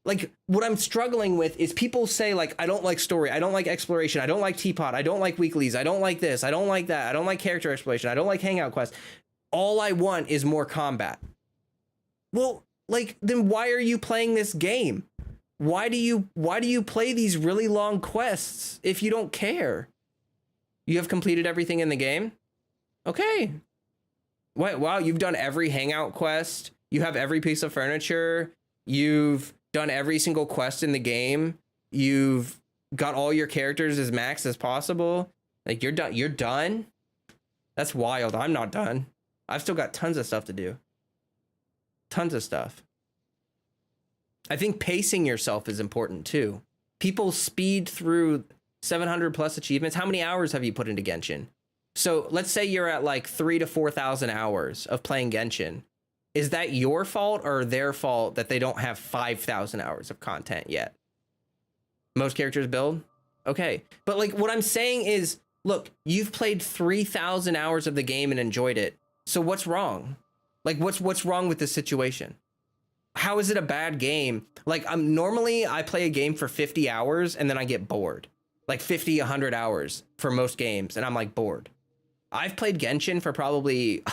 Like, what I'm struggling with is people say, like, I don't like story. I don't like exploration. I don't like Teapot. I don't like weeklies. I don't like this. I don't like that. I don't like character exploration. I don't like hangout quests. All I want is more combat. Well... Like, then why are you playing this game? Why do you play these really long quests if you don't care? You have completed everything in the game? Okay. What? Wow, you've done every hangout quest. You have every piece of furniture. You've done every single quest in the game. You've got all your characters as max as possible. Like, you're done. You're done? That's wild. I'm not done. I've still got tons of stuff to do. Tons of stuff. I think pacing yourself is important too. People speed through 700 plus achievements. How many hours have you put into Genshin? So let's say you're at like 3,000 to 4,000 hours of playing Genshin. Is that your fault or their fault that they don't have 5,000 hours of content yet? Most characters build? Okay. But like what I'm saying is, look, you've played 3,000 hours of the game and enjoyed it. So what's wrong? Like, what's wrong with this situation? How is it a bad game? Like, normally I play a game for 50 hours and then I get bored. Like 50, 100 hours for most games, and I'm like bored. I've played Genshin for probably...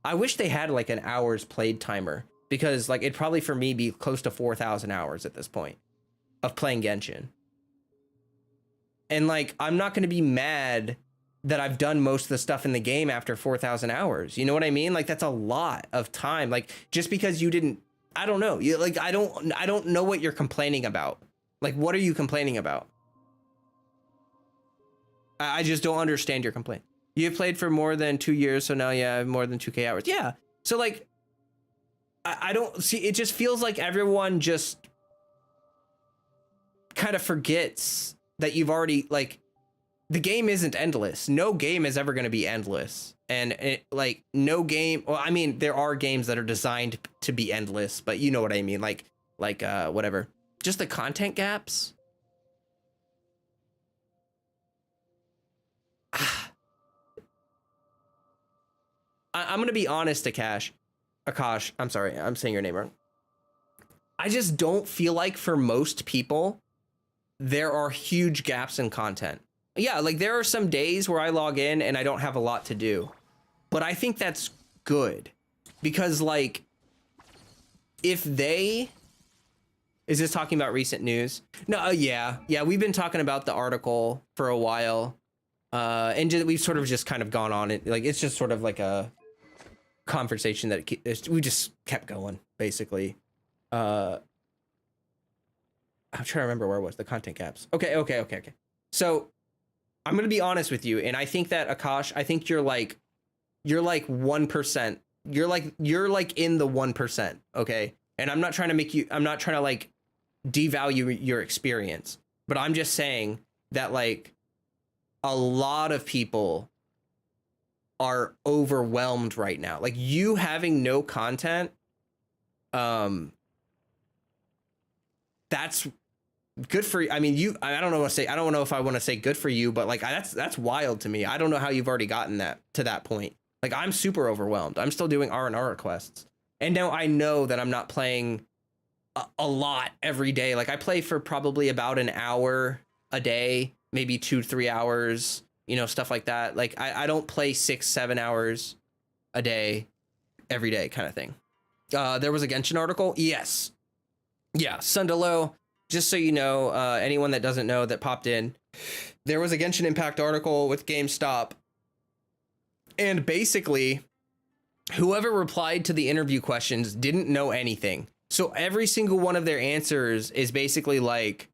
I wish they had like an hours played timer, because like it'd probably for me be close to 4,000 hours at this point of playing Genshin. And like, I'm not going to be mad that I've done most of the stuff in the game after 4,000 hours. You know what I mean? Like, that's a lot of time. Like, just because you didn't, I don't know. You like, I don't know what you're complaining about. Like, what are you complaining about? I just don't understand your complaint. You've played for more than 2 years, so now you have more than 2K hours. Yeah. So like, I don't see, it just feels like everyone just kind of forgets that you've already, like, the game isn't endless. No game is ever going to be endless. And like, no game, well, I mean, there are games that are designed to be endless, but you know what I mean? Like whatever. Just the content gaps. I'm going to be honest, Akash, I'm sorry, I'm saying your name wrong. I just don't feel like for most people, there are huge gaps in content. Yeah, like there are some days where I log in and I don't have a lot to do, but I think that's good because like, if they, is this talking about recent news? No, yeah, we've been talking about the article for a while, and we've sort of just kind of gone on it. Like, it's just sort of like a conversation that we just kept going, basically. I'm trying to remember where it was, the content gaps. Okay. So I'm going to be honest with you. And I think that Akash, I think you're like 1%. You're like in the 1%. Okay. And I'm not trying to like devalue your experience, but I'm just saying that like a lot of people are overwhelmed right now. Like, you having no content, that's good for you. I mean, I don't know what to say. I don't know if I want to say good for you, but like, that's wild to me. I don't know how you've already gotten to that point. Like, I'm super overwhelmed. I'm still doing R&R requests. And now I know that I'm not playing a lot every day. Like, I play for probably about an hour a day, maybe 2-3 hours, you know, stuff like that. Like, I don't play 6-7 hours a day every day kind of thing. There was a Genshin article. Yes. Yeah, Sundalo, just so you know, anyone that doesn't know that popped in, there was a Genshin Impact article with GameStop, and basically whoever replied to the interview questions didn't know anything. So every single one of their answers is basically like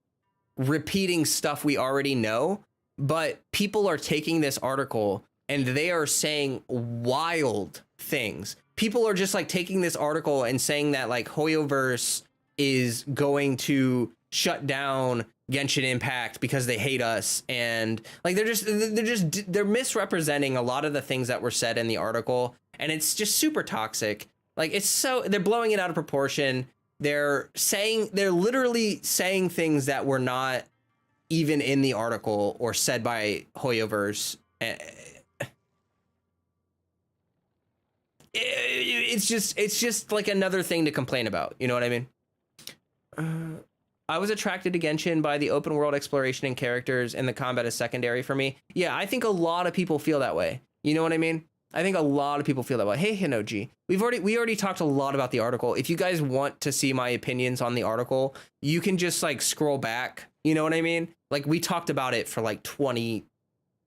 repeating stuff we already know, but people are taking this article and they are saying wild things. People are just like taking this article and saying that like Hoyoverse is going to shut down Genshin Impact because they hate us, and like they're misrepresenting a lot of the things that were said in the article, and it's just super toxic. Like they're blowing it out of proportion. They're literally saying things that were not even in the article or said by Hoyoverse. It's just like another thing to complain about. You know what I mean? I was attracted to Genshin by the open world exploration and characters, and the combat is secondary for me. Yeah, I think a lot of people feel that way. You know what I mean? I think a lot of people feel that way. Hey, Hinoji, we already talked a lot about the article. If you guys want to see my opinions on the article, you can just like scroll back. You know what I mean? Like we talked about it for like 20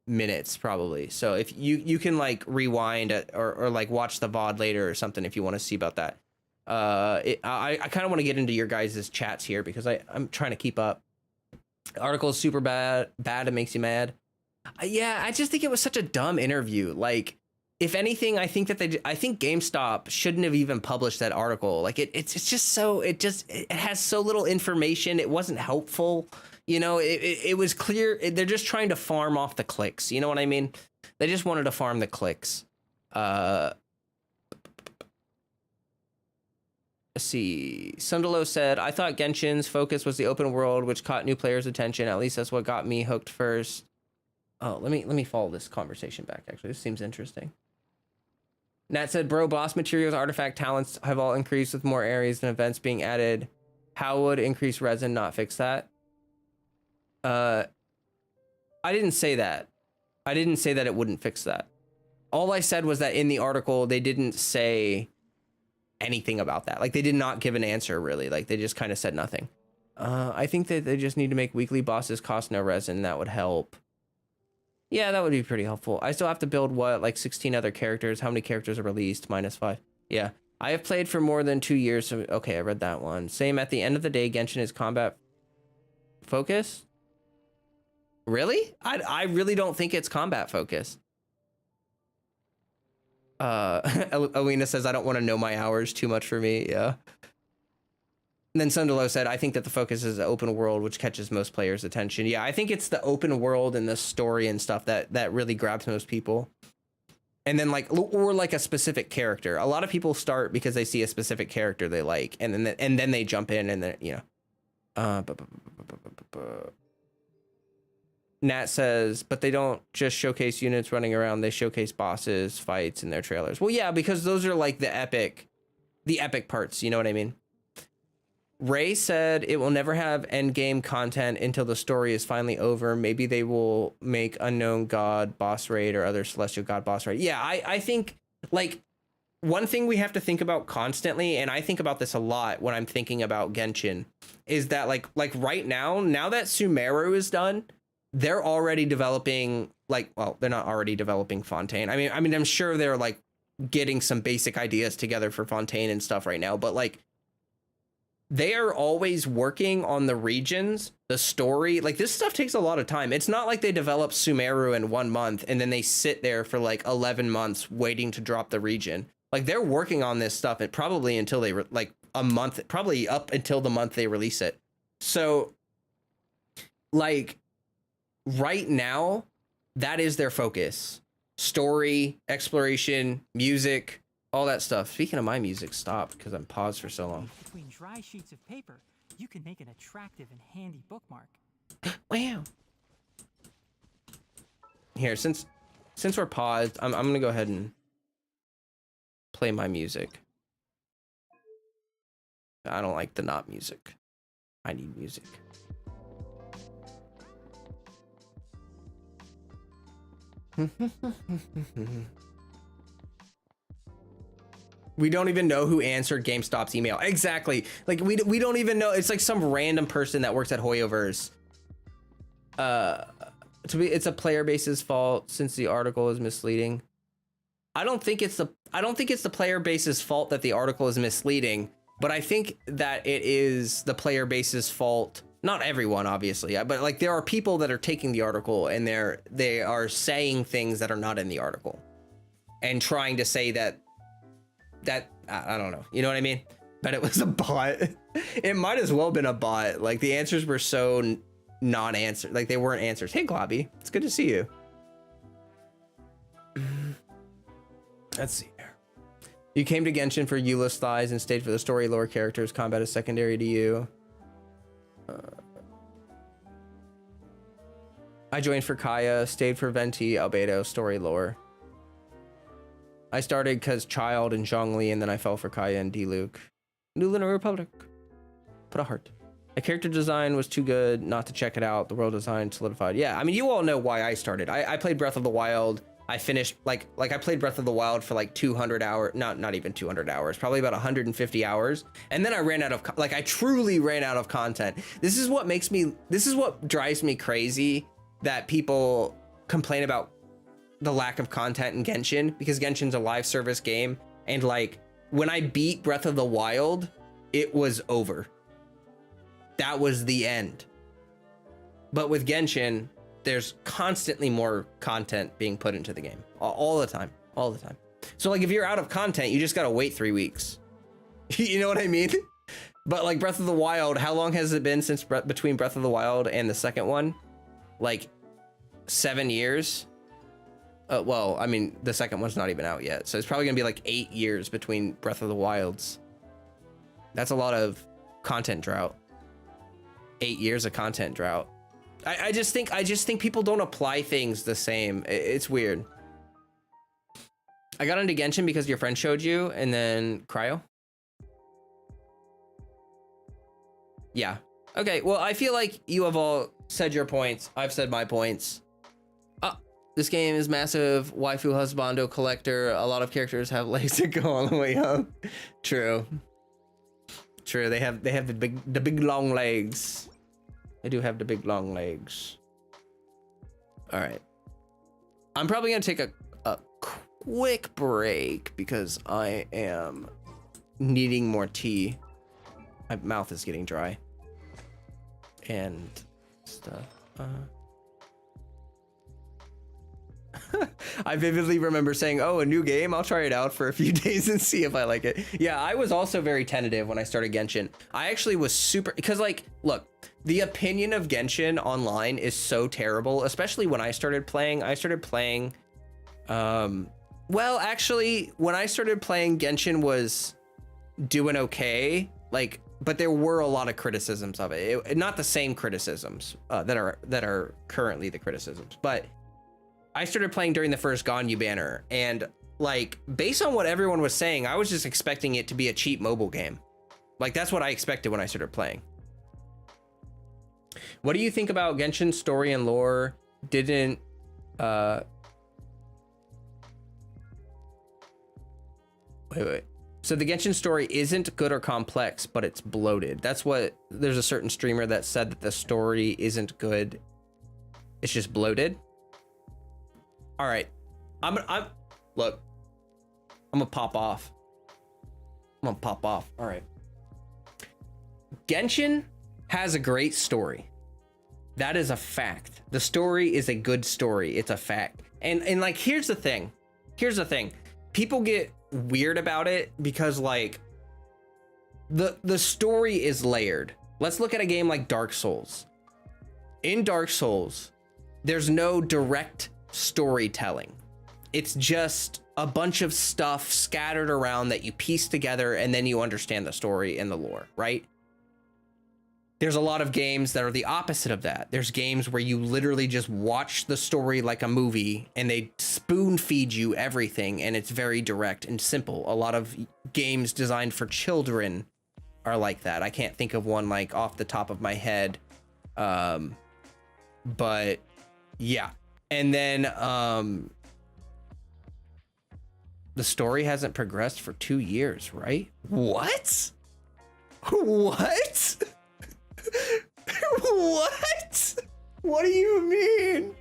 minutes probably. So if you can like rewind or like watch the VOD later or something if you want to see about that. I kind of want to get into your guys' chats here because I'm trying to keep up. The article is super bad. It makes you mad. Yeah, I just think it was such a dumb interview. Like, if anything, I think GameStop shouldn't have even published that article. Like, it has so little information. It wasn't helpful. You know, it was clear. They're just trying to farm off the clicks. You know what I mean? They just wanted to farm the clicks. Let's see. Sundalo said, I thought Genshin's focus was the open world, which caught new players' attention. At least that's what got me hooked first. Oh, let me follow this conversation back, actually. This seems interesting. Nat said, bro, boss materials, artifact talents have all increased with more areas and events being added. How would increased resin not fix that? I didn't say that. I didn't say that it wouldn't fix that. All I said was that in the article, they didn't say anything about that. Like, they did not give an answer, really. Like, they just kind of said nothing. I think that they just need to make weekly bosses cost no resin. That would help. Yeah, that would be pretty helpful. I still have to build, what, like 16 other characters? How many characters are released? -5. Yeah. I have played for more than 2 years. So, okay, I read that one. Same, at the end of the day, Genshin is combat focused. Really? I really don't think it's combat focused. Alina says, I don't want to know my hours, too much for me. Yeah. And then Sundalo said, I think that the focus is the open world, which catches most players' attention. Yeah, I think it's the open world and the story and stuff that really grabs most people. And then like, or like a specific character. A lot of people start because they see a specific character they like, and then they jump in and then, you know. Nat says, but they don't just showcase units running around, they showcase bosses, fights in their trailers. Well, yeah, because those are like the epic parts, you know what I mean? Ray said it will never have end game content until the story is finally over. Maybe they will make unknown god boss raid or other celestial god boss raid. Yeah, I think like one thing we have to think about constantly, and I think about this a lot when I'm thinking about Genshin, is that like right now that Sumeru is done, they're already developing, like, well, they're not already developing Fontaine. I mean, I'm sure they're like getting some basic ideas together for Fontaine and stuff right now, but like they are always working on the regions, the story. Like this stuff takes a lot of time. It's not like they develop Sumeru in 1 month and then they sit there for like 11 months waiting to drop the region. Like they're working on this stuff and probably until they like a month, probably up until the month they release it. So like right now, that is their focus. Story, exploration, music, all that stuff. Speaking of my music, stopped because I'm paused for so long. Between dry sheets of paper, you can make an attractive and handy bookmark. Wow. Here, since we're paused, I'm gonna go ahead and play my music. I don't like the not music. I need music. We don't even know who answered GameStop's email. Exactly. Like we don't even know. It's like some random person that works at Hoyoverse. It's a player base's fault since the article is misleading. I don't think it's the player base's fault that the article is misleading, but I think that it is the player base's fault. Not everyone, obviously, but like there are people that are taking the article and they are saying things that are not in the article and trying to say that I don't know. You know what I mean? But it was a bot. It might as well have been a bot. Like the answers were so non-answer, like they weren't answers. Hey Globby, it's good to see you. Let's see here. You came to Genshin for Eula's thighs and stayed for the story lore characters. Combat is secondary to you. I joined for Kaya, stayed for Venti, Albedo, story lore. I started because Child and Zhongli, and then I fell for Kaya and D-Luke. New Lunar Republic. Put a heart. The character design was too good not to check it out. The world design solidified. Yeah, I mean, you all know why I started. I played Breath of the Wild. I finished, like I played Breath of the Wild for like 200 hours. Not even 200 hours. Probably about 150 hours. And then I ran out of, I truly ran out of content. This is what drives me crazy, that people complain about the lack of content in Genshin, because Genshin's a live service game, and like when I beat Breath of the Wild, it was over. That was the end. But with Genshin, there's constantly more content being put into the game all the time. So like if you're out of content, you just gotta wait 3 weeks. You know what I mean? But like Breath of the Wild, how long has it been since between Breath of the Wild and the second one? Like 7 years. Well, I mean, the second one's not even out yet, so it's probably gonna be like 8 years between Breath of the Wilds. That's a lot of content drought. 8 years of content drought. I just think people don't apply things the same. It's weird. I got into Genshin because your friend showed you, and then Cryo. Yeah. Okay. Well, I feel like you have all said your points. I've said my points. This game is massive. Waifu husbando collector. A lot of characters have legs that go all the way up. True. They have the big long legs. They do have the big long legs. All right. I'm probably gonna take a quick break because I am needing more tea. My mouth is getting dry and stuff. I vividly remember saying, oh, a new game, I'll try it out for a few days and see if I like it. Yeah, I was also very tentative when I started Genshin. I actually was super, because like, look, the opinion of Genshin online is so terrible, especially when I started playing. Well, actually, when I started playing, Genshin was doing okay, like, but there were a lot of criticisms of it. Not the same criticisms that are currently the criticisms, but I started playing during the first Ganyu banner, and like based on what everyone was saying, I was just expecting it to be a cheap mobile game. Like that's what I expected when I started playing. What do you think about Genshin's story and lore? Wait. So the Genshin story isn't good or complex, but it's bloated. There's a certain streamer that said that the story isn't good. It's just bloated. All right, look, I'm gonna pop off. All right. Genshin has a great story. That is a fact. The story is a good story. It's a fact. And like, here's the thing. People get weird about it because like the story is layered. Let's look at a game like Dark Souls. In Dark Souls, there's no direct storytelling. It's just a bunch of stuff scattered around that you piece together and then you understand the story and the lore, right? There's a lot of games that are the opposite of that. There's games where you literally just watch the story like a movie and they spoon feed you everything and it's very direct and simple. A lot of games designed for children are like that. I can't think of one like off the top of my head. But yeah. And then The story hasn't progressed for 2 years, right? What? What? What? What do you mean?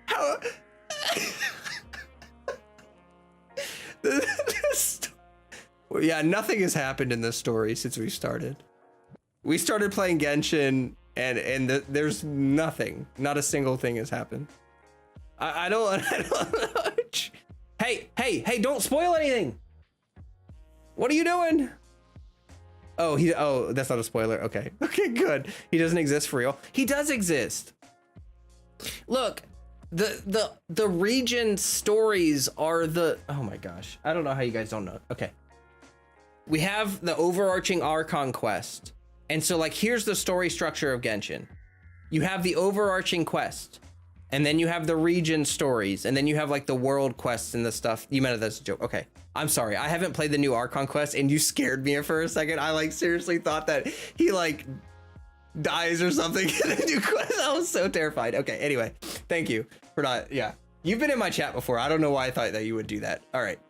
How? Well, yeah, nothing has happened in this story since we started. We started playing Genshin, and there's nothing. Not a single thing has happened. I don't know. Hey, don't spoil anything. What are you doing? Oh, that's not a spoiler. Okay, good. He doesn't exist for real. He does exist. Look, the region stories are oh my gosh. I don't know how you guys don't know. Okay. We have the overarching Archon quest. And so like, here's the story structure of Genshin. You have the overarching quest, and then you have the region stories, and then you have like the world quests and the stuff. You meant that's a joke. Okay. I'm sorry. I haven't played the new Archon quest, and you scared me for a second. I like seriously thought that he like dies or something in the new quest. I was so terrified. Okay. Anyway, thank you for not. Yeah. You've been in my chat before. I don't know why I thought that you would do that. All right.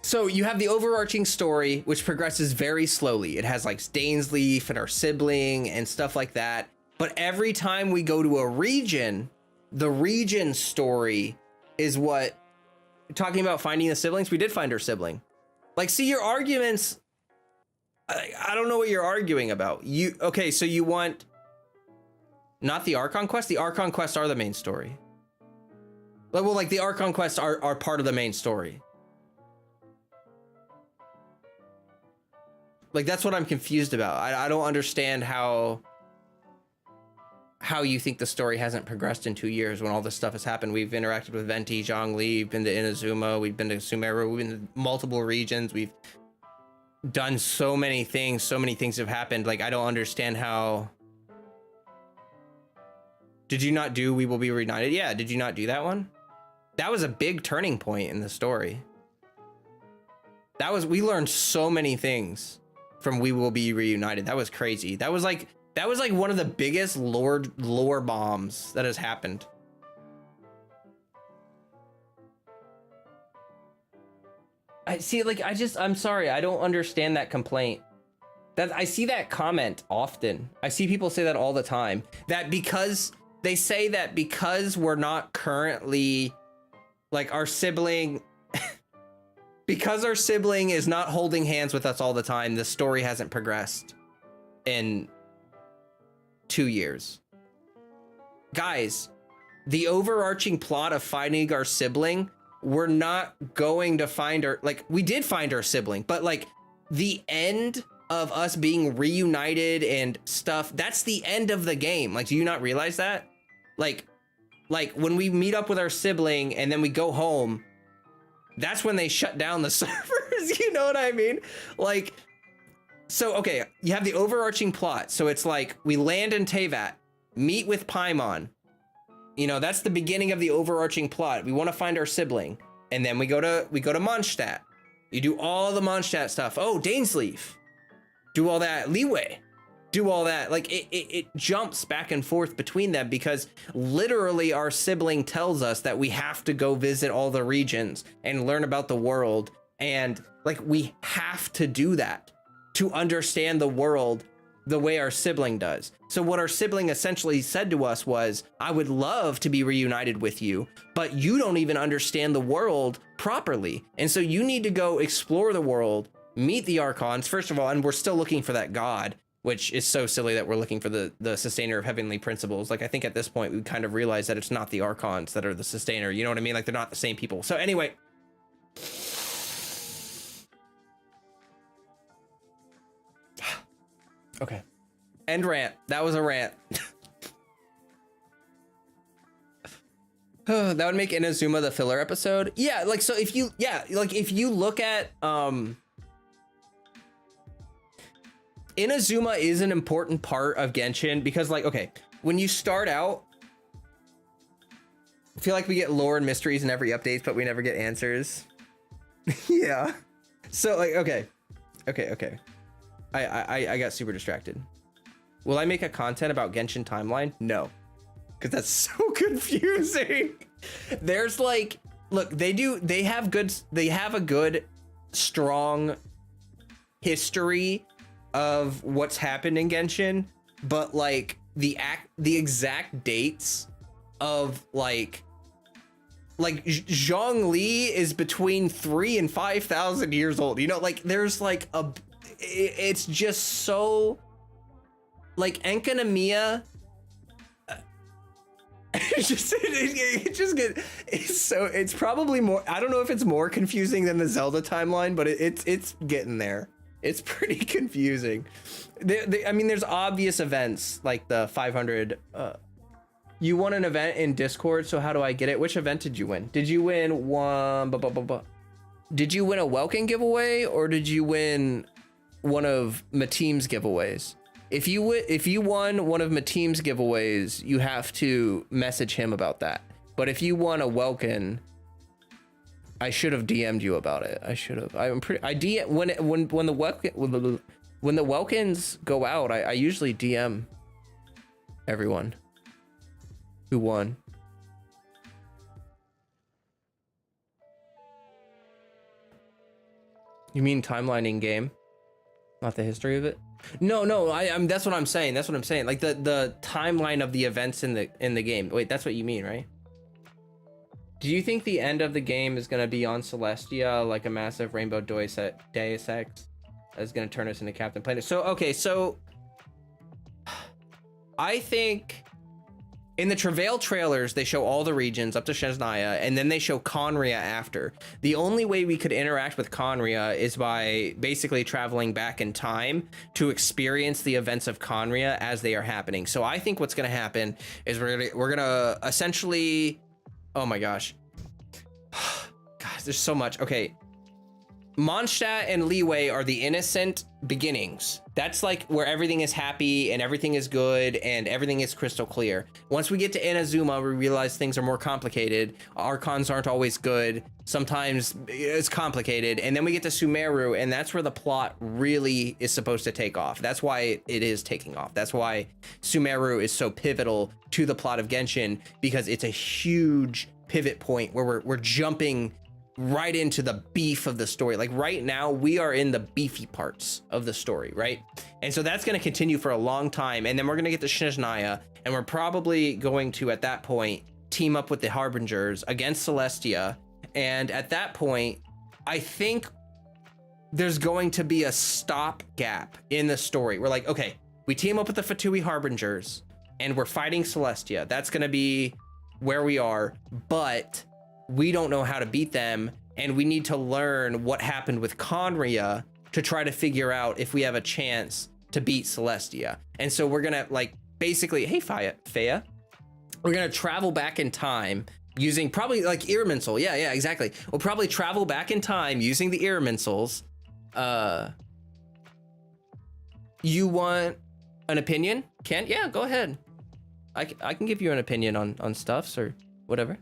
So you have the overarching story, which progresses very slowly. It has like Stain's Leaf and our sibling and stuff like that. But every time we go to a region, the region story is what, talking about finding the siblings, we did find our sibling. Like, see, your arguments, I don't know what you're arguing about. Okay, so you want not the Archon quest? The Archon quests are the main story. Well, like the Archon quests are part of the main story. Like, that's what I'm confused about. I don't understand how you think the story hasn't progressed in 2 years when all this stuff has happened. We've interacted with Venti, Zhongli, we've been to Inazuma, we've been to Sumeru, we've been to multiple regions, we've done so many things have happened. Like, I don't understand how. Did you not do We Will Be Reunited? Yeah, did you not do that one? That was a big turning point in the story. We learned so many things from We Will Be Reunited. That was crazy. That was like one of the biggest lore bombs that has happened. I'm sorry, I don't understand that complaint. I see that comment often. I see people say that all the time. That because they say that because we're not currently like our sibling because our sibling is not holding hands with us all the time, the story hasn't progressed in 2 years. Guys, the overarching plot of finding our sibling, we're not going to find our, like, we did find our sibling, but like the end of us being reunited and stuff, that's the end of the game. Like, do you not realize that? Like when we meet up with our sibling and then we go home, that's when they shut down the servers. You know what I mean? Like, so, okay, you have the overarching plot. So it's like we land in Teyvat, meet with Paimon. You know, that's the beginning of the overarching plot. We want to find our sibling. And then we go to Mondstadt. You do all the Mondstadt stuff. Oh, Dainsleaf. Do all that. Leeway. Do all that. Like, it jumps back and forth between them because literally our sibling tells us that we have to go visit all the regions and learn about the world. And like, we have to do that to understand the world the way our sibling does. So what our sibling essentially said to us was, I would love to be reunited with you, but you don't even understand the world properly. And so you need to go explore the world, meet the Archons, first of all, and we're still looking for that god, which is so silly that we're looking for the sustainer of heavenly principles. Like, I think at this point we kind of realize that it's not the Archons that are the sustainer. You know what I mean? Like, they're not the same people. So anyway. Okay. End rant. That was a rant. That would make Inazuma the filler episode. Yeah, like, so if you look at Inazuma is an important part of Genshin because, like, okay, when you start out, I feel like we get lore and mysteries in every update, but we never get answers. Yeah. So, like, okay. I got super distracted. Will I make a content about Genshin timeline? No, because that's so confusing. There's like, look, they have a good, strong history of what's happened in Genshin, but like the exact dates of like Zhongli is between 3,000 and 5,000 years old. You know, like there's like it's just so like Enkanomiya. It's probably more, I don't know if it's more confusing than the Zelda timeline, but it's getting there. It's pretty confusing. I mean, there's obvious events like the 500. You won an event in Discord, so how do I get it? Which event did you win? Did you win one? Did you win a Welkin giveaway, or did you win one of Mateem's giveaways? If you won one of Mateem's giveaways, you have to message him about that. But if you won a Welkin, I should have DM'd you about it. I should have. I'm pretty. I DM when the Welkins go out. I usually DM everyone who won. You mean timeline in game, not the history of it? No. I'm. That's what I'm saying. That's what I'm saying. Like the timeline of the events in the game. Wait, that's what you mean, right? Do you think the end of the game is gonna be on Celestia, like a massive rainbow Deus Ex, that's gonna turn us into Captain Planet? So okay, so I think in the Travail trailers they show all the regions up to Snezhnaya, and then they show Conria after. The only way we could interact with Conria is by basically traveling back in time to experience the events of Conria as they are happening. So I think what's gonna happen is we're gonna essentially. Oh my gosh. Gosh, there's so much. Okay. Mondstadt and Liyue are the innocent beginnings. That's like where everything is happy and everything is good and everything is crystal clear. Once we get to Inazuma, we realize things are more complicated. Archons aren't always good. Sometimes it's complicated. And then we get to Sumeru, and that's where the plot really is supposed to take off. That's why it is taking off. That's why Sumeru is so pivotal to the plot of Genshin, because it's a huge pivot point where we're jumping right into the beef of the story. Like right now we are in the beefy parts of the story, right? And so that's going to continue for a long time, and then we're going to get to Snezhnaya, and we're probably going to at that point team up with the Harbingers against Celestia. And at that point I think there's going to be a stop gap in the story. We're like, okay, we team up with the Fatui Harbingers and we're fighting Celestia. That's going to be where we are, but we don't know how to beat them, and we need to learn what happened with Conria to try to figure out if we have a chance to beat Celestia. And so we're gonna like basically, hey Faya, we're gonna travel back in time using probably like Irminsul. Yeah, exactly. We'll probably travel back in time using the Irminsuls. You want an opinion? Kent? Yeah, go ahead. I can give you an opinion on stuffs or whatever.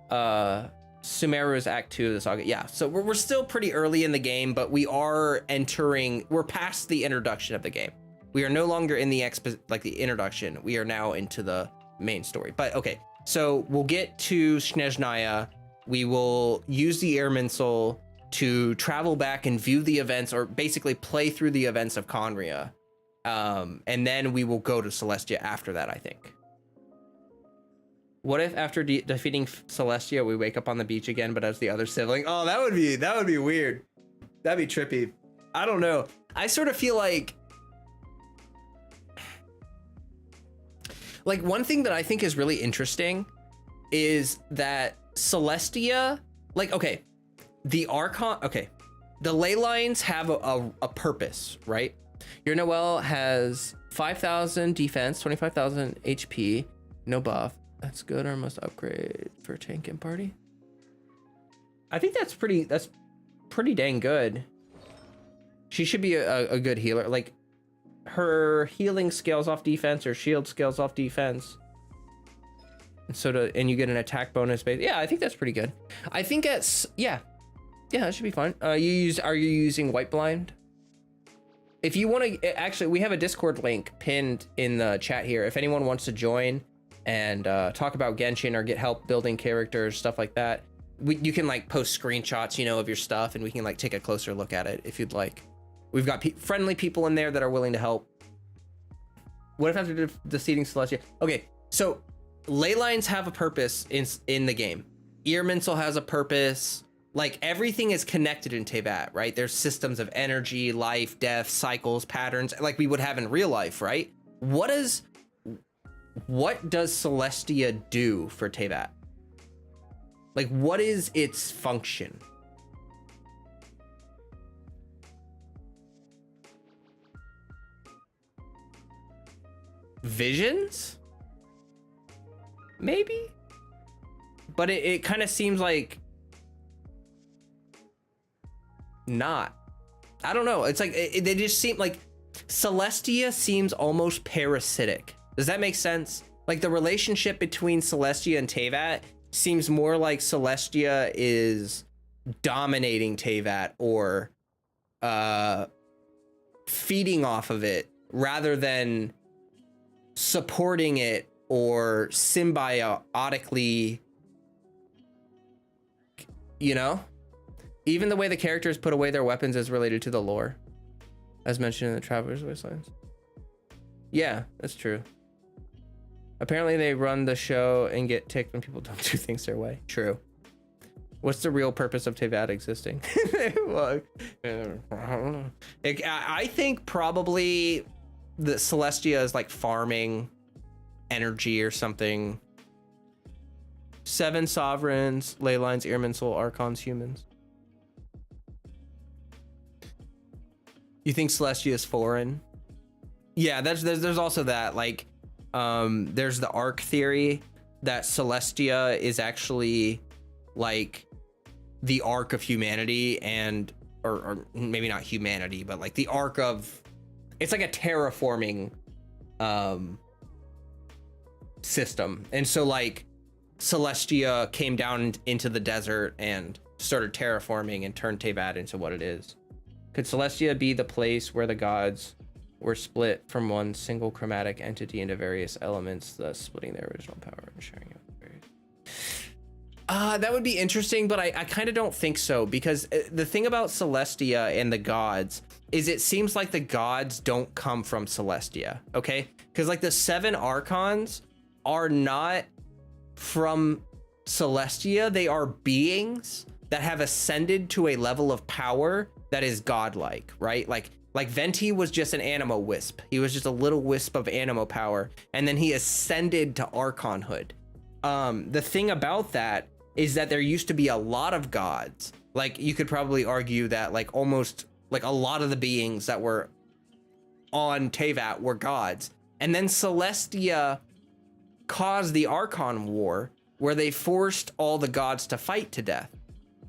Sumeru's Act 2 of the saga. Yeah, so we're still pretty early in the game, but we're past the introduction of the game. We are no longer in the introduction. We are now into the main story. But okay, so we'll get to Snezhnaya. We will use the Irminsul to travel back and view the events, or basically play through the events of Conria. And then we will go to Celestia after that, I think. What if after defeating Celestia, we wake up on the beach again, but as the other sibling? Oh, that would be weird. That'd be trippy. I don't know. I sort of feel like one thing that I think is really interesting is that Celestia, like, okay, the Archon, okay, the ley lines have a purpose, right? Your Noelle has 5,000 defense, 25,000 HP, no buff. That's good, or must upgrade for tank and party. I think that's pretty dang good. She should be a good healer. Like, her healing scales off defense, her shield scales off defense. And you get an attack bonus base. Yeah, I think that's pretty good. I think it's, yeah, that should be fine. Are you using White Blind? If you want to, actually, we have a Discord link pinned in the chat here. If anyone wants to join and talk about Genshin or get help building characters, stuff like that, you can like post screenshots, you know, of your stuff, and we can like take a closer look at it if you'd like. We've got friendly people in there that are willing to help. What if after defeating Celestia? Okay, so ley lines have a purpose in the game. Irminsul has a purpose. Like, everything is connected in Teyvat, right? There's systems of energy, life, death, cycles, patterns, like we would have in real life, right? What does Celestia do for Teyvat? Like, what is its function? Visions? Maybe? But it kind of seems like not. I don't know. It's like they just seem like Celestia seems almost parasitic. Does that make sense? Like, the relationship between Celestia and Teyvat seems more like Celestia is dominating Teyvat or feeding off of it rather than supporting it or symbiotically, you know? Even the way the characters put away their weapons is related to the lore, as mentioned in the Traveler's Wastelands. Yeah, that's true. Apparently they run the show and get ticked when people don't do things their way. True. What's the real purpose of Teyvat existing? Well, I don't know. I think probably the Celestia is like farming energy or something. 7 sovereigns, ley lines, Irminsul, archons, humans. You think Celestia is foreign? Yeah, there's also that, like, there's the arc theory that Celestia is actually like the arc of humanity, and or maybe not humanity, but like the arc of, it's like a terraforming system. And so like Celestia came down into the desert and started terraforming and turned Teyvat into what it is. Could Celestia be the place where the gods were split from one single chromatic entity into various elements, thus splitting their original power and sharing it with various? That would be interesting, but I kind of don't think so, because the thing about Celestia and the gods is it seems like the gods don't come from Celestia, okay? Because like the 7 archons are not from Celestia. They are beings that have ascended to a level of power that is godlike, right? Like Venti was just an animo wisp. He was just a little wisp of animo power, and then he ascended to archonhood. The thing about that is that there used to be a lot of gods. Like, you could probably argue that like almost like a lot of the beings that were on Teyvat were gods. And then Celestia caused the Archon War, where they forced all the gods to fight to death.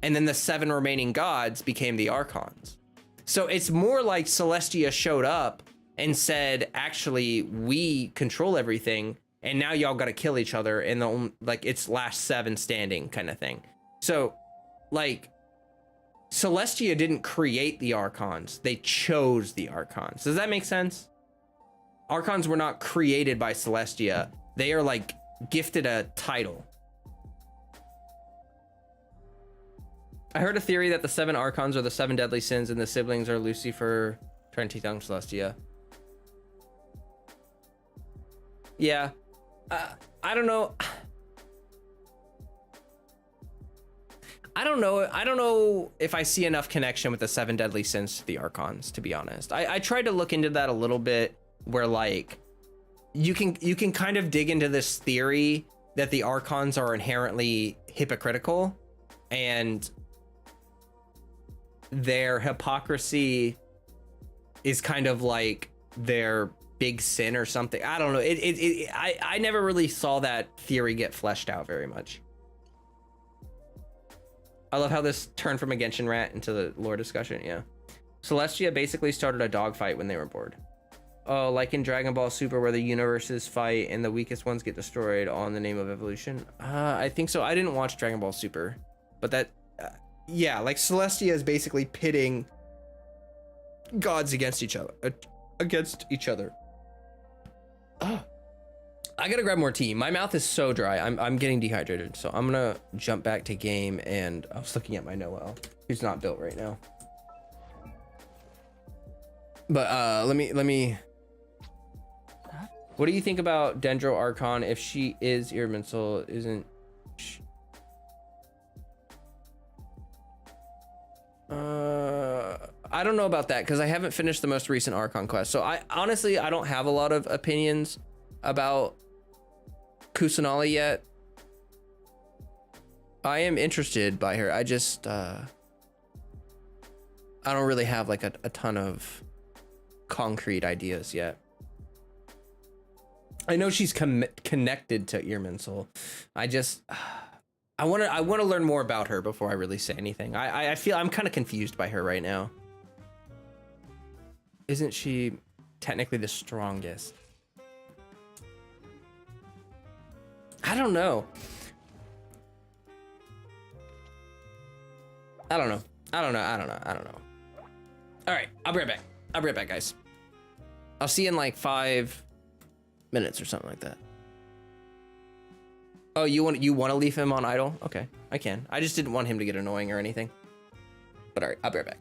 And then the 7 remaining gods became the Archons. So it's more like Celestia showed up and said, actually, we control everything, and now y'all gotta kill each other, and like it's last 7 standing kind of thing. So like Celestia didn't create the Archons, they chose the Archons. Does that make sense? Archons were not created by Celestia. They are like gifted a title. I heard a theory that the 7 archons are the 7 deadly sins, and the siblings are Lucifer, Trinity, Tongue, Celestia. Yeah. I don't know. I don't know if I see enough connection with the 7 deadly sins to the archons, to be honest. I tried to look into that a little bit, where like you can kind of dig into this theory that the archons are inherently hypocritical, and their hypocrisy is kind of like their big sin or something. I don't know. I never really saw that theory get fleshed out very much. I love how this turned from a Genshin rant into the lore discussion. Yeah. Celestia basically started a dogfight when they were bored. Oh, like in Dragon Ball Super, where the universes fight and the weakest ones get destroyed all in the name of evolution. I think so. I didn't watch Dragon Ball Super, but that, yeah, like Celestia is basically pitting gods against each other. I gotta grab more tea. My mouth is so dry. I'm getting dehydrated. So I'm gonna jump back to game, and I was looking at my Noel, who's not built right now. But let me. What do you think about Dendro Archon if she is Irminsul? Isn't she... I don't know about that because I haven't finished the most recent Archon quest. So I honestly don't have a lot of opinions about Kusanali yet. I am interested by her. I just I don't really have like a ton of concrete ideas yet. I know she's connected to Irminsul. I want to learn more about her before I really say anything. I feel I'm kind of confused by her right now. Isn't she technically the strongest? I don't know. I don't know. All right, I'll be right back, guys. I'll see you in like 5 minutes or something like that. Oh, you want to leave him on idle? Okay, I can. I just didn't want him to get annoying or anything. But all right, I'll be right back.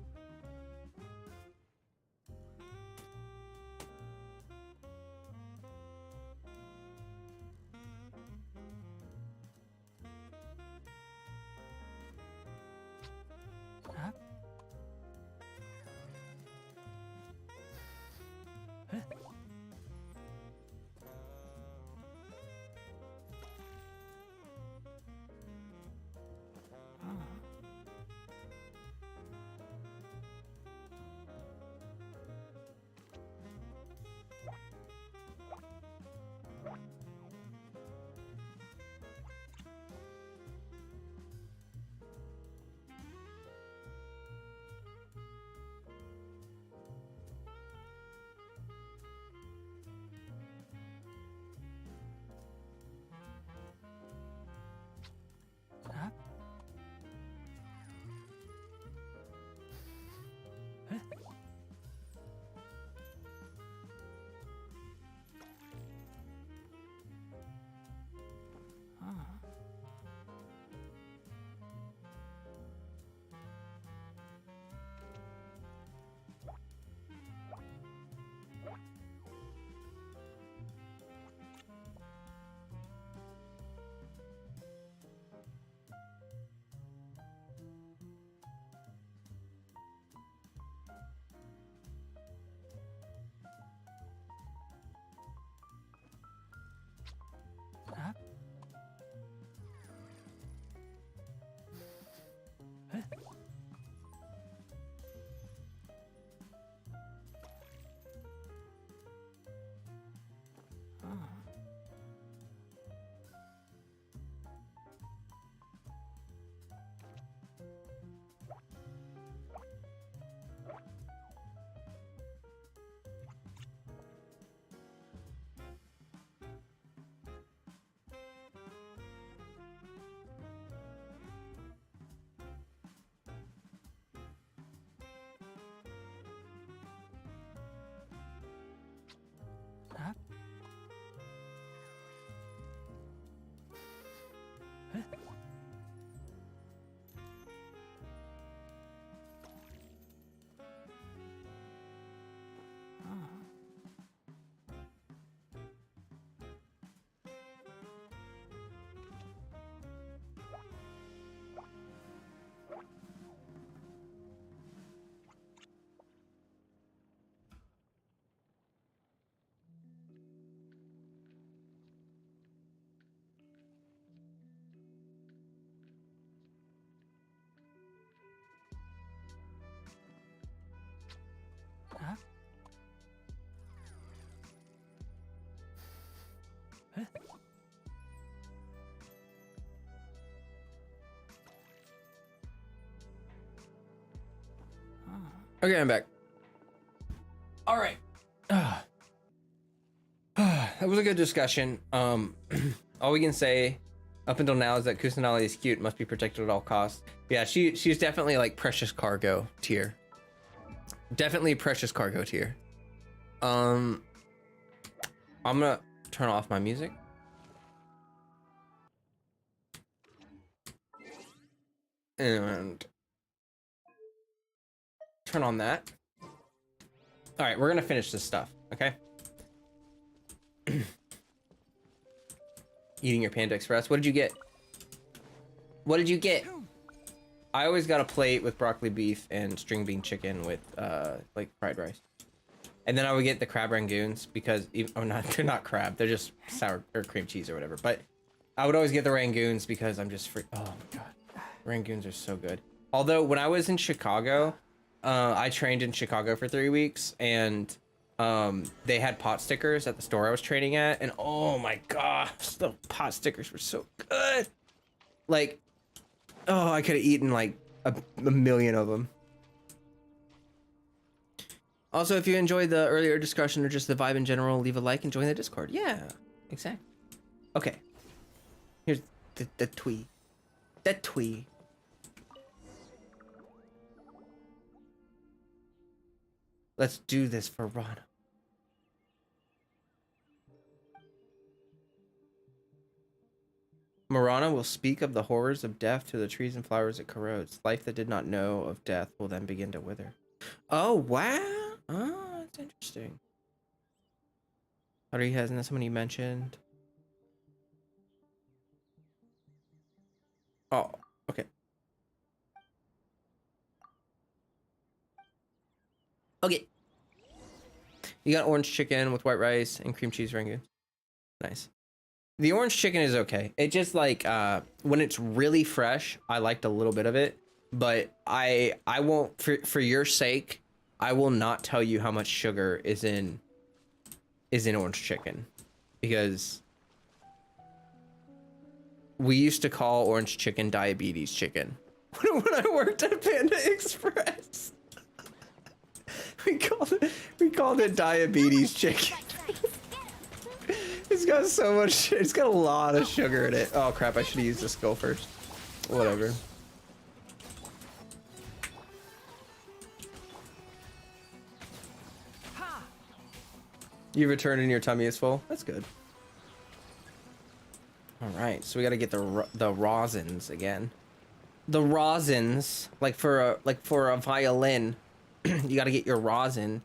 Okay, I'm back. All right. That was a good discussion. All we can say up until now is that Kusanali is cute, must be protected at all costs. Yeah, she's definitely like precious cargo tier. Definitely precious cargo tier. I'm gonna turn off my music And turn on that. All right, we're gonna finish this stuff, okay? Eating your Panda Express. What did you get? What did you get? I always got a plate with broccoli beef and string bean chicken with like fried rice. And then I would get the crab rangoons because they're not crab, they're just sour or cream cheese or whatever. But I would always get the rangoons because I'm just oh my god. Rangoons are so good. Although when I was in Chicago, I trained in Chicago for 3 weeks, and they had pot stickers at the store I was training at, and oh my gosh, the pot stickers were so good. Like, oh, I could have eaten like a million of them. Also, if you enjoyed the earlier discussion or just the vibe in general, leave a like and join the Discord. Yeah, exactly. Okay, here's the twee. The twee. Let's do this for Rana. Marana will speak of the horrors of death to the trees and flowers it corrodes. Life that did not know of death will then begin to wither. Oh, wow. Oh, that's interesting. Haruhi hasn't someone you mentioned? Oh, okay. Okay. You got orange chicken with white rice and cream cheese rangoon. Nice. The orange chicken is okay. It just like when it's really fresh, I liked a little bit of it, but I won't for your sake, I will not tell you how much sugar is in orange chicken, because we used to call orange chicken diabetes chicken when I worked at Panda Express. we called it diabetes chicken. It's got so much, it's got a lot of sugar in it. Oh crap, I should have used the skull first. Whatever. You return and your tummy is full. That's good. All right, so we got to get the rosins again. The rosins, like for a violin, you got to get your rosin.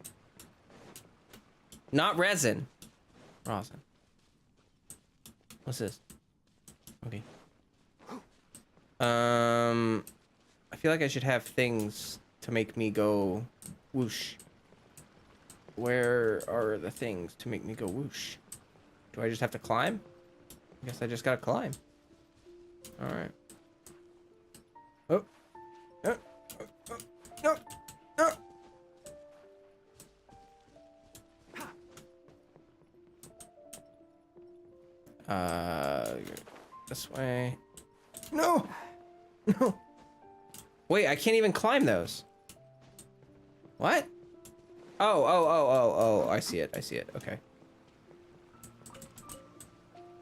Not resin. Rosin. What's this? Okay. I feel like I should have things to make me go whoosh. Where are the things to make me go whoosh? Do I just have to climb? I guess I just gotta climb. All right. Oh. Oh. Oh. No. No. This way. No. No. Wait, I can't even climb those. What? Oh, I see it. I see it. Okay.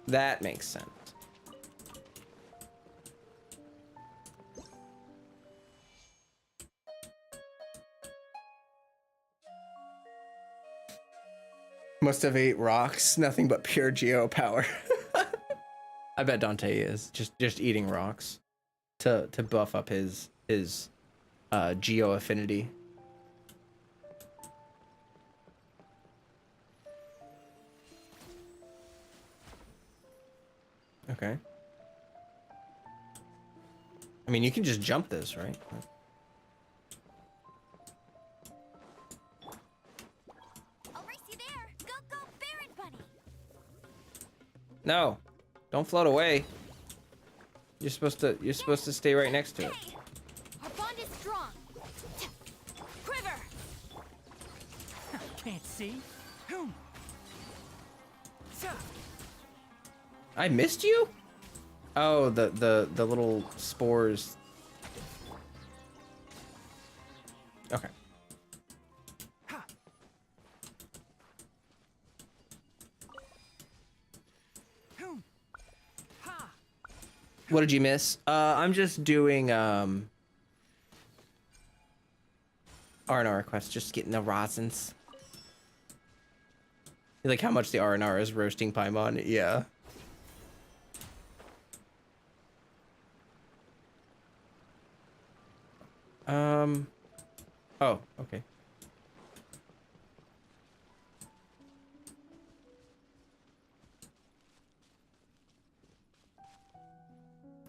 That makes sense. Must have ate rocks, nothing but pure geo power. I bet Dante is just eating rocks to buff up his geo affinity. Okay. I mean, you can just jump this, right? I'll race you there. Go, go, Barret Bunny. No, don't float away. You're supposed to stay right next to it. Hey, our bond is strong. Quiver. Can't see. I missed you? Oh, the little spores. Okay. What did you miss? I'm just doing R&R quests, just getting the rosins. You like how much the R&R is roasting Paimon? Yeah. Oh, okay.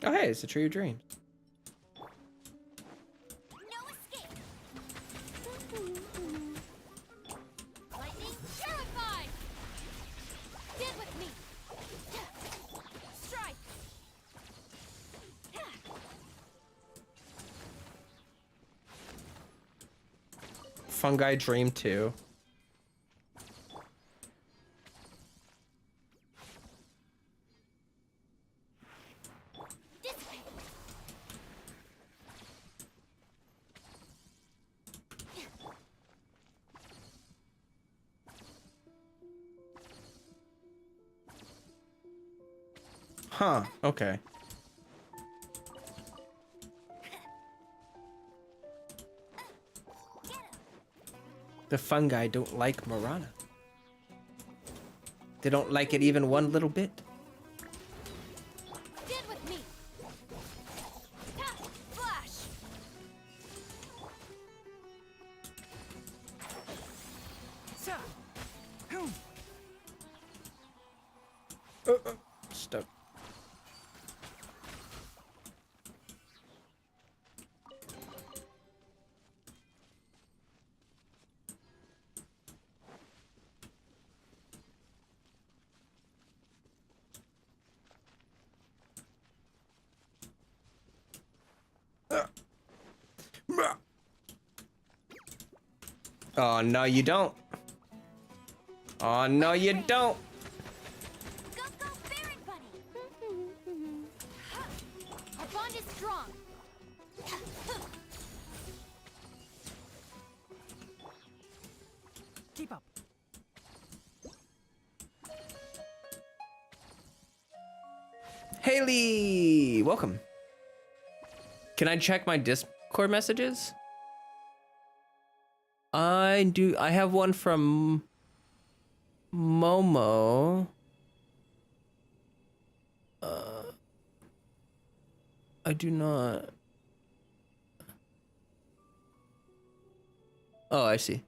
Oh, hey, it's the tree of dreams. No escape. Lightning terrified. Get with me. Strike. Fungi dream 2. Dissipate. Huh, okay. The fungi don't like Marana. They don't like it even one little bit. Get with me. Ha! Flash. So, whom? Stuck. Oh, no, you don't. Oh, no, you don't. Go, go, Baron Bunny. Our bond is strong. Keep up. Haley, welcome. Can I check my Discord messages? I do. I have one from Momo. I do not. Oh, I see.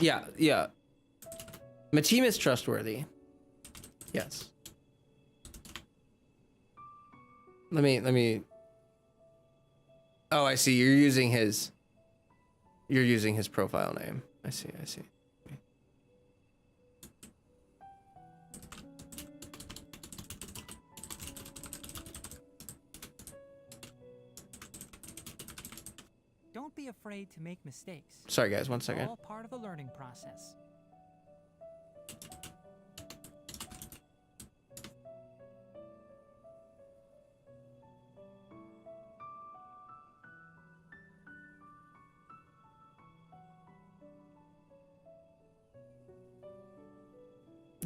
Yeah, yeah. My team is trustworthy. Yes. Let me. Oh, I see. You're using his profile name. I see. Don't be afraid to make mistakes. Sorry, guys. One It's second. all part of the learning process.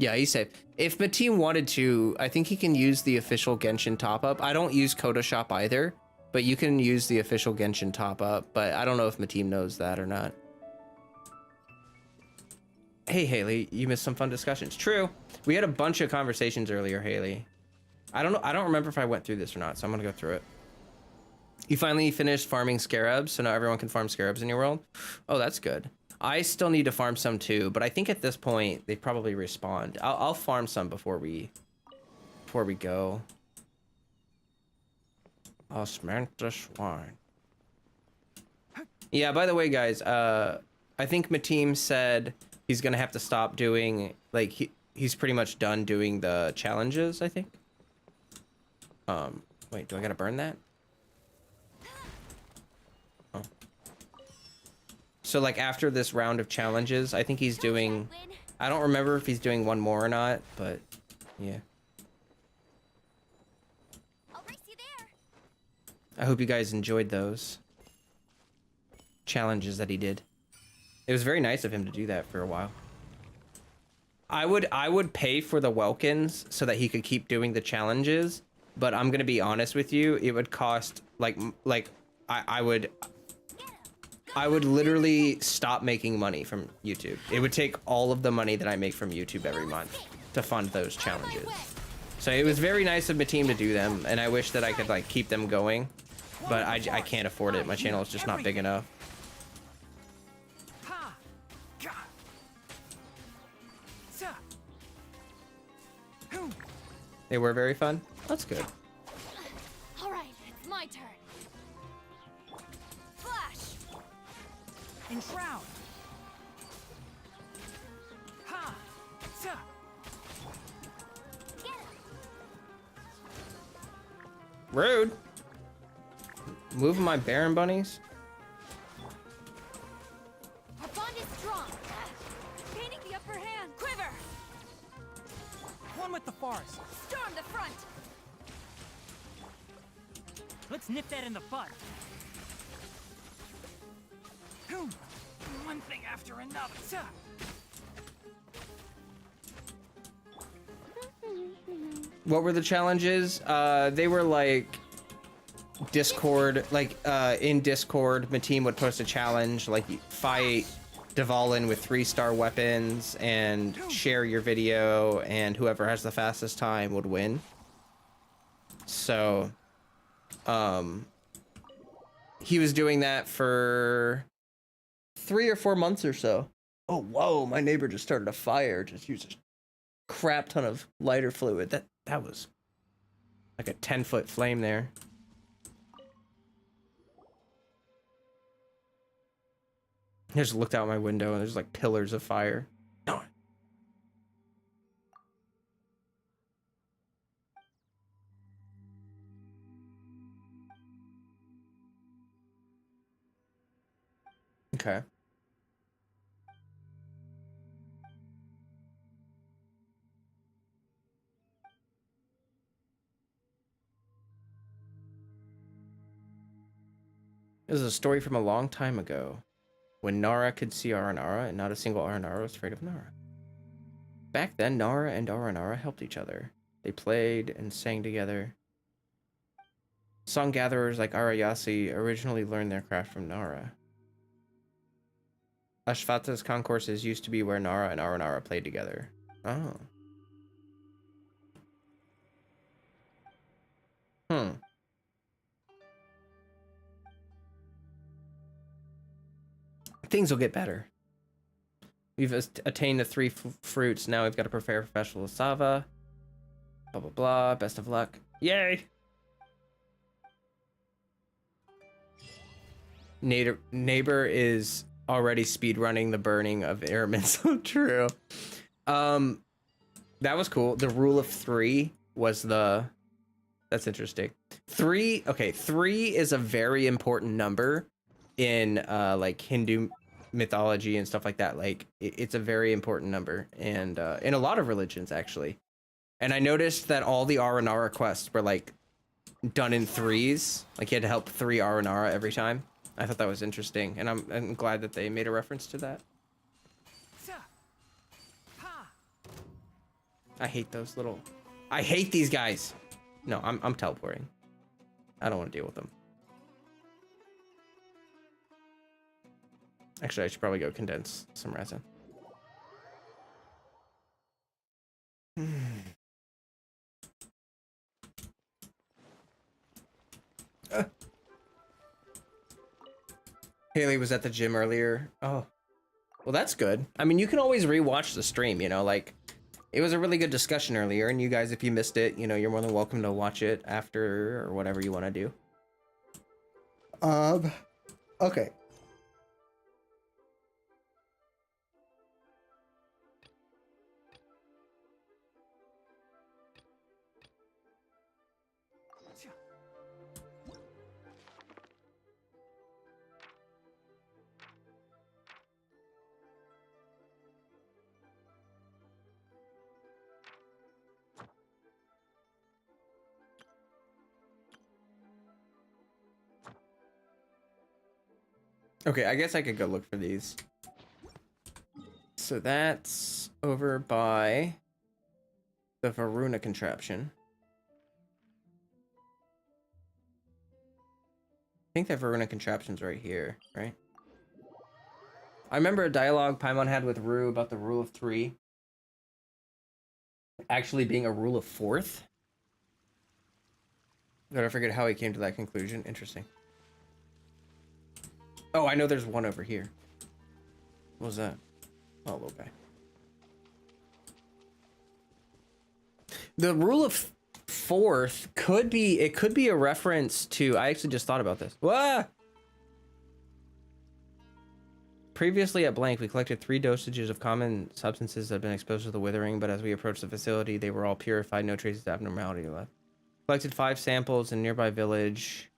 Yeah, he's safe. If Mateen wanted to, I think he can use the official Genshin top-up. I don't use Coda Shop either, but you can use the official Genshin top-up, but I don't know if Mateen knows that or not. Hey, Haley, you missed some fun discussions. True. We had a bunch of conversations earlier, Haley. I don't know. I don't remember if I went through this or not, so I'm going to go through it. You finally finished farming scarabs, so now everyone can farm scarabs in your world? Oh, that's good. I still need to farm some too, but I think at this point they probably respawned. I'll farm some before we go. I'll smack the swine. Yeah, by the way, guys, I think Mateem said he's gonna have to stop doing, like, he's pretty much done doing the challenges, I think. Wait, do I gotta burn that? Oh. So, like, after this round of challenges, I think he's doing, I don't remember if he's doing one more or not, but yeah. I'll race you there. I hope you guys enjoyed those challenges that he did. It was very nice of him to do that for a while. I would pay for the Welkins so that he could keep doing the challenges, but I'm gonna be honest with you, it would cost like I I would literally stop making money from YouTube. It would take all of the money that I make from YouTube every month to fund those challenges. So it was very nice of my team to do them, and I wish that I could like keep them going, but I can't afford it. My channel is just not big enough. Ha! Ga! Sa! Hoo! They were very fun. That's good. All right, it's my turn. Flash. Enshroud! Ha! Sa! Get him. Rude. Moving my Baron bunnies. Our bond is strong. Gaining the upper hand. Quiver. One with the forest. Storm the front. Let's nip that in the bud. Hoo! One thing after another. Sa! What were the challenges? They were like Discord, like in Discord, my team would post a challenge, like fight Dvalin with 3-star weapons and share your video, and whoever has the fastest time would win. So, he was doing that for 3 or 4 months or so. Oh, whoa, my neighbor just started a fire, just used a crap ton of lighter fluid. That was like a 10-foot flame there. I just looked out my window and there's like pillars of fire. Darn. Okay. This is a story from a long time ago, when Nara could see Aranara, and not a single Aranara was afraid of Nara. Back then, Nara and Aranara helped each other. They played and sang together. Song gatherers like Arayasi originally learned their craft from Nara. Ashvata's concourses used to be where Nara and Aranara played together. Oh. Hmm. Things will get better. We've attained the 3 fruits. Now we've got to prepare for Festival of Sava. Blah, blah, blah. Best of luck. Yay! Neighbor is already speedrunning the burning of Airman. So true. That was cool. The rule of 3 was the... That's interesting. 3... Okay, 3 is a very important number in like Hindu mythology and stuff like that. Like it's a very important number, and in a lot of religions actually. And I noticed that all the Aranara quests were like done in 3s. Like you had to help 3 Aranara every time. I thought that was interesting, and I'm glad that they made a reference to that. I hate those little... I hate these guys. No, I'm teleporting. I don't want to deal with them. Actually, I should probably go condense some resin. Haley was at the gym earlier. Oh, well, that's good. I mean, you can always rewatch the stream, you know, like it was a really good discussion earlier, and you guys, if you missed it, you know, you're more than welcome to watch it after or whatever you want to do. Okay. Okay, I guess I could go look for these. So that's over by the Varuna contraption. I think that Varuna contraption's right here, right? I remember a dialogue Paimon had with Rue about the rule of 3 actually being a rule of 4th. Gotta figure out how he came to that conclusion. Interesting. Oh, I know there's one over here. What was that? Oh, little guy. The rule of 4th could be, it could be a reference to, I actually just thought about this. Wah! Previously at blank, we collected 3 dosages of common substances that have been exposed to the withering, but as we approached the facility, they were all purified, no traces of abnormality left. Collected 5 samples in a nearby village.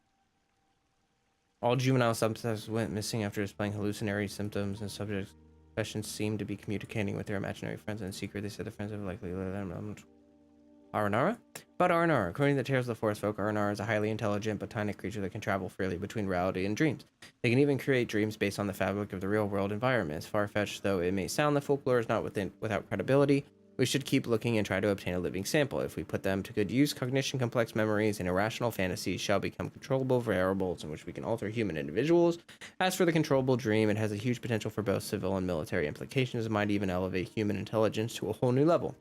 All juvenile substances went missing after displaying hallucinatory symptoms, and subjects' confessions seemed to be communicating with their imaginary friends in secret. They said the friends have likely let them. Aranara? About Aranara. According to the tales of the forest folk, Aranara is a highly intelligent botanic creature that can travel freely between reality and dreams. They can even create dreams based on the fabric of the real-world environment. As far-fetched though it may sound, the folklore is not without credibility. We should keep looking and try to obtain a living sample. If we put them to good use, cognition, complex memories, and irrational fantasies shall become controllable variables in which we can alter human individuals. As for the controllable dream, it has a huge potential for both civil and military implications. It might even elevate human intelligence to a whole new level.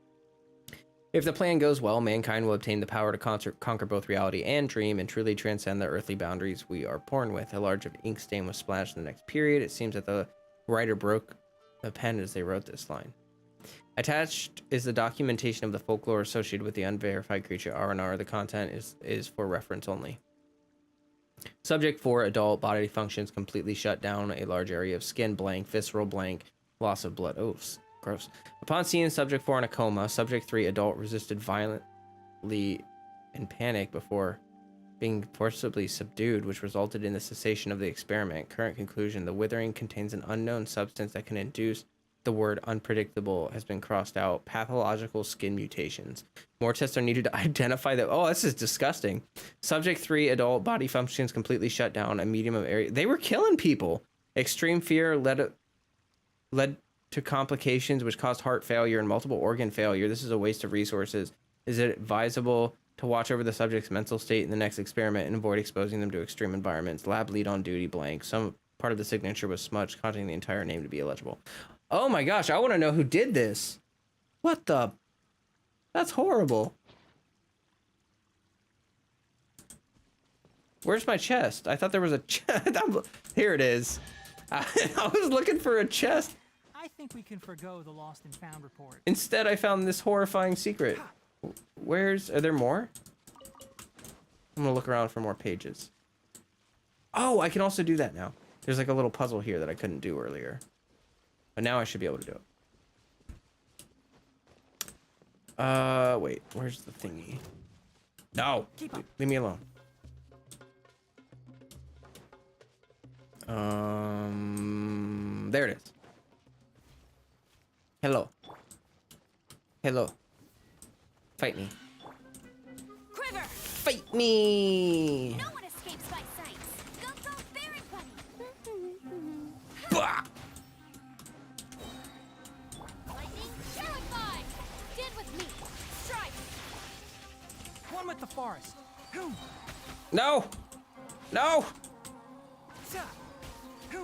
If the plan goes well, mankind will obtain the power to conquer both reality and dream and truly transcend the earthly boundaries we are born with. A large ink stain was splashed in the next period. It seems that the writer broke the pen as they wrote this line. Attached is the documentation of the folklore associated with the unverified creature Aranar. The content is for reference only. Subject 4, adult, bodily functions completely shut down, a large area of skin blank, visceral blank, loss of blood. Oh, gross. Upon seeing subject 4 in a coma, subject 3, adult, resisted violently in panic before being forcibly subdued, which resulted in the cessation of the experiment. Current conclusion, the withering contains an unknown substance that can induce. The word unpredictable has been crossed out. Pathological skin mutations. More tests are needed to identify that. Oh, this is disgusting. Subject 3, adult, body functions completely shut down. A medium of area. They were killing people. Extreme fear led to complications which caused heart failure and multiple organ failure. This is a waste of resources. Is it advisable to watch over the subject's mental state in the next experiment and avoid exposing them to extreme environments? Lab lead on duty blank. Some part of the signature was smudged, causing the entire name to be illegible. Oh my gosh, I want to know who did this. What the? That's horrible. Where's my chest? I thought there was a chest. Here it is. I was looking for a chest. I think we can forgo the lost and found report. Instead, I found this horrifying secret. Are there more? I'm gonna look around for more pages. Oh, I can also do that now. There's like a little puzzle here that I couldn't do earlier. But now I should be able to do it. Wait, where's the thingy? No, leave me alone. There it is. Hello. Hello. Fight me. Quiver! Fight me! No one escapes my sight. Go very funny. Bah! Lightning terrified. Stand with me. Strike. One with the forest. No! No!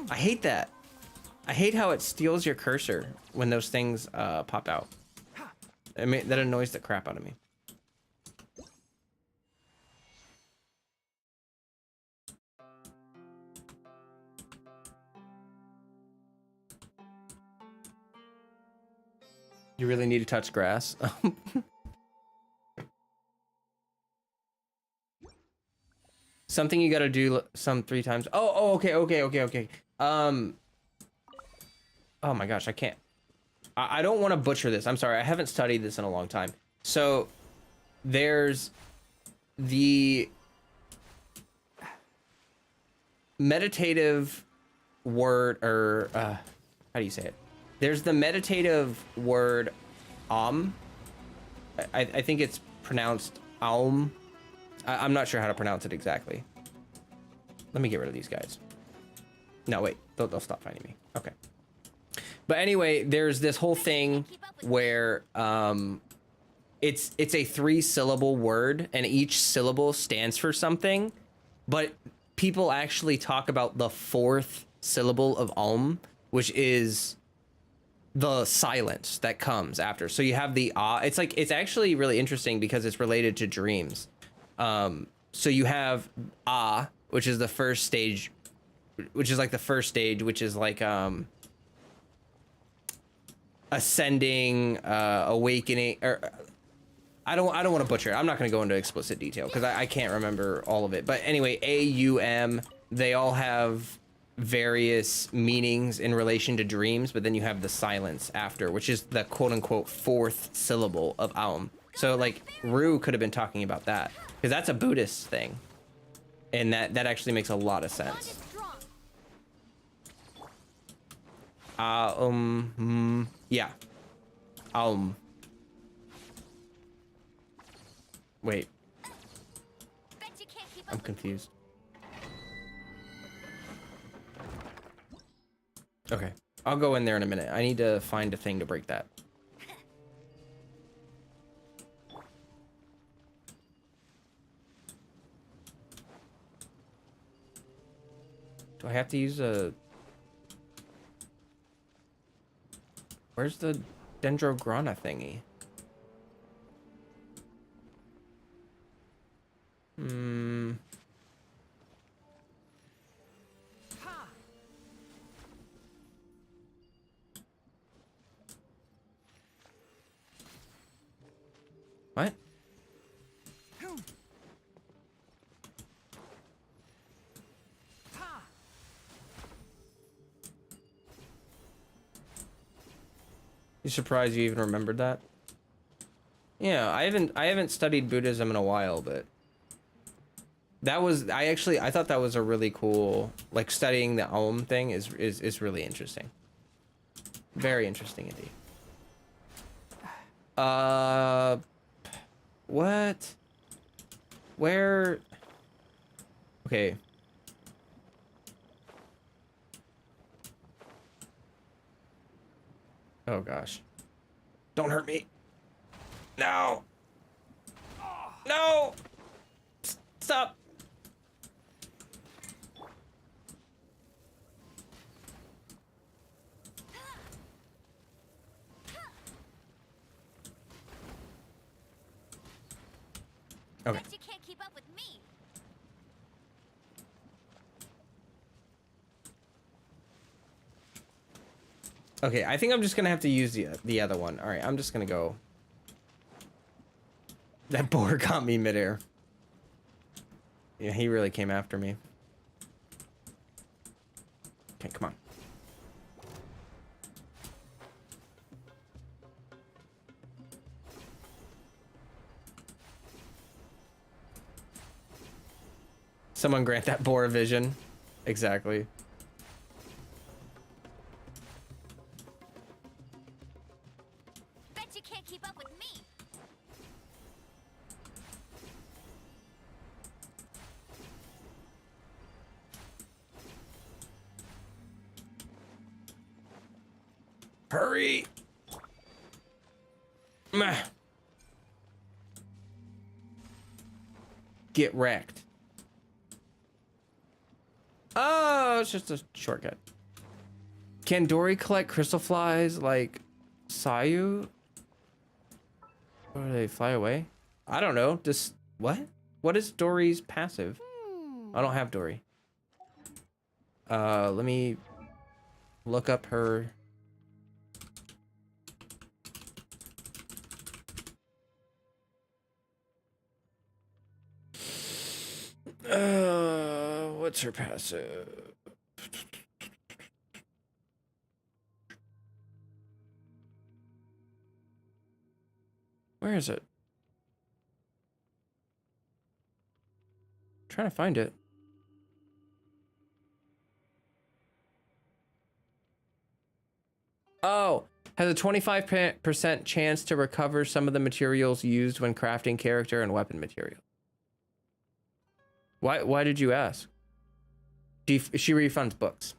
I hate that. I hate how it steals your cursor when those things pop out. I mean, that annoys the crap out of me. You really need to touch grass. Something you gotta do some 3 times. Oh, okay. Oh my gosh, I can't. I don't want to butcher this. I'm sorry. I haven't studied this in a long time. So there's the meditative word, or how do you say it? There's the meditative word I think it's pronounced aum. I'm not sure how to pronounce it exactly. Let me get rid of these guys. No, wait. They'll stop finding me. Okay. But anyway, there's this whole thing where it's a 3-syllable word, and each syllable stands for something, but people actually talk about the 4th syllable of Aum, which is the silence that comes after. So you have the it's like, it's actually really interesting because it's related to dreams. So you have which is the first stage, which is like the first stage, which is like ascending, awakening, or I don't want to butcher it. I'm not going to go into explicit detail because I can't remember all of it. But anyway, A-U-M, they all have various meanings in relation to dreams, but then you have the silence after, which is the quote-unquote fourth syllable of Aum. So like Rue could have been talking about that because that's a Buddhist thing, and that actually makes a lot of sense. Yeah. Wait. I'm confused. Okay, I'll go in there in a minute. I need to find a thing to break that. Do I have to use a... Where's the Dendrograna thingy? What? You surprised you even remembered that? Yeah, I haven't studied Buddhism in a while, but that was, I thought that was a really cool, like, studying the Aum thing is really interesting. Very interesting indeed. What? Where? Okay. Oh gosh. Don't hurt me. No. No. Stop. Okay. Bet you can't keep up with me. Okay, I think I'm just gonna have to use the other one. All right, I'm just gonna go. That boar got me midair. Yeah, he really came after me. Okay, come on. Someone grant that boar a vision. Exactly. Bet you can't keep up with me. Hurry! Meh. Get wrecked. Oh, it's just a shortcut. Can Dory collect crystal flies like Sayu? Or do they fly away? I don't know. Just what? What is Dory's passive? I don't have Dory. Let me look up her. What's her passive? Where is it? Trying to find it. Oh, has a 25% chance to recover some of the materials used when crafting character and weapon material. Why did you ask? She refunds books.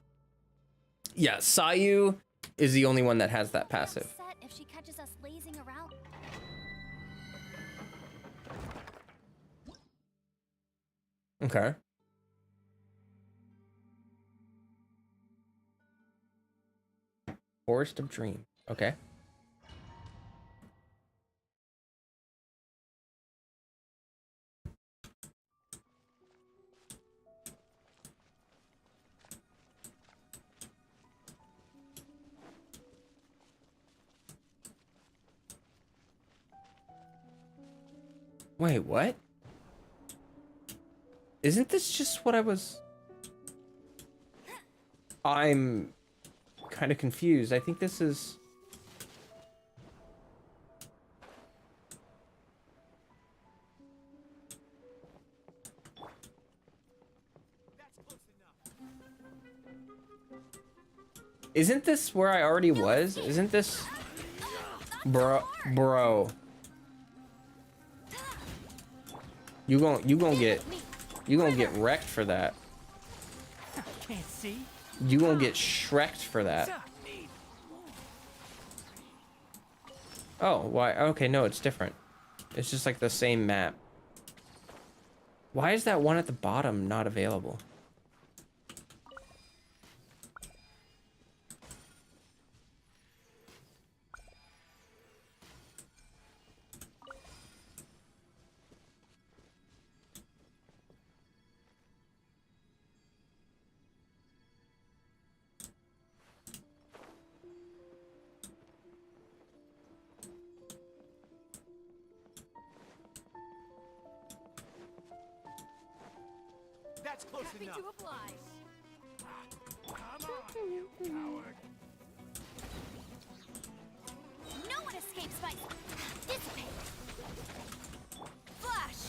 Yeah, Sayu is the only one that has that passive. Upset if she catches us lazing around. Okay. Forest of Dream. Okay. Wait, what? Isn't this just what I was... I'm kind of confused. I think this is... Isn't this where I already was? Isn't this... Bro. You gonna get wrecked for that. Can't see. You gonna get shreked for that. Oh, why? Okay, no, it's different. It's just like the same map. Why is that one at the bottom not available? That's close Happy enough. to oblige. Come on, you coward. No one escapes my dissipate. Flash.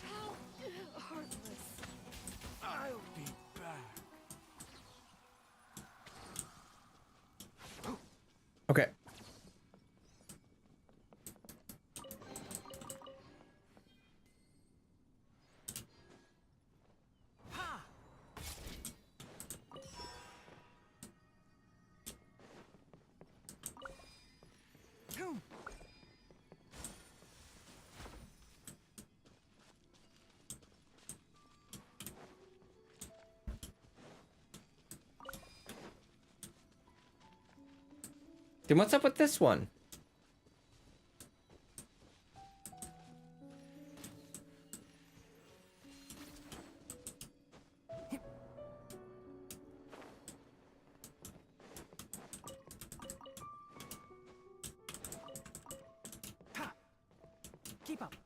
How heartless. I'll be back. Okay. Then what's up with this one? Keep up.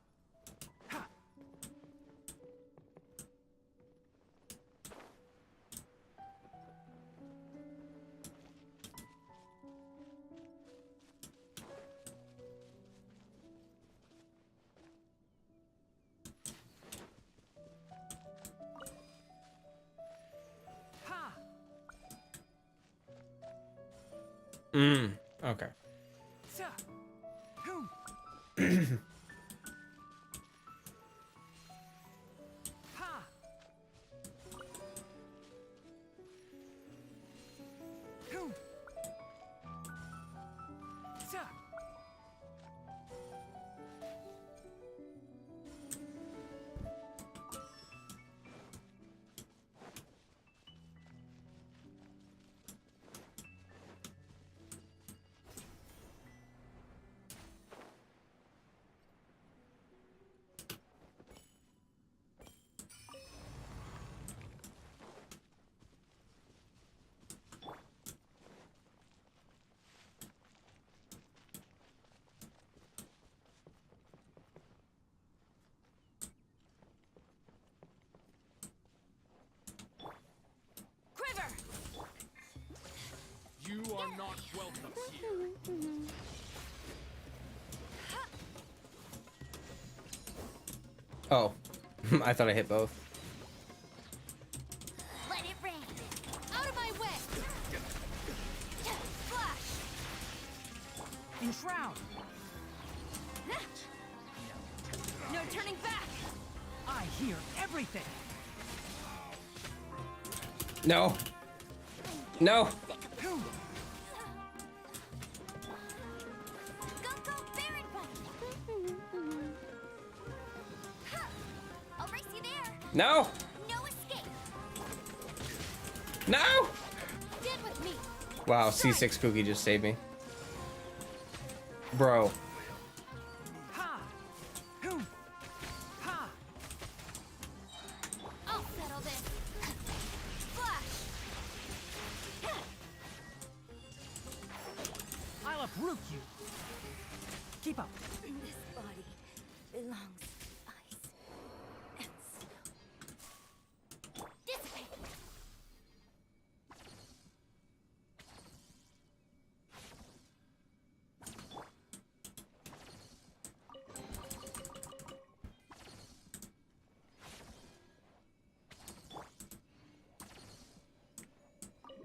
Okay. Quiver. You are not welcome here. Oh, I thought I hit both. Let it rain. Out of my way. Flash. Enshroud. No turning back. I hear everything. No. No. Go Baron Bite. I'll race you there. No. No escape. No! Get with me. Wow, C6 Cookie just saved me. Bro. Ha! Hum! Ha! I'll settle this. Flash. I'll uproot you. Keep up. This body belongs to ice and snow. Dissipate.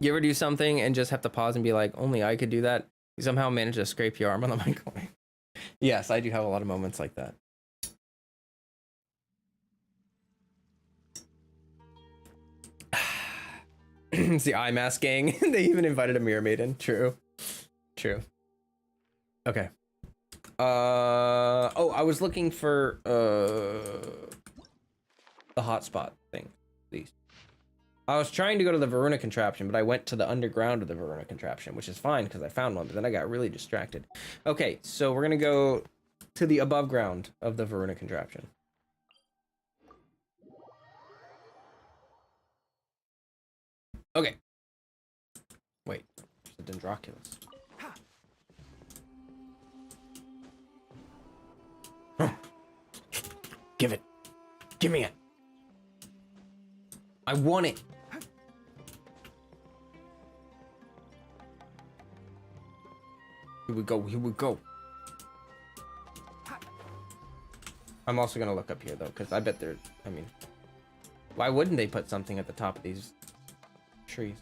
You ever do something and just have to pause and be like, only I could do that? You somehow manage to scrape your arm on the microwave. Yes, I do have a lot of moments like that. It's the eye mask gang. They even invited a mirror maiden. True. True. Okay. Oh, I was looking for the hotspot thing. Please. I was trying to go to the Varuna contraption, but I went to the underground of the Varuna contraption, which is fine because I found one, but then I got really distracted. Okay, so we're gonna go to the above ground of the Varuna contraption. Okay. Wait, there's a Dendroculus. Give it. Give me it. I want it. Here we go. Here we go. I'm also gonna look up here though, because I bet they're. I mean, why wouldn't they put something at the top of these trees?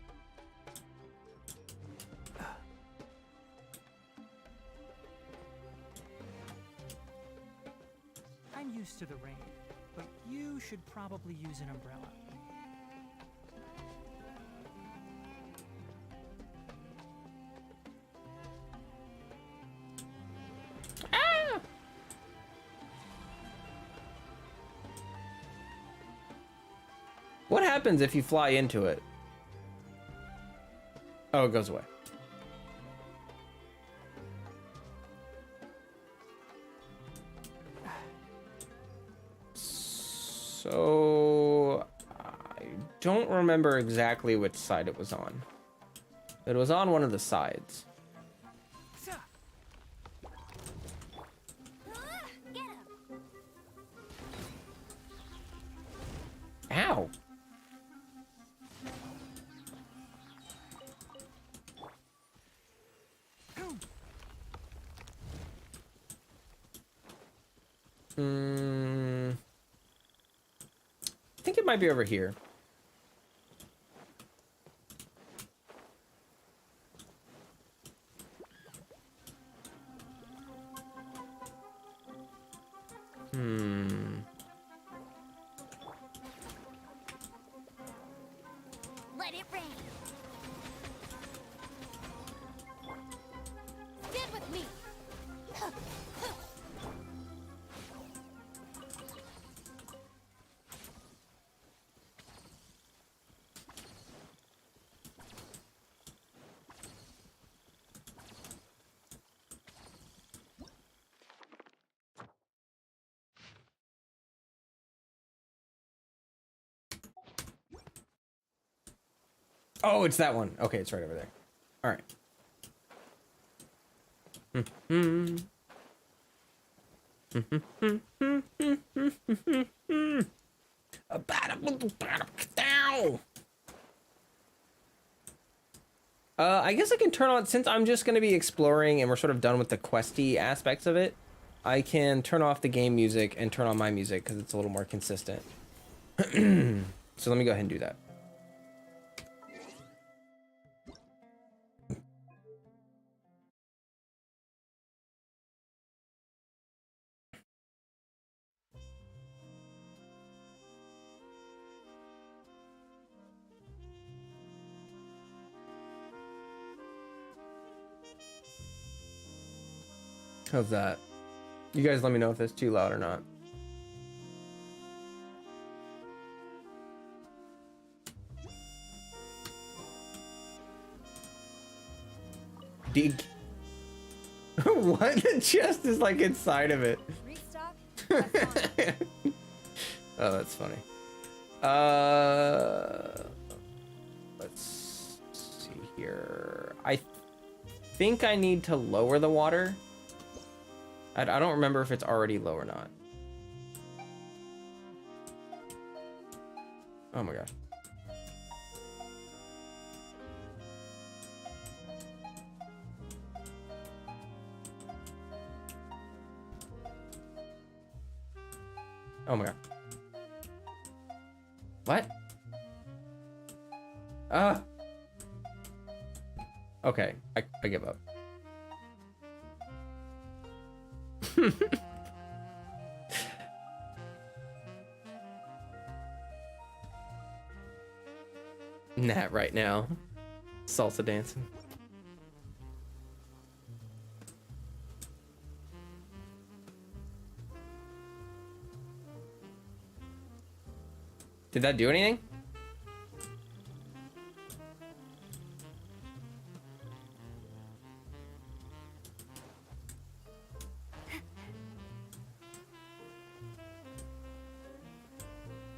I'm used to the rain, but you should probably use an umbrella. What happens if you fly into it? Oh, it goes away. So I don't remember exactly which side it was on. It was on one of the sides. Get him. Ow. I think it might be over here. Let it rain. Stand with me. Oh, it's that one. Okay, it's right over there. All right. I guess I can turn on, since I'm just going to be exploring and we're sort of done with the questy aspects of it, I can turn off the game music and turn on my music because it's a little more consistent. So let me go ahead and do that. How's that? You guys let me know if it's too loud or not. Dig. What? The chest is like inside of it. Restock? That's fine. Oh, that's funny. Let's see here. I think I need to lower the water. I don't remember if it's already low or not. Oh my gosh. Oh my god. What? Okay, I give up. Nat right now. Salsa dancing. Did that do anything?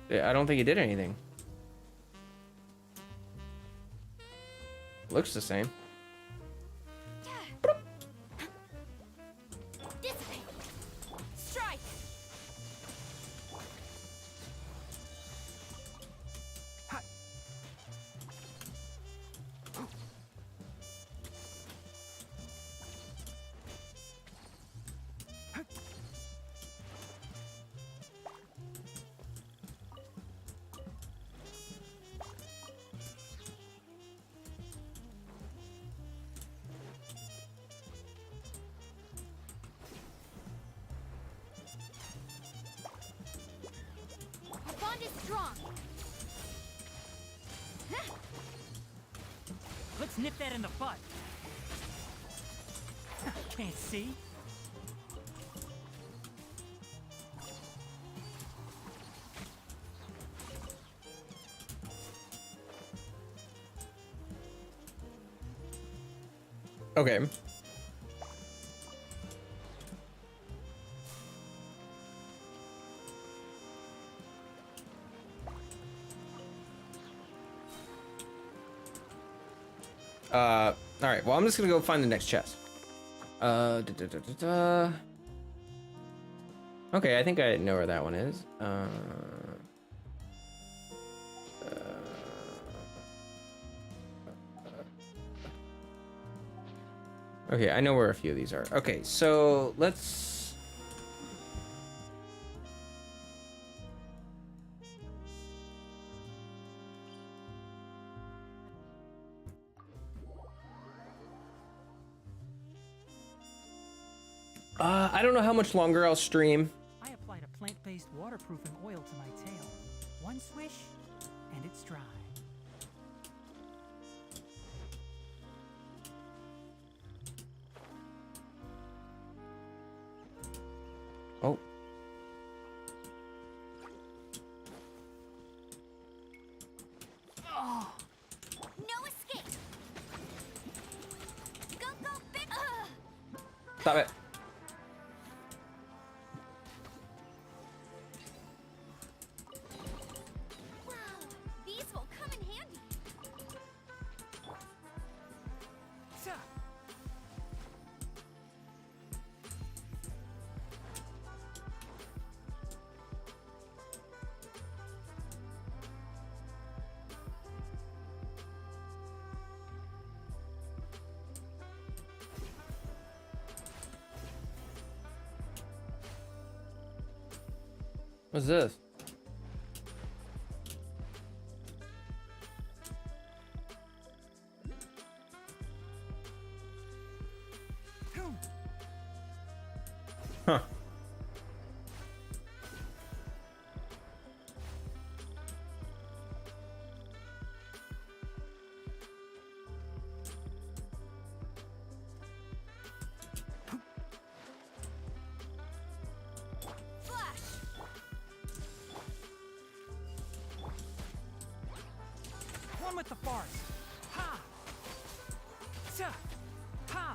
Yeah, I don't think it did anything. Looks the same. Strike! Our bond is strong. Let's nip that in the bud. Can't see? Okay. All right. Well, I'm just gonna go find the next chest. Okay, I think I know where that one is. Okay, I know where a few of these are. Okay, so let's... I don't know how much longer I'll stream. I applied a plant-based waterproofing oil to my tail. One swish, and it's dry. Oh. No escape! Go, go, big! Stop it. Wow, these will come in handy. What's this? Huh. Flash! One with the forest. Ha! Sa! Ha!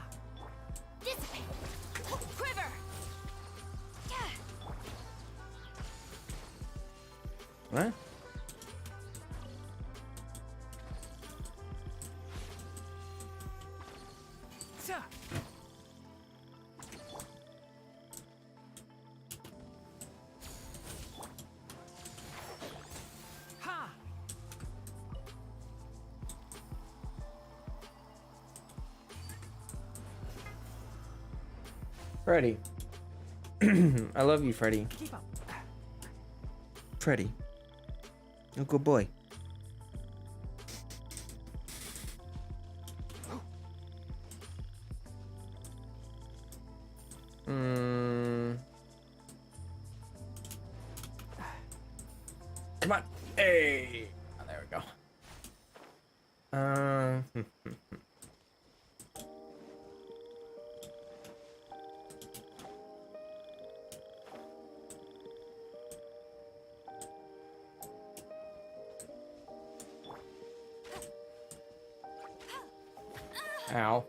What? Tuh. Ha! Freddy. I love you, Freddy. Keep up. Freddy. Oh, good boy. Come on. Hey. Oh, there we go. Ow.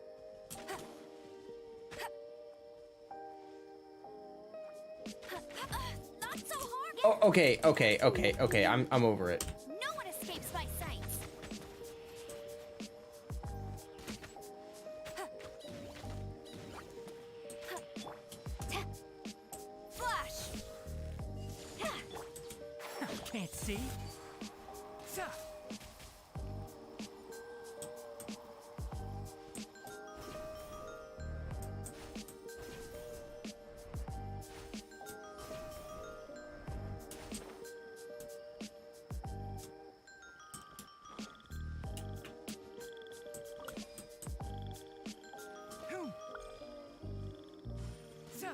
Not so hard. Oh, okay. I'm over it. No one escapes my sight. Flash. Can't see. Tuh. Boom. Tuh.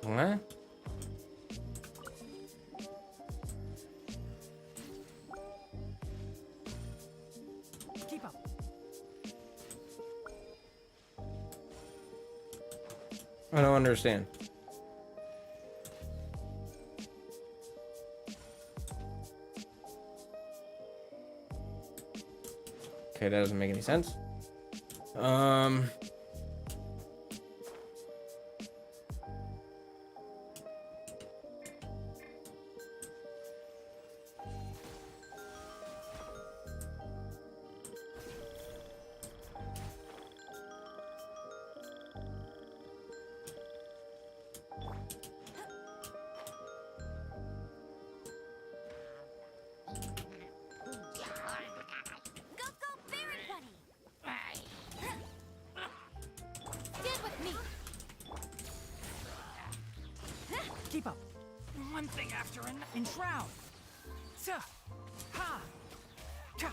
What? Keep up. I don't understand. Okay, that doesn't make any sense. Go, Barrett Bunny. Stand with me. Keep up. One thing after another. Enshroud. Tuh. Ha. Ka.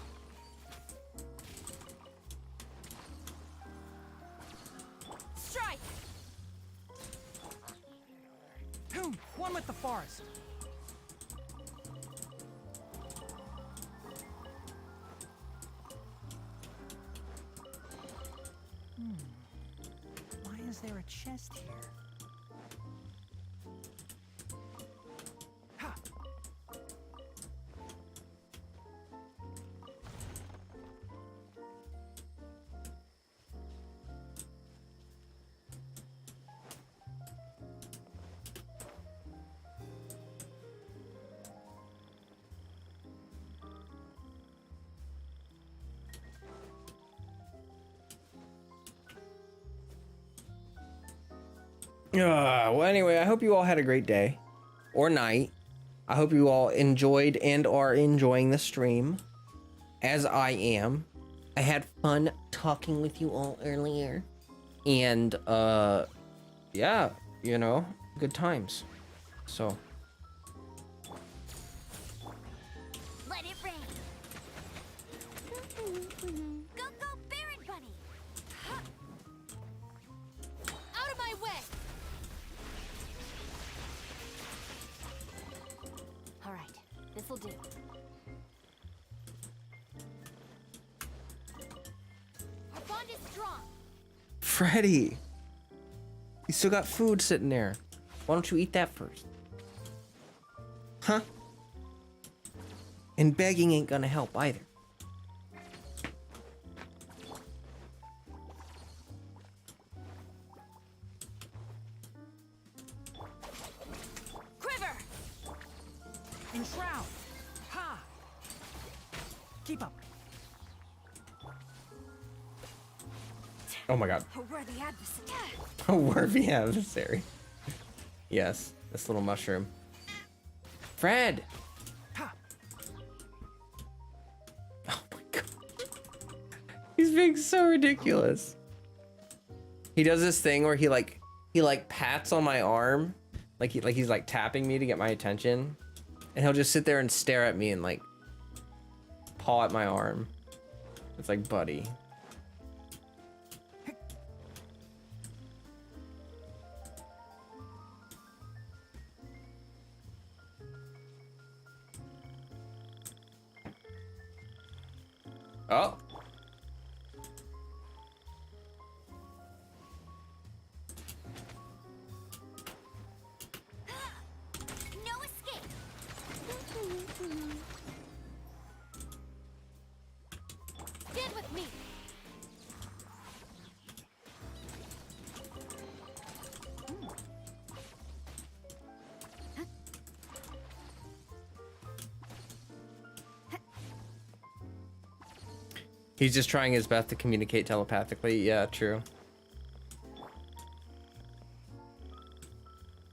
Strike. Boom. One with the forest. Why is there a chest here? Ha! Well, anyway, I hope you all had a great day or night. I hope you all enjoyed and are enjoying the stream as I am. I had fun talking with you all earlier. And, yeah, you know, good times. So, Let it rain. Go, Barrett Bunny. Out of my way. All right, this'll do. Our bond is strong. Freddy, you still got food sitting there. Why don't you eat that first? Huh? And begging ain't gonna help either. Shroud! Ha! Keep up. Oh my god. A worthy adversary. A worthy adversary. Yes, this little mushroom. Fred! Ha! Oh my god. He's being so ridiculous. He does this thing where he pats on my arm, he's like tapping me to get my attention, and he'll just sit there and stare at me and like paw at my arm. It's like, buddy. Oh. No escape. Get with me. He's just trying his best to communicate telepathically. Yeah, true.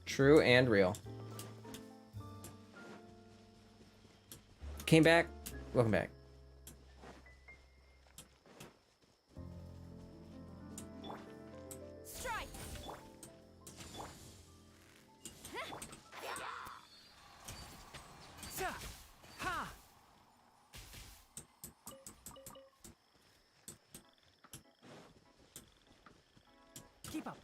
True and real. Came back. Welcome back. Strike. Sa! Ha! Keep up.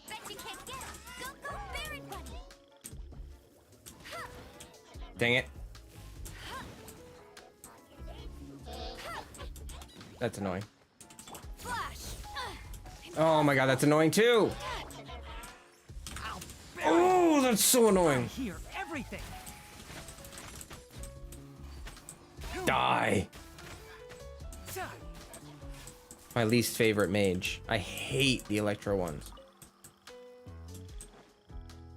Bet you can't get him. Go, go, Baron Bunny. Dang it. That's annoying. Flash. Oh my god, that's annoying too. Oh, that's so I annoying. hear everything. Die. Sa! My least favorite mage. I hate the Electro ones.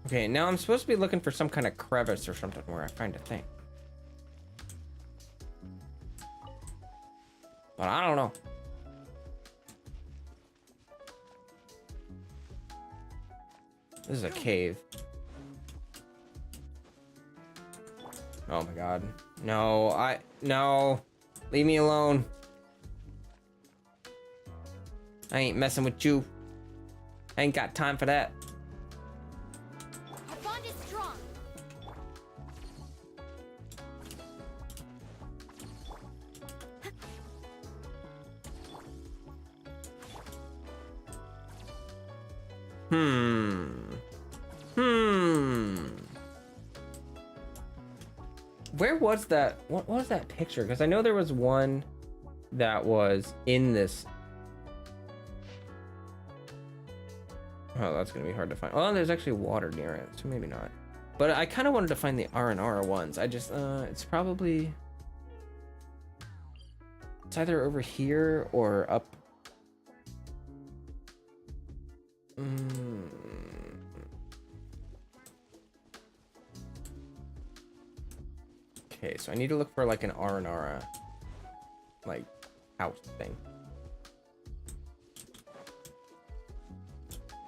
Okay, now I'm supposed to be looking for some kind of crevice or something where I find a thing. But I don't know. This is a cave. Oh my god. No, no. Leave me alone. I ain't messing with you. I ain't got time for that. Our bond is strong. Where was that? What was that picture? Because I know there was one that was in this. Oh, that's gonna be hard to find. Oh, there's actually water near it, so maybe not. But I kind of wanted to find the R&R ones. I just, it's probably, it's either over here or up. Okay, so I need to look for like an R&R, like house thing.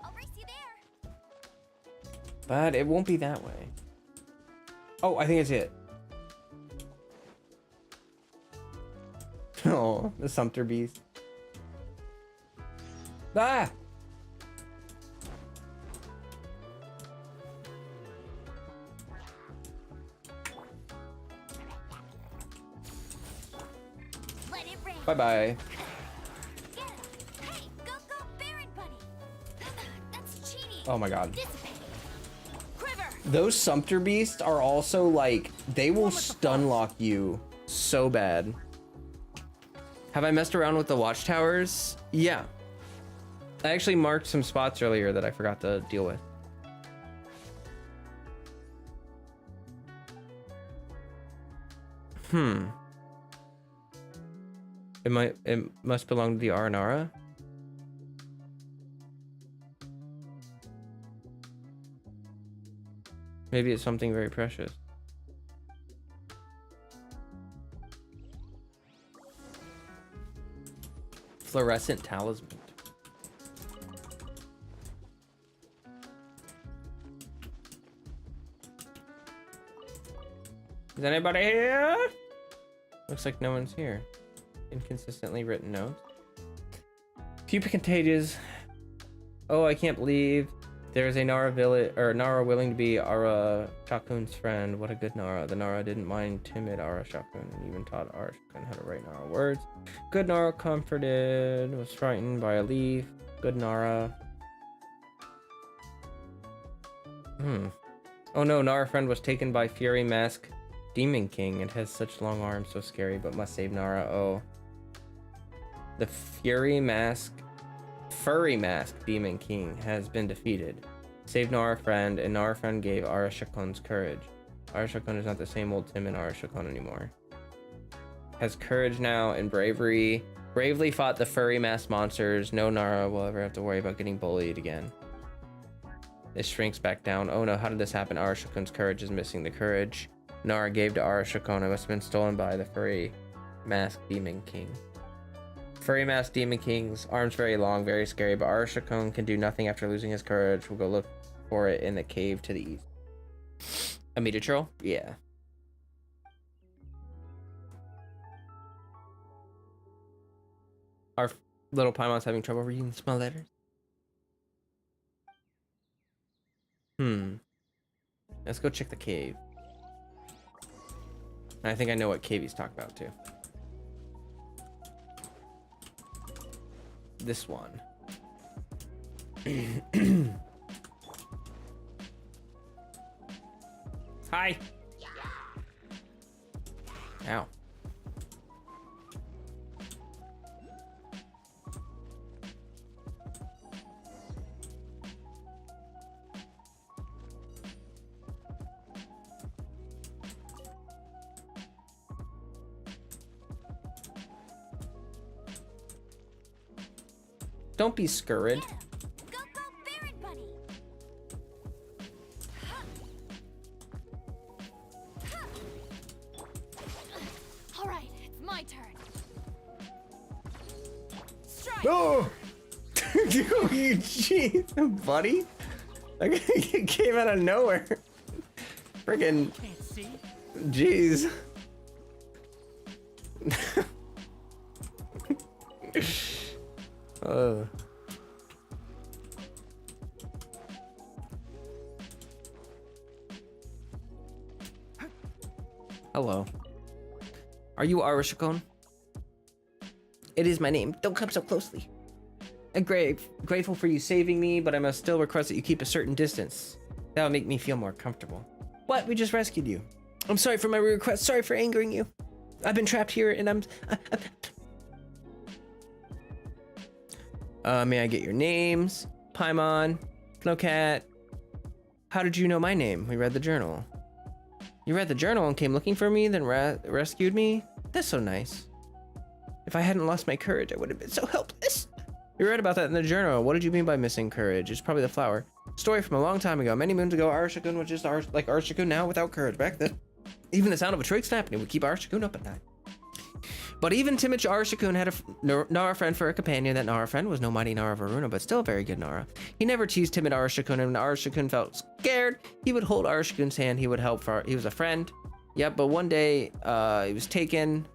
I'll race you there. But it won't be that way. Oh, I think it's it. Oh, the Sumpter Beast. Ah! Let it rain. Bye-bye. Get him. Hey, go, go, Baron Bunny. That's cheating. Oh my god. Dissipate. Quiver. Those Sumpter Beasts are also like, they will stun lock you so bad. Have I messed around with the watchtowers? Yeah. I actually marked some spots earlier that I forgot to deal with. It must belong to the Aranara. Maybe it's something very precious. Fluorescent talisman. Is anybody here? Looks like no one's here. Inconsistently written notes. Few contagious. Oh, I can't believe there's a Nara village or Nara willing to be Ara Shakun's friend. What a good Nara. The Nara didn't mind timid Ara Shakun and even taught Ara Shakun how to write Nara words. Good Nara comforted, was frightened by a leaf. Good Nara. Oh no, Nara friend was taken by Fury Mask Demon King. It has such long arms, so scary, but must save Nara. Oh. The Furry Mask Demon King has been defeated. Saved Nara friend, and Nara friend gave Arashakun's courage. Arashakun is not the same old timid Arashakun anymore. Has courage now and bravery. Bravely fought the furry mask monsters. No Nara will ever have to worry about getting bullied again. It shrinks back down. Oh no, how did this happen? Arashakun's courage is missing. The courage Nara gave to Arashakun must have been stolen by the furry mask Demon King. Furry mask Demon King's arms very long, very scary, but Arashakun can do nothing after losing his courage. We'll go look for it in the cave to the east. A meter troll? Yeah. Our little Paimon's having trouble reading the small letters. Let's go check the cave. I think I know what cave he's talking about too. This one. Hi. Ow. Don't be scurried. Go, Baron Bunny! All right, it's my turn. Strike! Oh! Jeez, buddy. Like, it came out of nowhere. Freaking. Can't see. Jeez. Hello. Are you Arashakun? It is my name. Don't come so closely. I'm grateful for you saving me, but I must still request that you keep a certain distance. That will make me feel more comfortable. What? We just rescued you. I'm sorry for my request. Sorry for angering you. I've been trapped here and may I get your names? Paimon, Snowcat. How did you know my name? We read the journal. You read the journal and came looking for me, then rescued me? That's so nice. If I hadn't lost my courage, I would have been so helpless. You read about that in the journal. What did you mean by missing courage? It's probably the flower. Story from a long time ago. Many moons ago, Arashakun was just like Arashakun now without courage. Back then, even the sound of a twig snapping would keep Arashakun up at night. But even timid Arashakun had a Nara friend for a companion. That Nara friend was no mighty Nara Varuna, but still a very good Nara. He never teased timid Arashakun, and when Arashakun felt scared, he would hold Arashakun's hand. He would help. He was a friend. Yep, but one day, he was taken.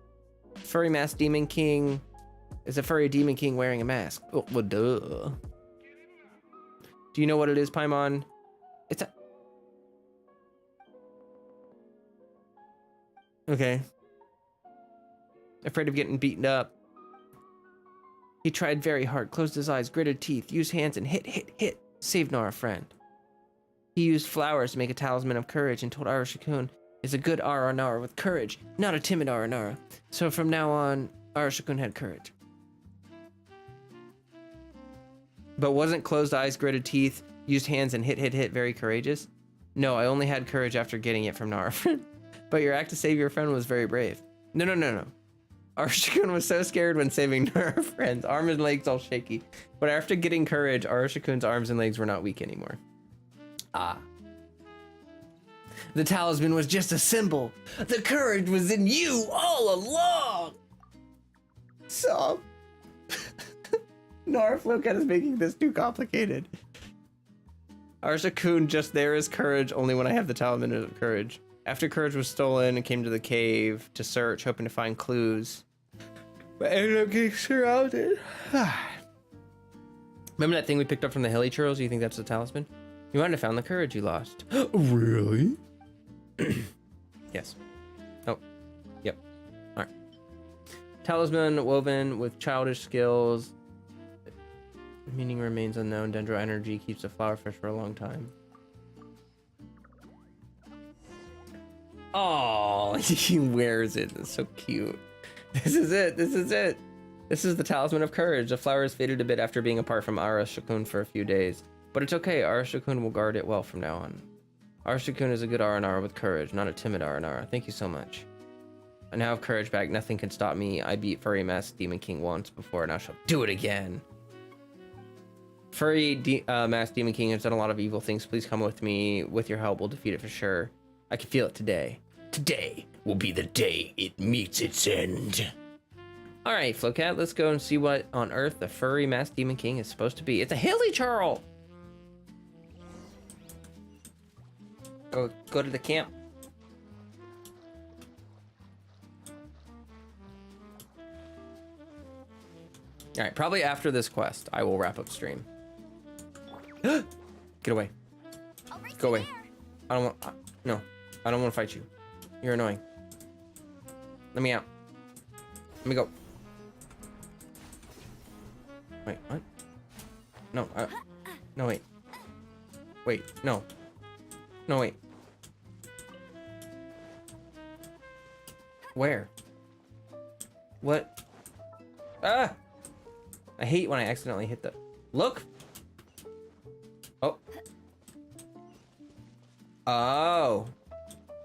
Furry mask Demon King is a furry Demon King wearing a mask. Oh, well, duh. Do you know what it is, Paimon? It's a... Okay. Afraid of getting beaten up. He tried very hard, closed his eyes, gritted teeth, used hands, and hit. Saved Nara friend. He used flowers to make a talisman of courage and told Arashakun is a good Nara with courage, not a timid Nara. So from now on, Arashakun had courage. But wasn't closed eyes, gritted teeth, used hands, and hit very courageous? No, I only had courage after getting it from Nara friend. But your act to save your friend was very brave. No. Arashikun was so scared when saving her friends, arms and legs all shaky. But after getting courage, Arashikun's arms and legs were not weak anymore. Ah. The talisman was just a symbol. The courage was in you all along. So, Narflocat is making this too complicated. Arashikun just there is courage only when I have the talisman of courage. After courage was stolen and came to the cave to search, hoping to find clues, but ended up getting surrounded. Remember that thing we picked up from the hilly churls? You think that's the talisman? You might have found the courage you lost. Really? Yes. Oh, yep. All right. Talisman woven with childish skills. Meaning remains unknown. Dendro energy keeps the flower fresh for a long time. Oh, he wears it. It's so cute. This is it. This is it. This is the talisman of courage. The flower has faded a bit after being apart from Arashikun for a few days. But it's okay. Arashikun will guard it well from now on. Arashikun is a good Aranara with courage, not a timid Aranara. Thank you so much. I now have courage back. Nothing can stop me. I beat Furry Mask Demon King once before, and I shall do it again. Mask Demon King has done a lot of evil things. Please come with me. With your help, we'll defeat it for sure. I can feel it today. Today will be the day it meets its end. All right, Flocat, let's go and see what on earth the Furry Mask Demon King is supposed to be. It's a hilly churl. Go to the camp. All right, probably after this quest, I will wrap up stream. Get away. Go away. I don't want. No, I don't want to fight you. You're annoying. Let me out. Let me go. Wait, what? No, no, wait. Wait, no. No, wait. Where? What? Ah! I hate when I accidentally hit the... Look! Oh. Oh.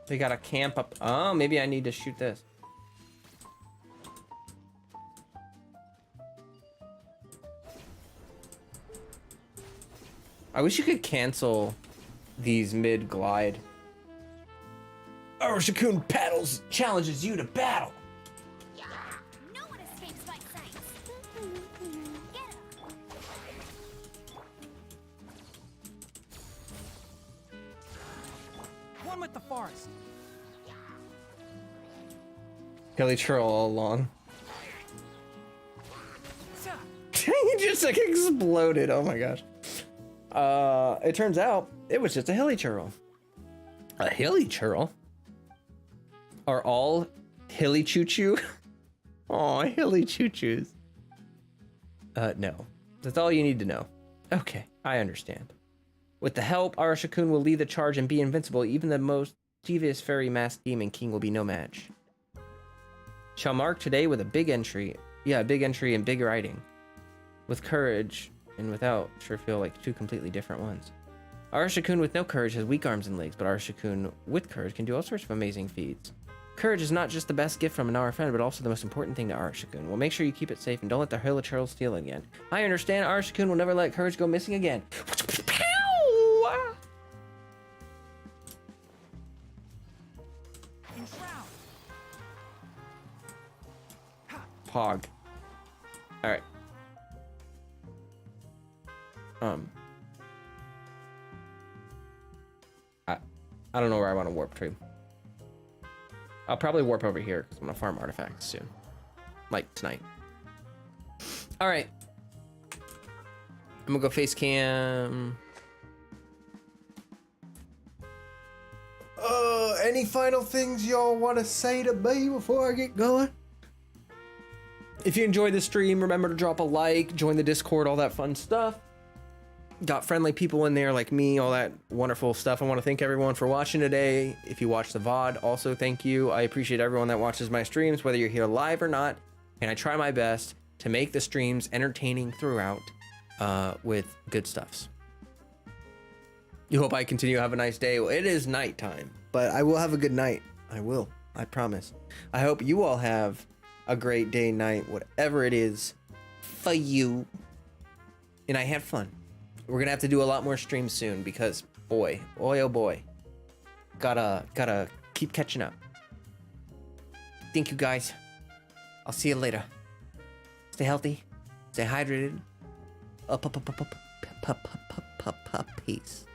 They got a camp up... Oh, maybe I need to shoot this. I wish you could cancel these mid-glide. Arashikun paddles challenges you to battle. No one escapes my sight. Get up. One with the forest. Hilly churl all along. He just like exploded. Oh my gosh. It turns out it was just a hilly churl. A hilly churl? Are all hilly choo-choo? Aw, hilly choo-choos. No. That's all you need to know. Okay, I understand. With the help, Arashikun will lead the charge and be invincible. Even the most devious fairy masked demon king will be no match. Shall mark today with a big entry. Yeah, a big entry and big writing. With courage and without sure feel like two completely different ones. Arashikun with no courage has weak arms and legs, but Arashikun with courage can do all sorts of amazing feats. Courage is not just the best gift from an Ara friend, but also the most important thing to Arashikun. Well, make sure you keep it safe and don't let the Hilly Churl steal it again. I understand. Arashikun will never let courage go missing again. Pog. All right. I don't know where I want to warp to. I'll probably warp over here because I'm gonna farm artifacts soon, like tonight. All right. I'm gonna go face cam. Any final things y'all want to say to me before I get going? If you enjoyed the stream, remember to drop a like, join the Discord, all that fun stuff. Got friendly people in there like me, all that wonderful stuff. I want to thank everyone for watching today. If you watch the VOD, also thank you. I appreciate everyone that watches my streams, whether you're here live or not. And I try my best to make the streams entertaining throughout with good stuffs. You hope I continue to have a nice day. Well, it is nighttime, but I will have a good night. I will. I promise. I hope you all have a great day, night, whatever it is for you. And I had fun. We're gonna have to do a lot more streams soon because boy, oh boy, gotta keep catching up. Thank you guys. I'll see you later. Stay healthy, stay hydrated. Peace.